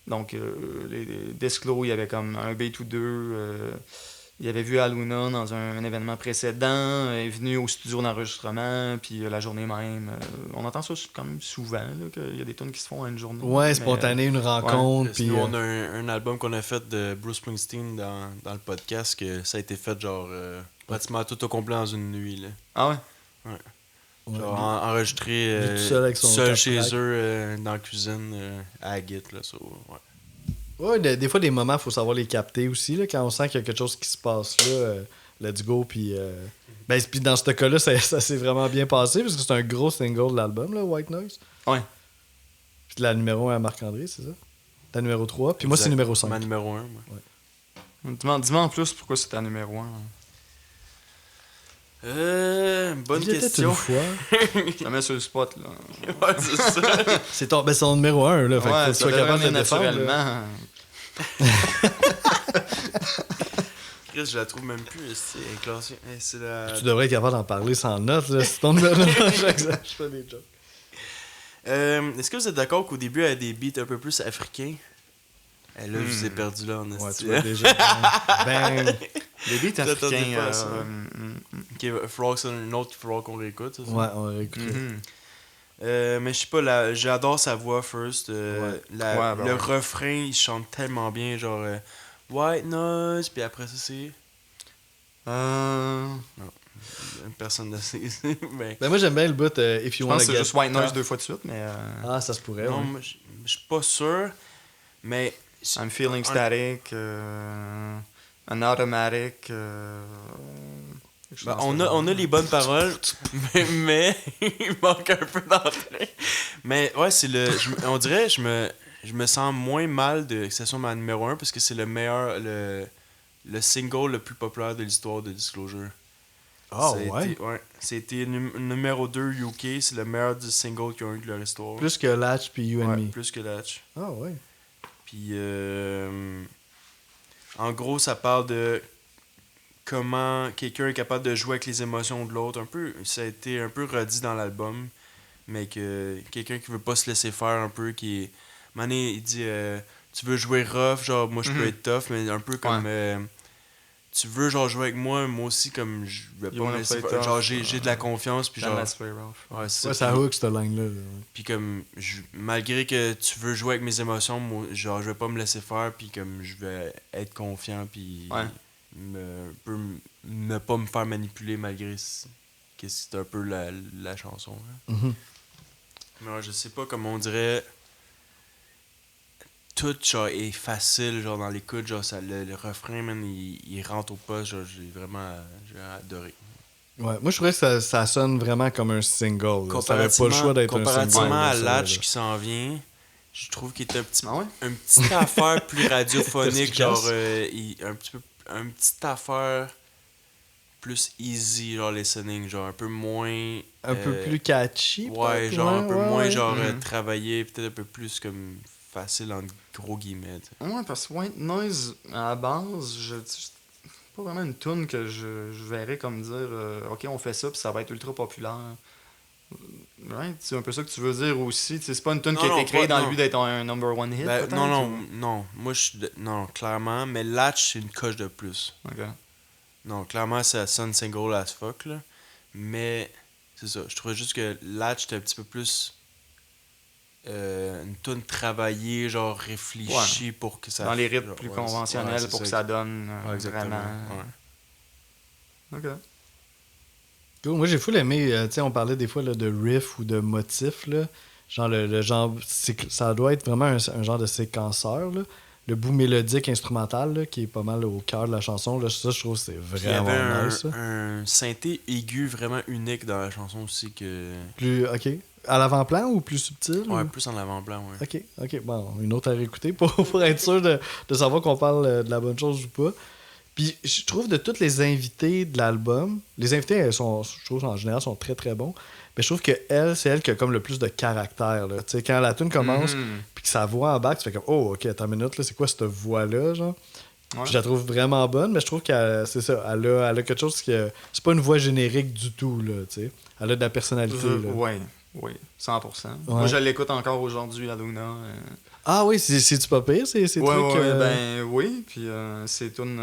Donc, les Disclos, il y avait comme un beat ou deux. Il avait vu Aluna dans un événement précédent. Elle est venu au studio d'enregistrement. Puis la journée même. On entend ça quand même souvent, là, qu'il y a des tunes qui se font en une journée. Ouais, Mais, spontané, une rencontre. Puis, Nous, on a un album qu'on a fait de Bruce Springsteen dans le podcast, que ça a été fait genre pratiquement tout au complet dans une nuit. Là. Ah ouais? ouais, Genre enregistré lui tout seul avec son seul quatre chez tracks. eux dans la cuisine à la guitare. Là, ouais. Ouais, des fois, des moments, il faut savoir les capter aussi. Là, quand on sent qu'il y a quelque chose qui se passe là, let's go. Puis puis dans ce cas-là, ça s'est vraiment bien passé parce que c'est un gros single de l'album, là, White Noise. Ouais. Puis la numéro 1 à Marc-André, c'est ça? Ta numéro 3. Puis moi, c'est Exact. numéro 5. Ma numéro 1. Dis-moi en plus pourquoi c'est ta numéro 1. Bonne Il était question. une fois. Ça met sur le spot, là. Ouais, c'est ça. C'est ton numéro 1, là. Fait que faut que tu ça sois capable de devrait le défendre. là. naturellement. Chris, je la trouve même plus. C'est inclassé. C'est la... Tu devrais être capable d'en parler sans notes, là. C'est ton numéro 1. Je fais des jokes. Est-ce que vous êtes d'accord qu'au début, elle a des beats un peu plus africains? Là, je vous ai perdu là en Ouais, esti. tu vois déjà. Bang! Les beats T'attendais africains. pas à ça. Ok, Frog, c'est un autre Frog qu'on réécoute. Ça. Ouais, on réécoute. Mais je sais pas, j'adore sa voix first. Ouais, le ouais. refrain, il chante tellement bien, genre White Noise, puis après ça, c'est. Personne ne sait. mais... Ben moi, j'aime bien le bout If Je You pense Wanna que c'est Get juste White Noise Tough. 2 fois de suite, mais. Ah, ça se pourrait. non, ouais. moi, je suis pas sûr, mais. I'm feeling static. An automatic. Ben, on a les bonnes paroles, mais il manque un peu d'entrain. Mais ouais, c'est on dirait je me sens moins mal que ce soit ma numéro 1 parce que c'est le meilleur, le single le plus populaire de l'histoire de Disclosure. Ah, Ça a ouais? été- C'était numéro 2 UK, c'est le meilleur du single qu'ils ont eu de leur histoire. Plus que Latch puis You and Ouais, Me. plus que Latch. Ah, ouais. Puis, en gros, ça parle de comment quelqu'un est capable de jouer avec les émotions de l'autre. Ça a été un peu redit dans l'album, mais que quelqu'un qui veut pas se laisser faire un peu, qui est... Mané, il dit, tu veux jouer rough, genre, moi je peux être tough, mais un peu comme... tu veux genre jouer avec moi aussi, comme je vais You pas me wanna laisser play faire. tough, Genre, j'ai de la confiance, puis genre... Let's play rough. Ouais, c'est Ouais, ça. ça Puis- hook, cette ligne-là. là. puis comme, malgré que tu veux jouer avec mes émotions, moi, genre, je vais pas me laisser faire, puis comme, je vais être confiant, puis ne pas me faire manipuler malgré que c'est un peu la chanson. Là. Mhm. Mais ouais, je sais pas comment on dirait... Tout genre, est facile genre dans l'écoute, genre le refrain, man, il rentre au poste, genre, j'ai adoré. Ouais, moi, je trouvais que ça sonne vraiment comme un single. là. Ça avait pas le choix d'être un single. Comparativement à là, ça, Latch là. qui s'en vient, je trouve qu'il est un petit Ah ouais? une petite affaire plus radiophonique, Efficace. genre un petite affaire plus easy, genre les listening, genre un peu moins Un peu plus catchy. ouais, peut-être, genre un peu ouais, moins ouais. genre Mhm. travaillé, peut-être un peu plus comme facile en gros guillemets. Tu sais. Ouais, parce que White Noise, à la base, c'est pas vraiment une tune que je verrais comme dire ok, on fait ça, puis ça va être ultra populaire. Right? C'est un peu ça que tu veux dire aussi. Tu sais, c'est pas une tune Non, qui a non, été créée pas- dans non. le but d'être un number one hit. Ben, peut-être, non, ou- non, moi non, clairement, mais Latch c'est une coche de plus. Ok. Non, clairement ça sonne single as fuck là, mais c'est ça, je trouvais juste que Latch était un petit peu plus une tune travaillée, genre réfléchie pour que ça... Dans les rythmes genre, plus ouais, conventionnels c'est pour que ça donne Ouais, exactement. vraiment. Ok. Cool. Moi, j'ai full aimé, tu sais, on parlait des fois là, de riff ou de motif, là. Genre, le genre, ça doit être vraiment un genre de séquenceur, là. Le bout mélodique instrumental, là, qui est pas mal au cœur de la chanson, là, ça, je trouve que c'est Il y avait vraiment nice. Ça. un synthé aigu vraiment unique dans la chanson aussi que... Plus, ok. À l'avant-plan ou plus subtil? Ouais, ou- plus en avant-plan, ouais. Ok. Bon, une autre à réécouter pour être sûr de savoir qu'on parle de la bonne chose ou pas. Puis je trouve de tous les invités de l'album, les invités, je trouve en général, sont très très bons. Mais je trouve que c'est elle qui a comme le plus de caractère. Là. Tu sais, quand la tune commence, Mhm. puis que sa voix en back, tu fais comme, oh, ok, attends une minute, là, c'est quoi cette voix-là, genre? Ouais. Je la trouve vraiment bonne, mais je trouve qu'elle c'est ça, elle a quelque chose qui c'est pas une voix générique du tout là, tu sais. Elle a de la personnalité là. Oui, 100%. Moi, je l'écoute encore aujourd'hui à Luna. Ah oui, c'est-tu pas pire, ces trucs? Ben oui, puis c'est tunes...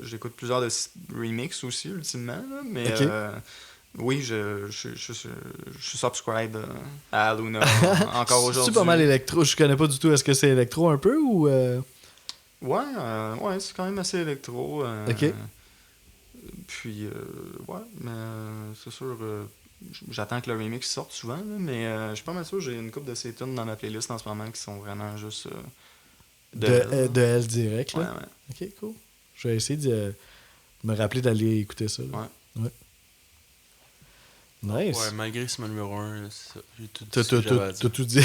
j'écoute plusieurs de remix aussi, ultimement, là, mais Ok. oui, je suis subscribe à Luna encore aujourd'hui. C'est pas mal électro, je connais pas du tout, est-ce que c'est électro un peu ou... Ouais, c'est quand même assez électro. Ok. Puis, ouais, mais c'est sûr... j'attends que le remix sorte souvent, là, mais je suis pas mal sûr j'ai une couple de ces tunes dans ma playlist en ce moment qui sont vraiment juste de elle direct, là? Ouais. Ok, cool. Je vais essayer de me rappeler d'aller écouter ça. Là. Ouais. Nice. Ouais, malgré ce numéro 1, c'est ça. J'ai tout T'as tout dit.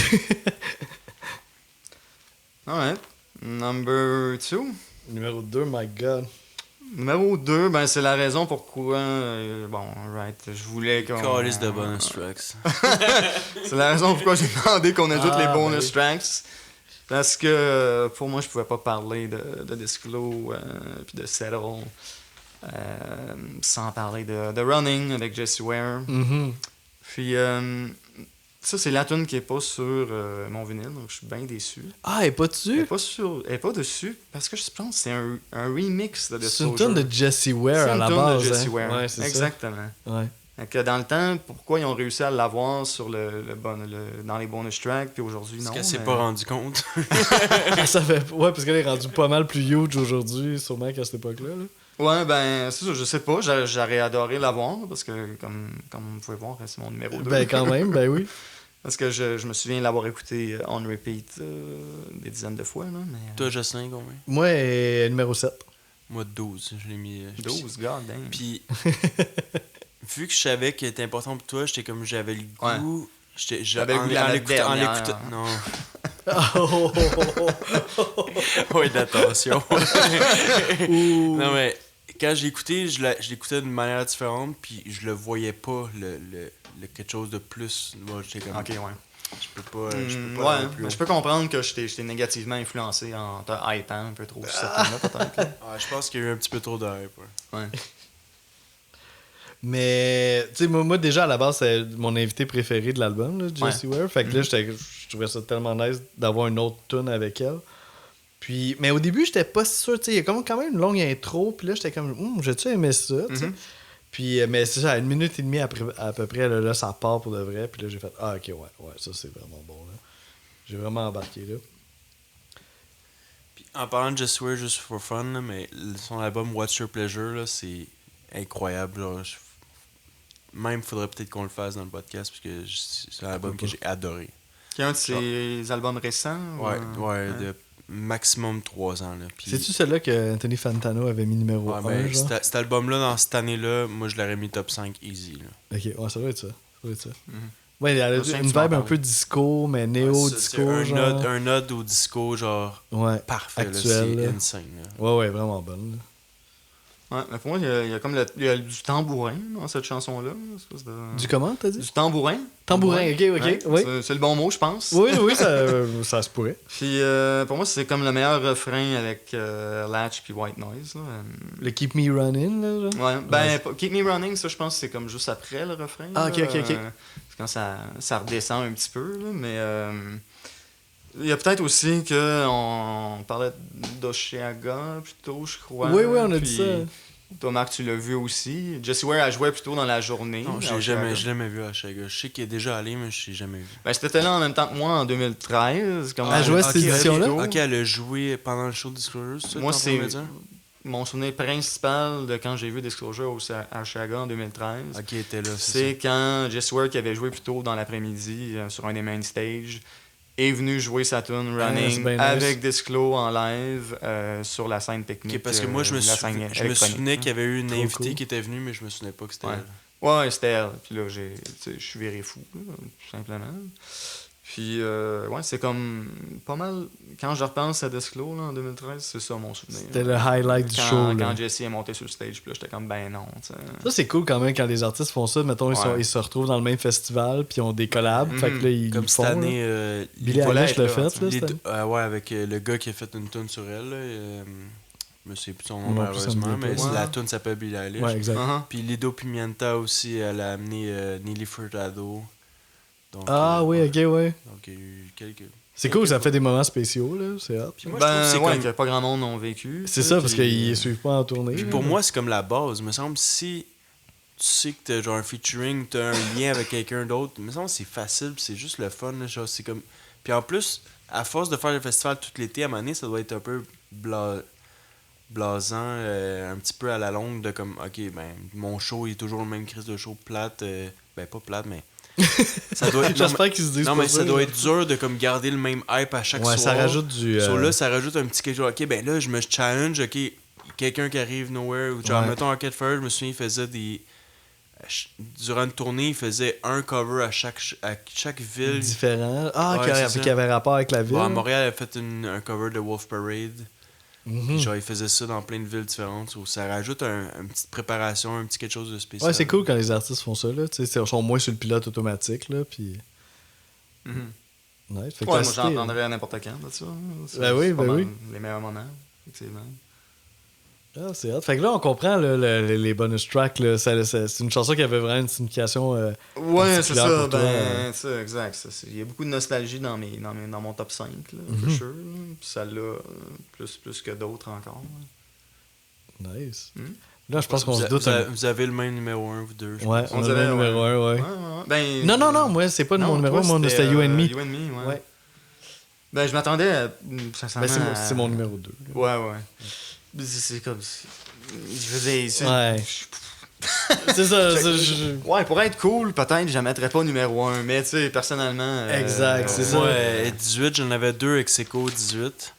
Alright. Number 2. Numéro 2, my God. Numéro 2, ben c'est la raison pourquoi... je voulais qu'on... Calice de bonus tracks. C'est la raison pourquoi j'ai demandé qu'on ajoute les bonus oui. tracks. Parce que pour moi, je pouvais pas parler de Disclo puis de Settle sans parler de Running avec Jesse Ware. Mm-hmm. Puis ça, c'est la tune qui est pas sur mon vinyle, donc je suis bien déçu. Ah, elle est pas dessus? Elle est pas dessus parce que je pense que c'est un remix de C'est une Disclosure. tune de Jesse Ware à la base. C'est une tune de Jesse hein? Ware. Ouais, c'est Exactement. ça. Ouais. Fait que dans le temps, pourquoi ils ont réussi à l'avoir sur dans les bonus tracks, puis aujourd'hui, non. Parce qu'elle s'est pas rendu compte. Ça fait... Ouais, parce qu'elle est rendue pas mal plus huge aujourd'hui, sûrement qu'à cette époque-là. Là. Ouais, ben, c'est ça, je sais pas. J'aurais adoré l'avoir, parce que, comme vous pouvez voir, c'est mon numéro 2. Ben, quand même, ben oui. Parce que je me souviens l'avoir écouté on repeat des dizaines de fois, là. Mais, Toi, Jocelyn, combien? Moi, numéro 7. Moi, 12. Je l'ai mis. 12, god damn. Puis, vu que je savais qu'il était important pour toi, j'étais comme j'avais le goût. J'avais le goût de la mettre dernière. Non. Oh! Oui, d'attention. Non, mais quand j'ai écouté, je l'écoutais d'une manière différente, puis je le voyais pas, le quelque chose de plus. Moi, j'étais comme. Ok, ouais. Je peux pas. aller plus mais haut. je peux comprendre que j'étais négativement influencé en te hypant un peu trop cette tune-là, peut-être. Là. Ouais, je pense qu'il y a eu un petit peu trop de hype. Ouais. Mais, tu sais, moi, déjà, à la base, c'est mon invité préféré de l'album, là, Jesse Ware. Fait que là, je trouvais ça tellement nice d'avoir une autre tune avec elle. Puis, mais au début, j'étais pas sûr, tu sais, il y a quand même une longue intro, puis là, j'étais comme, j'ai-tu aimé ça, tu sais. Puis, mais c'est ça, à 1 minute et demie après, à peu près, là, ça part pour de vrai, puis là, j'ai fait, ah, ok, ouais, ça, c'est vraiment bon, là. J'ai vraiment embarqué, là. Puis, en parlant de Just Wear, juste for fun, là, mais son album What's Your Pleasure, là, c'est incroyable. Genre, même, faudrait peut-être qu'on le fasse dans le podcast, parce que c'est un album que j'ai adoré. Qui est un de ses albums récents? Ouais, de maximum 3 ans. Là. Puis, C'est-tu celui-là que Anthony Fantano avait mis numéro 1, ben, genre? cet album-là, dans cette année-là, moi, je l'aurais mis top 5 easy. Là. Ok, ouais, ça doit être ça. Mm-hmm. Ouais, il y a Je sais que une tu m'en vibe un parles. peu disco, mais néo-disco, C'est genre. un nod au disco, genre, Ouais, parfait. actuel, Là, c'est là. insane. Là. Ouais, vraiment bonne, là. Ouais, mais pour moi, il y a comme il y a du tambourin dans cette chanson-là. Une espèce de... Du comment, t'as dit? Du tambourin. Tambourin, ok, Ouais, oui. c'est le bon mot, je pense. Oui, ça se pourrait. Puis pour moi, c'est comme le meilleur refrain avec Latch puis White Noise. Là. Le Keep Me Running, là, genre. Ouais, ben, Keep Me Running, ça, je pense que c'est comme juste après le refrain. Ah, là. ok. C'est quand ça redescend un petit peu, là, mais... il y a peut-être aussi on parlait d'Oshiaga plutôt, je crois. Oui, on a puis dit ça. Toi, Marc, tu l'as vu aussi. Jesse Ware, elle jouait plutôt dans la journée. Non, je l'ai jamais vu à Oshiaga. Je sais qu'il est déjà allé, mais je l'ai jamais vu. Ben, c'était là en même temps que moi en 2013. Elle jouait cette édition-là? Ok, elle a joué pendant le show de Disclosure, c'est ça? Moi, que t'es en c'est train de me dire? mon souvenir principal de quand j'ai vu Disclosure à Oshiaga en 2013. Ok, elle était là, C'est quand Jesse Ware, qui avait joué plus tôt dans l'après-midi sur un des main stage, est venu jouer sa tune c'est Running bien nice. avec Disclo en live sur la scène technique. Ok, parce que moi, je me souvenais qu'il y avait eu une Trop invitée cool. qui était venue, mais je me souvenais pas que c'était Ouais. elle. Ouais, c'était elle. Puis là, je suis viré fou, là, tout simplement. Puis, ouais, c'est comme pas mal. Quand je repense à Disclo là, en 2013, c'est ça mon souvenir. C'était le highlight du show, là. Quand Jesse est monté sur le stage, puis là, j'étais comme, ben non. T'sais. Ça, c'est cool quand même quand les artistes font ça. Mettons, ils se retrouvent dans le même festival, puis ils ont des collabs. Fait que là, ils Comme le cette font. année, Billie Paulette, Eilish l'a là, fait, là. les cette deux- ouais, avec le gars qui a fait une tune sur elle. Là, Je me souviens plus de son nom, Moi non plus, ça me malheureusement, dit mais pas. la tune s'appelle Billie Eilish. Ouais, exact. Puis Lido Pimienta aussi, elle a amené Nelly Furtado. Donc, Oui, ok, ouais. Donc il y a eu quelques... C'est cool, ça fait des moments spéciaux, là. C'est hot. Puis moi, je trouve que c'est ouais, comme... que pas grand monde n'ont vécu. C'est ça, parce puis, qu'ils suivent pas en tournée. Puis là. pour moi, c'est comme la base. Il me semble si tu sais que t'as genre un featuring, t'as un lien avec quelqu'un d'autre, il me semble que c'est facile, puis c'est juste le fun. Là, genre, c'est comme... Puis en plus, à force de faire le festival tout l'été, à un moment donné, ça doit être un peu blasant, un petit peu à la longue, de comme, ok, ben, mon show, il est toujours le même crise de show plate. Ben, pas plate, mais... ça doit être... J'espère qu'ils se disent Non, pas mais ça doit être dur de comme garder le même hype à chaque soir. Ouais, ça rajoute du... Sur là, ça rajoute un petit quelque chose. Ok, ben là, je me challenge, ok, quelqu'un qui arrive nowhere, ou genre, Ouais. mettons Arcade Fire, je me souviens, il faisait des... Durant une tournée, il faisait un cover à chaque ville. différent. Ouais, c'est ça. Qui avait rapport avec la ville. Bon, à Montréal, il a fait un cover de Wolf Parade. Mhm. Puis genre, il faisait ça dans plein de villes différentes. So, ça rajoute une petite préparation, un petit quelque chose de spécial. Ouais, c'est cool quand les artistes font ça, là. Tu sais, ils sont moins sur le pilote automatique, là, puis... Mhm. Nice. Fait que Ouais, t'as moi cité- j'en prendrais à n'importe quand de ça. Ben oui, C'est pas ben mal oui. Les meilleurs moments, effectivement. Ah, c'est hot. Fait que là, on comprend là, les bonus tracks. Là. C'est une chanson qui avait vraiment une signification. Ouais, c'est particulière ça. pour toi, Ça, exact. Il y a beaucoup de nostalgie dans mon top 5, là, for Mhm. sure. Là. Puis ça l'a plus que d'autres encore. Là. Nice. Mhm. Là, je pense qu'on se doute. Vous avez le même numéro 1, vous deux. je Ouais, pense. on a dirait, le numéro 1, ouais. Ben, Non, moi, c'est pas mon numéro 1, moi, c'était You and Me. You and Me, ouais. Ouais. Ben, je m'attendais à. Ben, c'est mon numéro 2. Ouais. C'est comme. Je veux dire, Ouais. C'est ça. Ouais, pour être cool, peut-être, je ne mettrais pas numéro 1, mais tu sais, personnellement. Exact, c'est ça. Ouais, 18, j'en avais 2 ex aequo 18.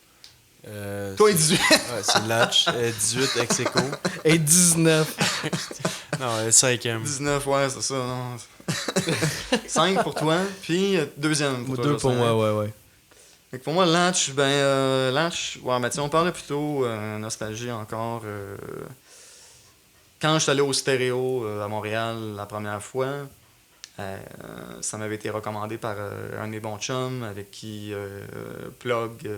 Toi et 18. Ouais, c'est Latch. 18 ex aequo. Et 19. Non, 5e. 19, ouais, c'est ça, non. 5 pour toi, puis deuxième pour toi. 2 pour Jocelyn. moi, ouais. Fait que pour moi, Latch, ouais, mais tu sais, on parlait plutôt nostalgie encore. Quand je suis allé au stéréo à Montréal la première fois, ça m'avait été recommandé par un de mes bons chums avec qui plug.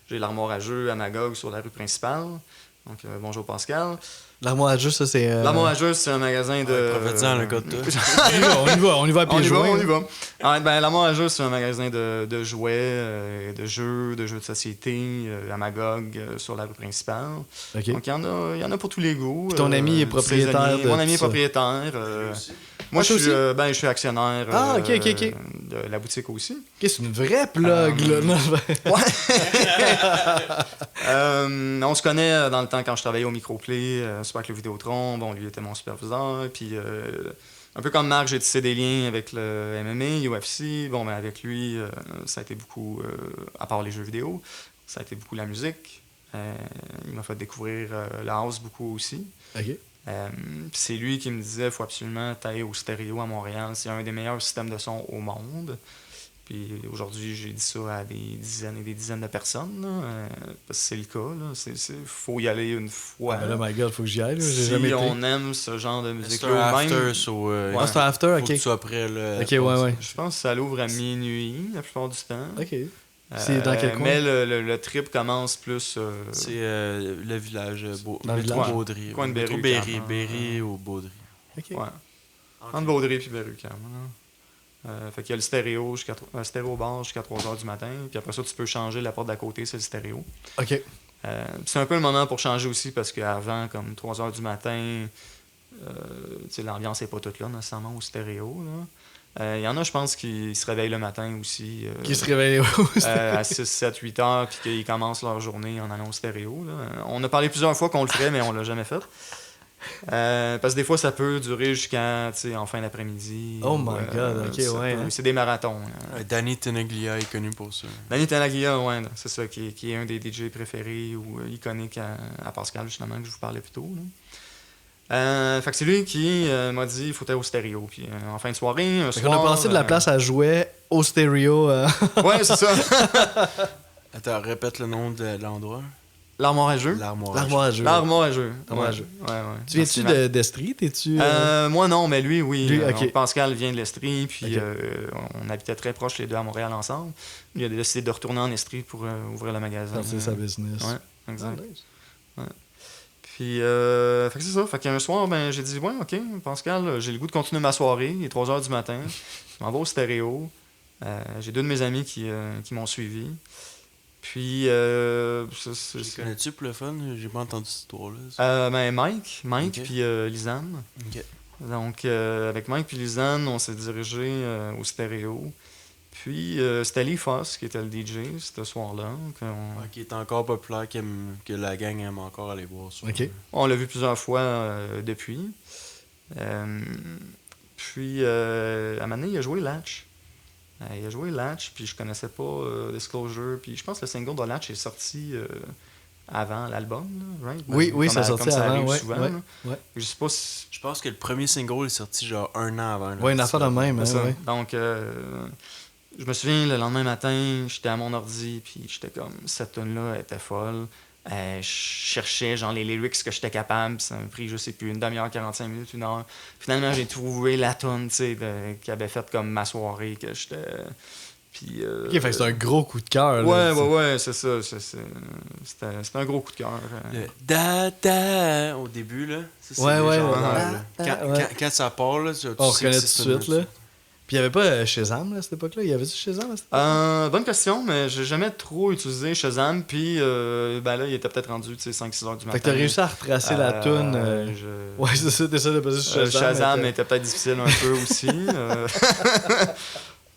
J'ai l'armoire à jeux à Magog sur la rue principale. Donc, bonjour Pascal. L'armoire à jeu, ça, c'est. L'armoire à jeux, c'est un magasin de. Prophétisant le gars de tout. On y va à pied joint. On y va. Ah, ben, l'armoire à jeux, c'est un magasin de jouets, de jeux de société à Magog sur la rue principale. Ok. Donc, il y en a pour tous les goûts. Puis ton ami est propriétaire saisonnier. de Mon ami tout est ça. propriétaire. Moi, toi je suis actionnaire Ah, ok. de la boutique aussi. Ok, c'est une vraie plug, là. Non, On se connaît dans le temps quand je travaillais au Microplay, Spectacle Vidéotron. Bon, lui était mon superviseur. Puis, un peu comme Marc, j'ai tissé des liens avec le MMA, UFC. Bon, ben, avec lui, ça a été beaucoup, à part les jeux vidéo, ça a été beaucoup la musique. Il m'a fait découvrir la house beaucoup aussi. Ok. C'est lui qui me disait faut absolument tailler au stéréo à Montréal. C'est un des meilleurs systèmes de son au monde. Puis aujourd'hui, j'ai dit ça à des dizaines et des dizaines de personnes. Là, parce que c'est le cas. Il faut y aller une fois. Ah, ben là, my god, faut que j'y aille, là. J'ai Si jamais été. on aime ce genre de C'est musique-là, un ou même, after, so, Ah, c'est un after, faut ok. que tu sois prêt. Là, Ok, ouais. je pense que ça l'ouvre à minuit la plupart du temps. Ok. C'est dans quel coin? Mais le trip commence plus. C'est le village Dans le métro village? Baudry. Coin de Métro Berry, Berry, clairement. Berry ou Baudry. Ok. Ouais. Entre Baudry et Berrucam. Fait qu'il y a le stéréo bar jusqu'à 3h du matin. Puis après ça, tu peux changer la porte d'à côté, c'est le stéréo. Ok. C'est un peu le moment pour changer aussi parce qu'avant, comme 3h du matin, l'ambiance n'est pas toute là nécessairement au stéréo. Il y en a, je pense, qui se réveillent le matin aussi. Qui se réveille À 6, 7, 8 heures, puis qu'ils commencent leur journée en allant au stéréo. Là. On a parlé plusieurs fois qu'on le ferait, mais on l'a jamais fait. Parce que des fois, ça peut durer jusqu'à en fin d'après-midi. Oh my God, ok, ça ouais, peut- hein. C'est des marathons. Là. Danny Tenaglia est connu pour ça. Danny Tenaglia, ouais, c'est ça, qui est un des DJ préférés ou iconiques à Pascal, justement, que je vous parlais plus tôt. Là. Fait que c'est lui qui m'a dit il faut aller au stéréo. Puis en fin de soirée, un Fait soir. qu'on a passé de la place à jouer au stéréo. Ouais, c'est ça. Attends, répète le nom de l'endroit. L'armoire à jeu. L'armoire. L'armoire à jeu. L'armoire à jeu. L'armoire à jeu. Ouais. Tu viens-tu d'Estrie? T'es-tu. Moi non, mais lui, oui. Lui, ok. Pascal vient de l'Estrie, puis Ok. on habitait très proches les deux à Montréal ensemble. Il a décidé de retourner en Estrie pour ouvrir le magasin. C'est sa business. Ouais, exact. Ouais. Puis, fait que c'est ça. Fait qu'un soir, ben, j'ai dit, ouais, OK, Pascal, j'ai le goût de continuer ma soirée. Il est 3h du matin. Je m'en vais au stéréo. J'ai 2 de mes amis qui m'ont suivi. Puis, Tu connais-tu pour le fun? J'ai pas entendu cette histoire-là. ben, Mike Ok. puis Lisanne. Ok. Donc, avec Mike puis Lisanne, on s'est dirigé au stéréo. Puis, c'était Lee Foss qui était le DJ ce soir-là. Qui est encore populaire, que la gang aime encore aller voir. Ok. On l'a vu plusieurs fois depuis. Puis, à un moment donné, il a joué Latch. Puis je connaissais pas Disclosure. Puis je pense que le single de Latch est sorti avant l'album, là, right? Oui, ça sortit avant, arrive ouais, souvent, ouais, là. ouais. Je sais pas si... Je pense que le premier single est sorti genre 1 an avant. Là, Ouais, une affaire de même, hein, C'est ça. ouais. Donc, je me souviens, le lendemain matin, j'étais à mon ordi, puis j'étais comme, cette tune-là elle était folle. Je cherchais genre les lyrics que j'étais capable, puis ça m'a pris, je sais plus, une demi-heure, 45 minutes, 1 heure. Finalement, j'ai trouvé la tune, tu sais, qui avait fait comme ma soirée, que j'étais... Puis, Ok, fait que c'est un gros coup de cœur. là, ouais, c'est ça. C'était un gros coup de cœur. Le da-da au début, là. Ça, c'est Ouais, légendaire, ouais. là. Quand ça part, là, tu On sais que reconnaît c'est tout de suite, une- là. Puis il n'y avait pas Shazam à cette époque-là? Il y avait-tu Shazam à cette époque? Bonne question, mais j'ai jamais trop utilisé Shazam. Puis ben là, il était peut-être rendu 5-6 heures du matin. Fait que t'as réussi à retracer la toune. Ouais, c'est ça, t'essaies de passer sur Shazam. Shazam était peut-être difficile un peu aussi.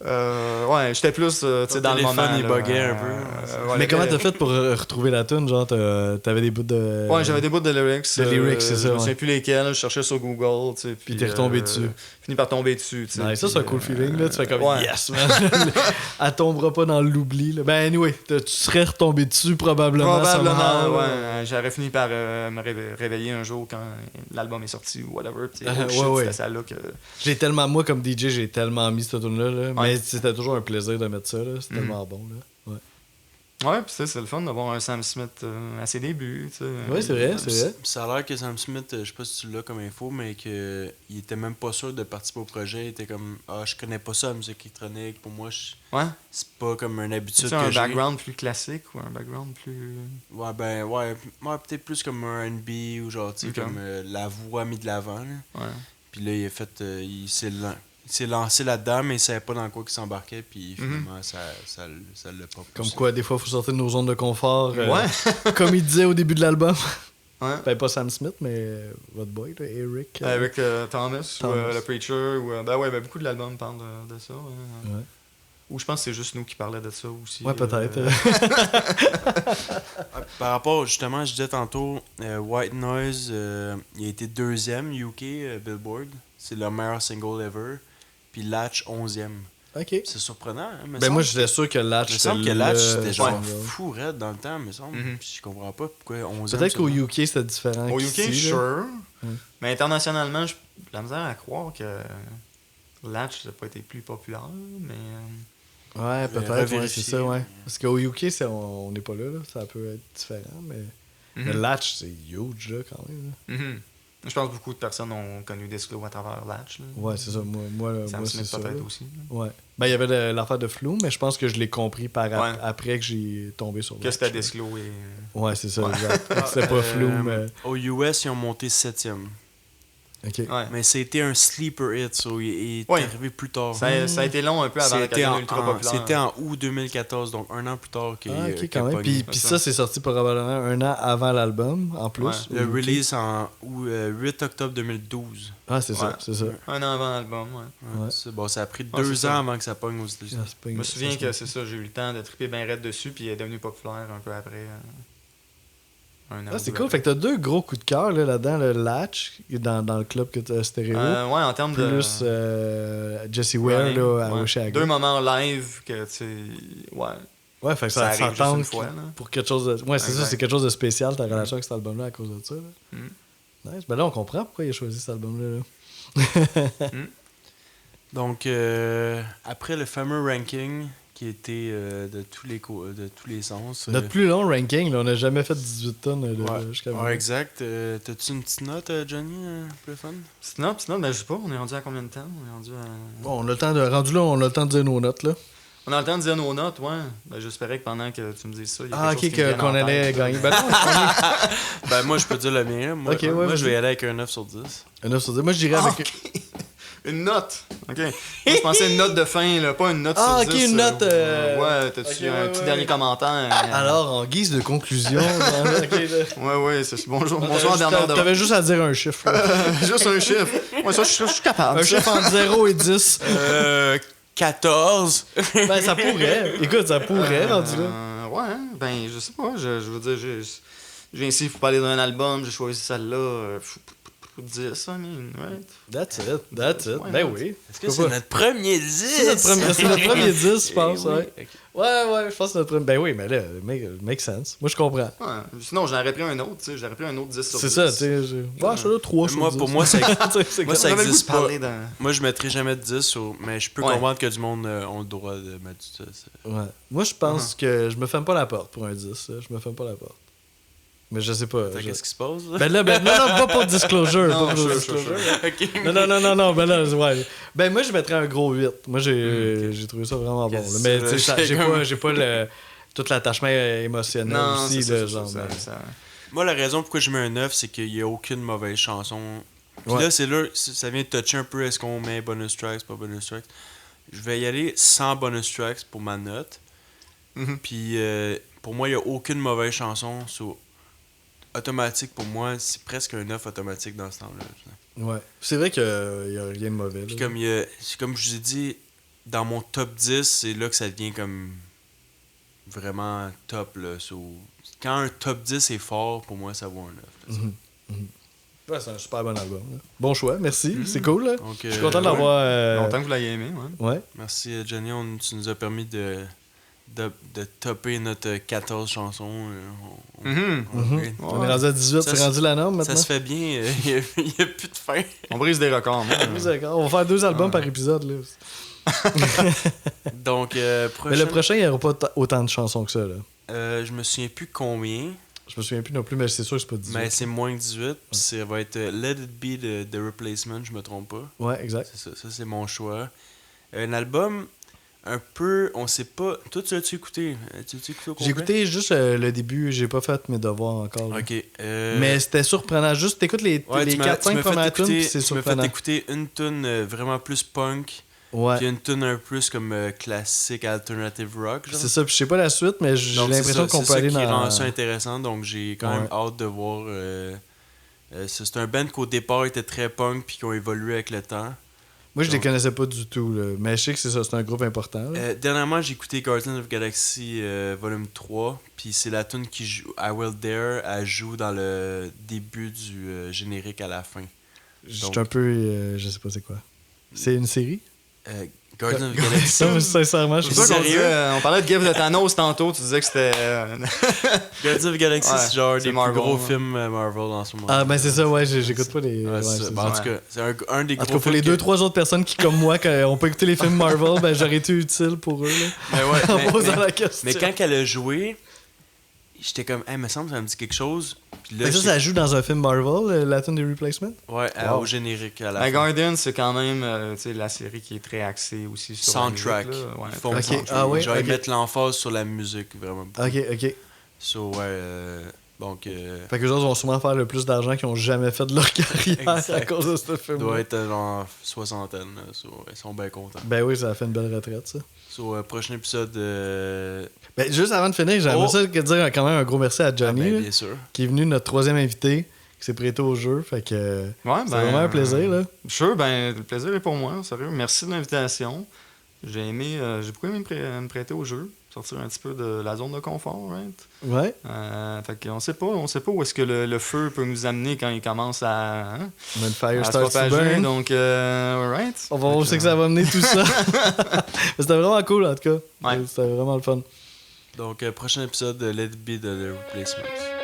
Ouais, j'étais plus dans le moment. il là, buguait un peu. ouais, Mais comment le- t'as fait pour retrouver la tune? Genre, t'avais des bouts de. Ouais, j'avais des bouts de lyrics. de lyrics, c'est ça, Je me ouais. souviens plus lesquels. Je cherchais sur Google. Tu sais, Puis t'es retombé dessus. Fini par tomber dessus. Tu sais, Ouais, ça, puis, c'est un cool feeling, là. Tu fais comme ouais. yes, man. Elle tombera pas dans l'oubli, là. Ben, anyway, tu serais retombé dessus probablement. Probablement, somehow, là. ouais. J'aurais fini par me réveiller un jour quand l'album est sorti ou whatever. Puis, Ouais, shit, ouais. c'était ça là que... J'ai tellement, moi, comme DJ, j'ai tellement mis cette tune-là, là. Ouais. Mais c'était toujours un plaisir de mettre ça, là. C'est tellement bon, là. Ouais. Ouais, puis c'est le fun d'avoir un Sam Smith à ses débuts, tu sais. Ouais, c'est vrai, c'est vrai. Ça a l'air que Sam Smith, je sais pas si tu l'as comme info, mais qu'il était même pas sûr de participer au projet. Il était comme, je connais pas ça, la musique électronique. Pour moi, Ouais. c'est pas comme une habitude C'est que un j'ai. background plus classique ou un background plus... Ouais, peut-être plus comme un R&B ou genre, tu sais, Ok. comme la voix mise de l'avant. Là. Ouais. Puis là, il a fait, il s'est lancé là-dedans, mais il savait pas dans quoi il s'embarquait, puis finalement, ça l'a pas poussé. Comme quoi, des fois, il faut sortir de nos zones de confort. Ouais. Comme il disait au début de l'album. Ouais. Ben, pas Sam Smith, mais votre boy, là, Eric. Avec Thomas. Ou Thomas. le Preacher. Ou, beaucoup de l'album parle de ça. Hein. Ouais. Ou je pense que c'est juste nous qui parlait de ça aussi. Ouais, peut-être. Par rapport, justement, je disais tantôt, White Noise, il a été 2e UK Billboard. C'est le meilleur single ever. Puis Latch 11e. Ok. C'est surprenant, hein? me Ben, semble. moi, j'étais sûr que Latch. Il me semble que c'était Latch, le c'était genre single. fou raide dans le temps, me semble. Mhm. Puis je comprends pas pourquoi 11e. Peut-être qu'au seulement. UK, c'était différent. Au qu'ici, UK, là. sure. Ouais. Mais internationalement, j'ai la misère à croire que Latch n'a pas été plus populaire. Mais Ouais, peut-être, ouais, revérifier. c'est ça, ouais. Parce qu'au UK, on n'est pas là, ça peut être différent, mais. Le Latch, c'est huge, là, quand même. Là. Mhm. Je pense que beaucoup de personnes ont connu Disclo à travers Latch. Là. Ouais, c'est ça. Moi Sam c'est Smith ça. peut-être là. aussi. là. Ouais. Ben, il y avait l'affaire de Flou, mais je pense que je l'ai compris Ouais. après que j'ai tombé sur Que Latch, c'était là. Disclo et... Ouais, c'est ça, exact. C'était pas Flou, mais. Aux US, ils ont monté 7e. Ok. Ouais. Mais c'était un sleeper hit, so il est Ouais. arrivé plus tard. Ça a été long un peu avant C'était qu'elle en, devienne ultra populaire. c'était en août 2014, donc un an plus tard qu'il Ah, ok, qu'il quand a même. pogné. Puis ça, c'est sorti probablement un an avant l'album, en plus. Ouais. Le au UK. release en 8 octobre 2012. Ah, c'est Ouais. ça, c'est ça. Un an avant l'album, ouais. Ouais. Bon, ça a pris Ouais, 2 c'est ans ça. avant que ça pogne aux États-Unis. Ah, c'est pas Je une- me souviens ça, que c'est ça, j'ai eu le temps de triper bien raide dessus, puis il est devenu populaire un peu après. Un an Ah, ou c'est deux cool. après. Fait que t'as 2 gros coups de cœur là, là-dedans, le Latch, dans le club que t'as stéréo. Ouais, en termes Plus de. Jesse Ware running, là, à ouais. Oshaga. 2 moments live que, tu sais. Ouais. Ouais, fait que Ça ça arrive juste tente une fois, là. pour quelque chose de. Ouais, c'est ça, Exact. c'est quelque chose de spécial ta relation avec cet album-là à cause de ça. Là. Mm. Nice. Ben là, on comprend pourquoi il a choisi cet album-là. Là. Donc, après le fameux ranking qui était de tous les sens. Notre plus long ranking, là, on n'a jamais fait 18 tonnes jusqu'à Ouais, maintenant. exact. T'as-tu une petite note, Johnny, pour le fun? Sinon, ben, je sais pas, on est rendu à combien de temps? On est rendu à. Bon, on a le temps de. Rendu là, on a le temps de dire nos notes. Là. On a le temps de dire nos notes, ouais. Ben, j'espérais que pendant que tu me dises ça, il y a Ah, quelque chose ok, qui me vienne qu'on en allait tête. gagner. Ben non, Ben, moi, je peux dire le mien. Moi, Ok, ouais, moi je vas-y. vais y aller avec un 9 sur 10. un 9 sur 10. Moi, je dirais Ah, avec. ok. Une note. OK. Moi, je pensais à une note de fin, là, pas une note Ah, sur ok, 10. une note, Ouais, t'as-tu ok, un ouais, petit ouais. dernier commentaire? Alors, en guise de conclusion. ok, là. Ouais, c'est bonjour. Bonsoir, Bernard de T'avais juste à dire un chiffre. là. Juste un chiffre. Ouais, ça, je suis capable. Un chiffre entre 0 et 10. 14. Ben, ça pourrait. Écoute, ça pourrait, rendu là. Ouais, hein, ben, je sais pas. Je veux dire, j'ai ici, faut parler d'un album, j'ai choisi celle-là. Faut 10, I mean, right? That's it. Ouais, Ben ouais. oui. Est-ce que c'est notre premier 10? C'est notre premier 10, je pense, Oui, ouais. ok. Ouais, je pense que c'est notre premier. Ben oui, mais là, make sense. Moi, je comprends. Ouais. Sinon, j'aurais pris un autre, tu sais. J'aurais pris un autre 10 sur 10. C'est ça, tu sais. Ouais, je suis là, 3 sur 10. Moi, pour moi, ça, c'est moi, comme- ça On avait le goût existe de pas. parler d'un... Moi, je mettrais jamais de 10, mais je peux Ouais. comprendre que du monde ont le droit de mettre du 10. Ouais. Moi, je pense que je me ferme pas la porte pour un 10. Là. Je me ferme pas la porte. Mais je sais pas. Qu'est-ce qui se passe? Là? Ben là, non, pas pour disclosure. Non, pas pour sure, disclosure. Ok. Non, ben là, ouais. Ben moi, je mettrais un gros 8. Moi, j'ai trouvé ça vraiment bon. Qu'est-ce là. Mais que tu sais, c'est, j'ai pas tout l'attachement émotionnel Non, aussi. c'est Là, ça, genre, ça, mais- ça. Moi, la raison pourquoi je mets un 9, c'est qu'il n'y a aucune mauvaise chanson. Puis Ouais. là, ça vient de toucher un peu est-ce qu'on met bonus tracks, pas bonus tracks. Je vais y aller sans bonus tracks pour ma note. Mhm. Puis pour moi, il n'y a aucune mauvaise chanson. So, automatique, pour moi, c'est presque un 9 automatique dans ce temps-là. Ouais. C'est vrai qu'il y a rien de mauvais. Puis là. comme je vous ai dit, dans mon top 10, c'est là que ça devient comme vraiment top. Là. So, quand un top 10 est fort, pour moi, ça vaut un 9. là. Ouais, c'est un super bon album. Là. Bon choix, merci. C'est cool. Là. Donc, Je suis content d'avoir. Longtemps que vous l'ayez aimé, ouais. Ouais. Merci Johnny, tu nous as permis de topper notre 14 chansons. Mhm. On est rendu à 18, Ça c'est rendu la norme maintenant. Ça se fait bien, il n'y a plus de fin. On brise des records, hein. Oui, d'accord. On va faire 2 albums par épisode. Là. Donc, Mais le prochain, il n'y aura pas autant de chansons que ça. Là. je me souviens plus combien, Je me souviens plus non plus, mais c'est sûr que c'est pas 18. mais c'est moins que 18. Puis ça va être Let It Be de Replacement, je me trompe pas. Ouais, exact. C'est ça c'est mon choix. Un album un peu, on sait pas. Toi, tu l'as-tu écouté? Tu l'as-tu écouté au complet? J'ai écouté juste le début, j'ai pas fait mes devoirs encore. là. Ok. Mais c'était surprenant. Juste, t'écoutes les ouais, 4-5 premières tunes, puis c'est tu m'as surprenant. fait écouter une tune vraiment plus punk. Ouais. Puis une tune un peu plus comme classique alternative rock. Genre. C'est ça, puis je sais pas la suite, mais j'ai Donc, l'impression qu'on peut c'est aller ça qui dans. rend ça intéressant, donc j'ai quand même hâte de voir. C'est un band qu'au départ était très punk puis qui ont évolué avec le temps. Moi, je les Donc- connaissais pas du tout, là. Mais je sais que c'est ça, c'est un groupe important. là. Dernièrement, j'ai écouté Guardians of the Galaxy Volume 3, puis c'est la tune qui joue, I Will Dare, elle joue dans le début du générique à la fin. Je suis donc- un peu. Je sais pas c'est quoi. C'est une série? Guardians of the Galaxy. Non, mais sincèrement, je C'est sais pour pas. ça qu'on Sérieux? disait, on parlait de Give de Thanos tantôt, tu disais que c'était... Guardians of the Galaxy, Ouais, c'est genre c'est des Marvel, plus gros ouais. films Marvel en ce moment. Ah, ben c'est ça, ouais, j'écoute pas les. Ouais, ouais, c'est ça. c'est Ben, ça. en tout cas, c'est un des En tout gros cas, pour les films 2-3 autres personnes qui, comme moi, ont pas écouté les films Marvel, ben j'aurais été utile pour eux. Là, Ben ouais, en posant la question. mais quand elle a joué, j'étais comme, hey, me semble que ça me dit quelque chose. Puis là, Mais ça, j'étais- ça joue dans un film Marvel, la tune des Replacements? Ouais, Wow. au générique à la La fin. Guardian, c'est quand même tu sais, la série qui est très axée aussi sur Soundtrack. la musique, là. Ouais, Ils font très Ok, soundtrack. ah ouais, Genre, ok. ils mettent l'emphase sur la musique, vraiment. Ok. So, ouais, donc, Fait que les autres vont sûrement faire le plus d'argent qu'ils ont jamais fait de leur carrière à Exact. cause de ce film. doit être genre soixantaine, là. So, ils sont bien contents. Ben oui, ça a fait une belle retraite, ça. So, prochain épisode, Ben, juste avant de finir, j'aimerais Oh. ça dire quand même un gros merci à Johnny, ben, là, bien sûr. qui est venu notre 3e invité, qui s'est prêté au jeu. Fait que Ouais, c'est vraiment un plaisir, là. Sure, ben, le plaisir est pour moi, sérieux. Merci de l'invitation. J'ai beaucoup aimé me prêter au jeu, sortir un petit peu de la zone de confort, right? Ouais. Fait qu'on sait pas où est-ce que le feu peut nous amener quand il commence à On a une fire se start to propager, burn. donc, right? On va voir où c'est que ça va mener tout ça. Mais c'était vraiment cool, en tout cas. Ouais. C'était vraiment le fun. Donc, prochain épisode de Let It Be de The Replacements.